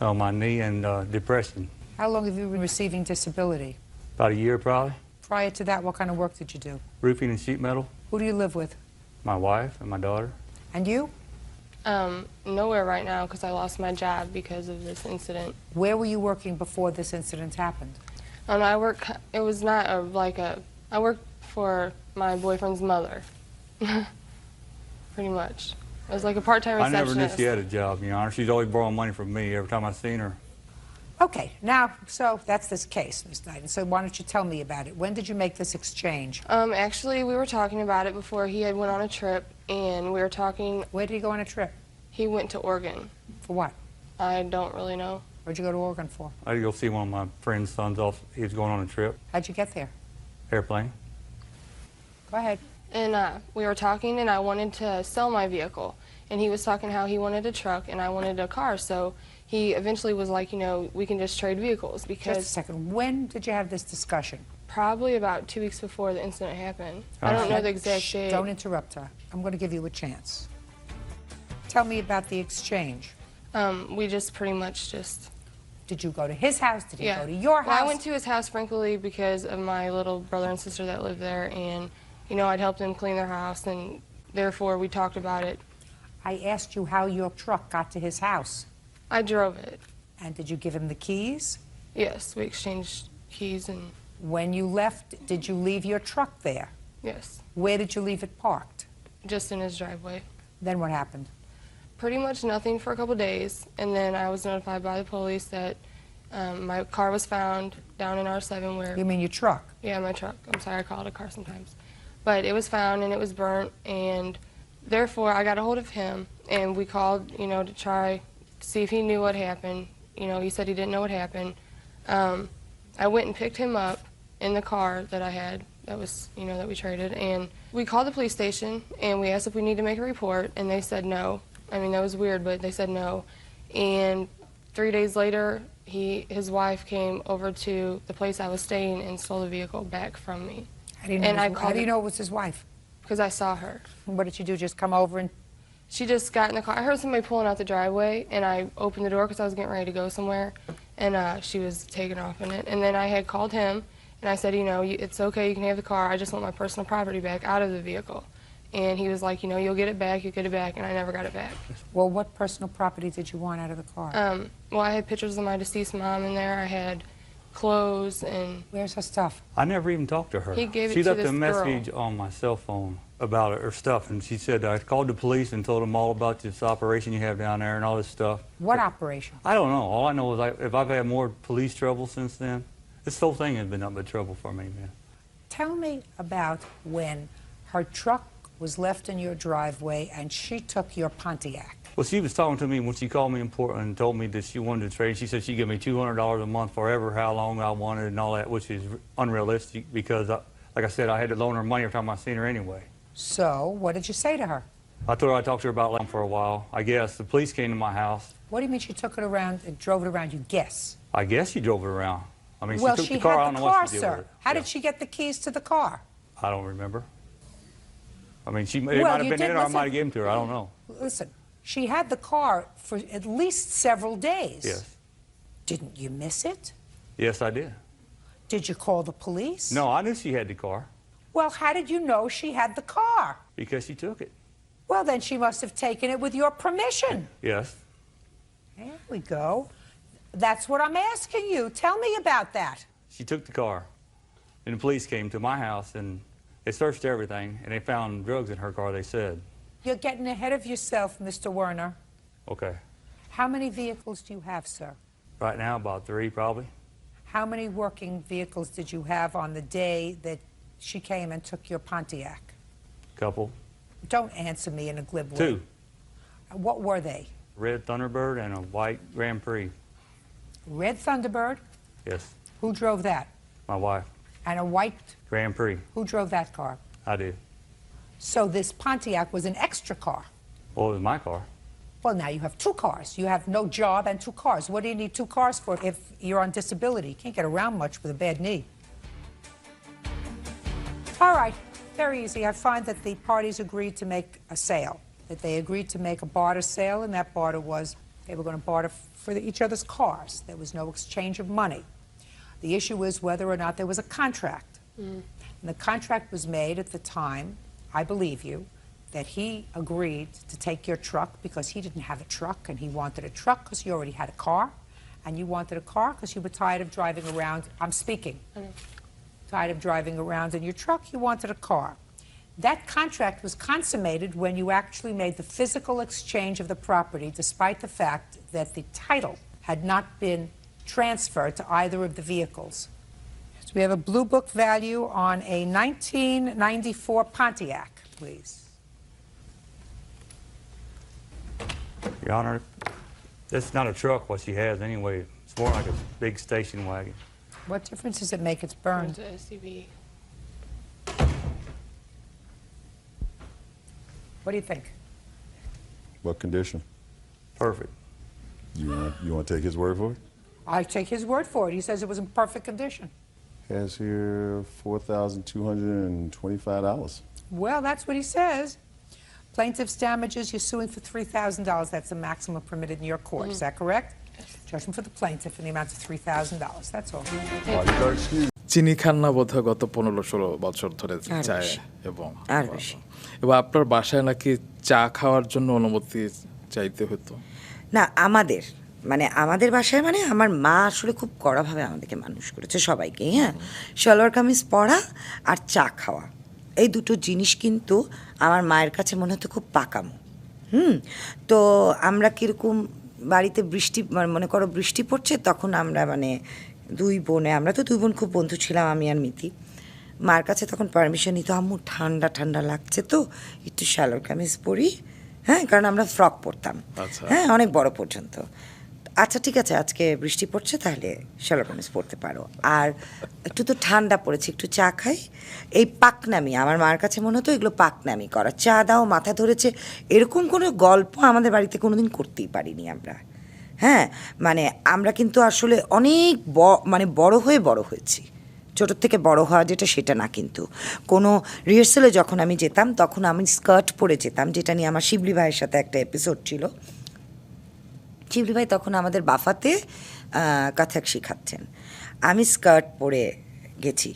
On my knee and depression. How long have you been receiving disability? About a year, probably. Prior to that, what kind of work did you do? Roofing and sheet metal. Who do you live with? My wife and my daughter. And you? Nowhere right now because I lost my job because of this incident. Where were you working before this incident happened? I it was not I worked for my boyfriend's mother. Pretty much. It was like a part-time I receptionist. never knew she had a job, Your Honor. She's always borrowing money from me every time I seen her. Okay, now, so that's this case, Ms. Knighton. So why don't you tell me about it? When did you make this exchange? Actually, we were talking about it before he had went on a trip, and we were talking... Where did he go on a trip? He went to Oregon. For what? I don't really know. Where'd you go to Oregon for? I had to go see one of my friend's sons off. He was going on a trip. How'd you get there? Airplane. Go ahead. And we were talking, and I wanted to sell my vehicle. And he was talking how he wanted a truck, and I wanted a car. So he eventually was like, you know, we can just trade vehicles because... Just a second. When did you have this discussion? Probably about 2 weeks before the incident happened. I don't know the exact date. Don't interrupt her. I'm going to give you a chance. Tell me about the exchange. We just pretty much just... Did you go to his house? Did he go to your house? Well, I went to his house, frankly, because of my little brother and sister that lived there, and, you know, I'd helped them clean their house, and therefore we talked about it. I asked you how your truck got to his house. I drove it. And did you give him the keys? Yes, we exchanged keys and... When you left, did you leave your truck there? Yes. Where did you leave it parked? Just in his driveway. Then what happened? Pretty much nothing for a couple days, and then I was notified by the police that my car was found down in R7 where... You mean your truck? Yeah, my truck. I'm sorry, I call it a car sometimes. But it was found, and it was burnt, and therefore I got a hold of him, and we called, you know, to try to see if he knew what happened. You know, he said he didn't know what happened. I went and picked him up in the car that I had that was, you know, that we traded, and we called the police station, and we asked if we need to make a report, and they said no. I mean, that was weird, but they said no. And 3 days later, his wife came over to the place I was staying and stole the vehicle back from me. How do you know it was his wife? Because I saw her. And what did you do, just come over and... She just got in the car. I heard somebody pulling out the driveway, and I opened the door because I was getting ready to go somewhere, and she was taking off in it. And then I had called him, and I said, you know, it's okay, you can have the car. I just want my personal property back out of the vehicle. And he was like, you know, you'll get it back, and I never got it back. Well, what personal property did you want out of the car? Well, I had pictures of my deceased mom in there. I had clothes and... Where's her stuff? I never even talked to her. He gave it she to left this a message on my cell phone about her stuff, and she said, I called the police and told them all about this operation you have down there and all this stuff. What operation? I don't know. All I know is if I've had more police trouble since then, this whole thing has been nothing but trouble for me, man. Tell me about when her truck was left in your driveway and she took your Pontiac. Well, she was talking to me when she called me in Portland and told me that she wanted to trade. She said she'd give me $200 a month forever, how long I wanted and all that, which is unrealistic because, like I said, I had to loan her money every time I seen her anyway. So, what did you say to her? I told her I'd talk to her about it for a while. I guess the police came to my house. What do you mean she took it around and drove it around? You guess? I guess she drove it around. I mean, well, she took the car. I don't know what she did with it. How did she get the keys to the car? I don't remember. I mean, it might have been in or I might have given to her. I don't know. Listen, she had the car for at least several days. Yes. Didn't you miss it? Yes, I did. Did you call the police? No, I knew she had the car. Well, how did you know she had the car? Because she took it. Well, then she must have taken it with your permission. Yes. There we go. That's what I'm asking you. Tell me about that. She took the car, and the police came to my house, and they searched everything, and they found drugs in her car, they said. You're getting ahead of yourself, Mr. Werner. Okay. How many vehicles do you have, sir? Right now, about 3, probably. How many working vehicles did you have on the day that she came and took your Pontiac? Couple. Don't answer me in a glib way. 2. What were they? Red Thunderbird and a white Grand Prix. Red Thunderbird? Yes. Who drove that? My wife. And a white? Grand Prix. Who drove that car? I did. So this Pontiac was an extra car? Well, it was my car. Well, now you have 2 cars. You have no job and 2 cars. What do you need 2 cars for if you're on disability? You can't get around much with a bad knee. All right, very easy. I find that the parties agreed to make a sale, that they agreed to make a barter sale, and that barter was they were going to barter for each other's cars. There was no exchange of money. The issue is whether or not there was a contract. And the contract was made at the time, I believe you, that he agreed to take your truck because he didn't have a truck, and he wanted a truck because he already had a car, and you wanted a car because you were tired of driving around. I'm speaking. Tired of driving around in your truck, you wanted a car. That contract was consummated when you actually made the physical exchange of the property, despite the fact that the title had not been transferred to either of the vehicles. So we have a Blue Book value on a 1994 Pontiac, please. Your Honor, that's not a truck, what she has anyway. It's more like a big station wagon. What difference does it make? It's burned. It's an SUV. What do you think? What condition? Perfect. You want to take his word for it? I take his word for it. He says it was in perfect condition. Has here $4,225. Well, that's what he says. Plaintiff's damages, you're suing for $3,000. That's the maximum permitted in your court. Is that correct? Judgment for the plaintiff in the amount of $3,000. That's all. চিনি খান না বোধহয় গত 15-16 বছর ধরে চায় এবং আপনার বাসায় নাকি চা খাওয়ার জন্য অনুমতি চাইতে হতো না আমাদের বাসায় আমার মা আসলে খুব কড়াভাবে আমাদেরকে মানুষ করেছে সবাইকে হ্যাঁ সালোয়ার কামিজ পরা আর চা খাওয়া এই দুটো জিনিস কিন্তু আমার মায়ের কাছে মনে হতো খুব পাকামো তো আমরা কিরকম বাড়িতে বৃষ্টি মনে করো বৃষ্টি পড়ছে তখন আমরা আমরা তো 2 বোন খুব বন্ধু ছিলাম আমি আর মিতি মার কাছে তখন পারমিশন নিত আম্মু ঠান্ডা ঠান্ডা লাগছে তো একটু সালোয়ার কামিজ পরি হ্যাঁ কারণ আমরা ফ্রক পরতাম হ্যাঁ অনেক বড় পর্যন্ত আচ্ছা ঠিক আছে আজকে বৃষ্টি পড়ছে তাহলে সালোয়ার কামিজ পরতে পারো আর একটু তো ঠান্ডা পড়েছে একটু চা খাই এই পাকনামি আমার মার কাছে মনে হতো এগুলো পাকনামি করা চা দাও মাথা ধরেছে এরকম কোনো গল্প আমাদের বাড়িতে কোনোদিন করতেই পারিনি আমরা হ্যাঁ আমরা কিন্তু আসলে অনেক বড় হয়েছি ছোটোর থেকে বড় হওয়া যেটা সেটা না কিন্তু কোনো রিহার্সালে যখন আমি যেতাম তখন আমি স্কার্ট পরে যেতাম যেটা নিয়ে আমার শিবলি ভাইয়ের সাথে একটা এপিসোড ছিল শিবলি ভাই তখন আমাদের বাফাতে কথক শিখাচ্ছেন আমি স্কার্ট পরে গেছি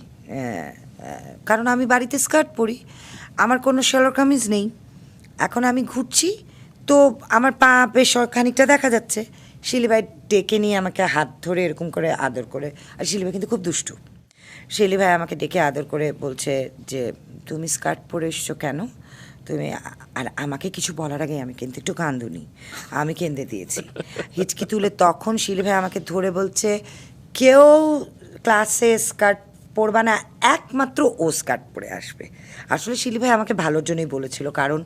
কারণ আমি বাড়িতে স্কার্ট পরি আমার কোনো সালোয়ার কামিজ নেই এখন আমি ঘুরছি তো আমার পা বেশ খানিকটা দেখা যাচ্ছে শিলি ভাই ডেকে নিয়ে আমাকে হাত ধরে এরকম করে আদর করে আর শিলি ভাই কিন্তু খুব দুষ্টু শিলি ভাই আমাকে ডেকে আদর করে বলছে যে তুমি স্কার্ট পরে এসছো কেন তুমি আর আমাকে কিছু বলার আগে আমি কিন্তু একটু কান্দুনি আমি কেঁদে দিয়েছি হিচকি তুলে তখন শিলি ভাই আমাকে ধরে বলছে কেউ ক্লাসে স্কার্ট পরবা না একমাত্র ও স্কার্ট পরে আসবে আসলে শিলি ভাই আমাকে ভালোর জন্যই বলেছিল কারণ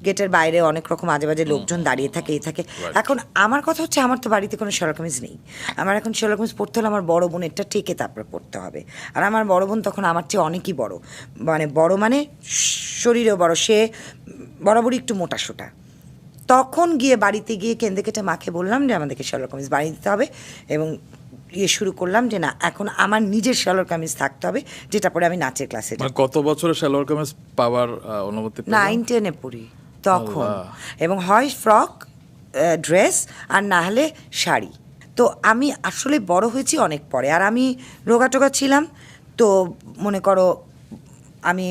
গেটের বাইরে অনেক রকম আজে বাজে লোকজন দাঁড়িয়ে থাকে এখন আমার কথা হচ্ছে আমার তো বাড়িতে কোনো সালোয়ার কামিজ নেই আমার এখন সালোয়ার কামিজ পরতে হলে আমার বড় বোনেরটা টেকে তারপরে পরতে হবে আর আমার বড় বোন তখন আমার চেয়ে অনেকই বড় বড় শরীরেও বড় সে বরাবরই একটু মোটাসোটা তখন গিয়ে বাড়িতে গিয়ে কেঁদে কেটে মাকে বললাম যে আমাদেরকে সালোয়ার কামিজ বানিয়ে দিতে হবে এবং শুরু করলাম যে না এখন আমার নিজের সালোয়ার কামিজ থাকতে হবে যেটা পরে আমি নাচের ক্লাসে কত বছরের সালোয়ার কামিজ পাওয়ার অনুমতি 9-10-এ পড়ি তখন এবং হয় ফ্রক ড্রেস আর না হলে শাড়ি তো আমি আসলে বড় হয়েছি অনেক পরে আর আমি রোগা টোগা ছিলাম তো মনে করো আমি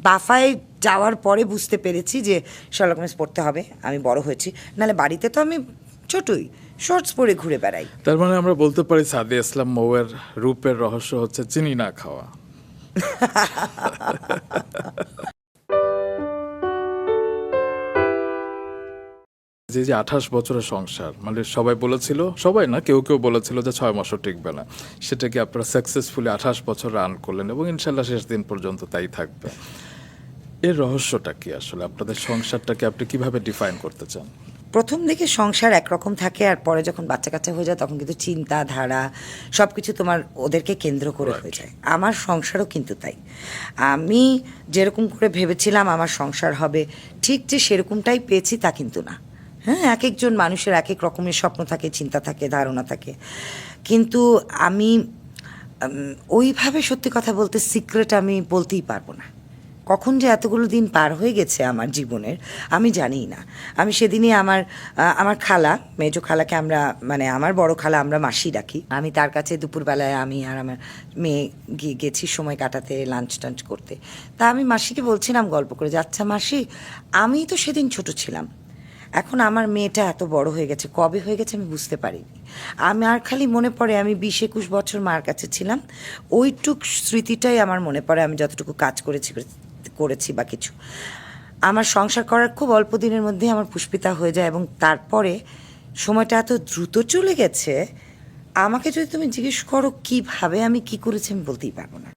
বাফায় যাওয়ার পরে বুঝতে পেরেছি যে শার্লক হোমস পড়তে হবে, আমি বড় হয়েছি, নাহলে বাড়িতে তো আমি ছোটই শর্টস পরে ঘুরে বেড়াই। তার মানে আমরা বলতে পারি সাদিয়া ইসলাম মৌয়ের রূপের রহস্য হচ্ছে চিনি না খাওয়া। যে 28 বছরের সংসার, মানে সবাই বলেছিল, সবাই না কেউ কেউ বলেছিল যে 6 মাসও টিকবে না, সেটাকে আপনারা সাকসেসফুলি 28 বছর রান করলেন এবং ইনশাল্লাহ শেষ দিন পর্যন্ত তাই থাকবে। এর রহস্যটা কি আসলে? আপনাদের সংসারটাকে আপনি কিভাবে ডিফাইন করতে চান? প্রথম দিকে সংসার একরকম থাকে, আর পরে যখন বাচ্চা কাচ্চা হয়ে যায় তখন কিন্তু চিন্তাধারা সব কিছু তোমার ওদেরকে কেন্দ্র করে হয়ে যায়। আমার সংসারও কিন্তু তাই। আমি যেরকম করে ভেবেছিলাম আমার সংসার হবে, ঠিক যে সেরকমটাই পেয়েছি তা কিন্তু না। হ্যাঁ, এক একজন মানুষের এক এক রকমের স্বপ্ন থাকে, চিন্তা থাকে, ধারণা থাকে, কিন্তু আমি ওইভাবে সত্যি কথা বলতে সিক্রেট আমি বলতেই পারবো না। কখন যে এতগুলো দিন পার হয়ে গেছে আমার জীবনের আমি জানিই না। আমি সেদিনই আমার খালা, মেজো খালাকে আমরা, মানে আমার বড় খালা আমরা মাসি ডাকি, আমি তার কাছে দুপুরবেলায় আমি আর আমার মেয়ে গেছি সময় কাটাতে, লাঞ্চ টাঞ্চ করতে। তা আমি মাসিকে বলছিলাম গল্প করে যে আচ্ছা মাসি, আমি তো সেদিন ছোট ছিলাম, এখন আমার মেয়েটা এত বড় হয়ে গেছে, কবে হয়ে গেছে আমি বুঝতে পারিনি। আমার খালি মনে পড়ে আমি 20-21 বছর মার কাছে ছিলাম, ওইটুক স্মৃতিটাই আমার মনে পড়ে, আমি যতটুকু কাজ করেছি বা কিছু। আমার সংসার করার খুব অল্প দিনের মধ্যে আমার পুষ্পিতা হয়ে যায়, এবং তারপরে সময়টা এত দ্রুত চলে গেছে, আমাকে যদি তুমি জিজ্ঞেস করো কিভাবে আমি কি করেছি আমি বলতেই পারবো না।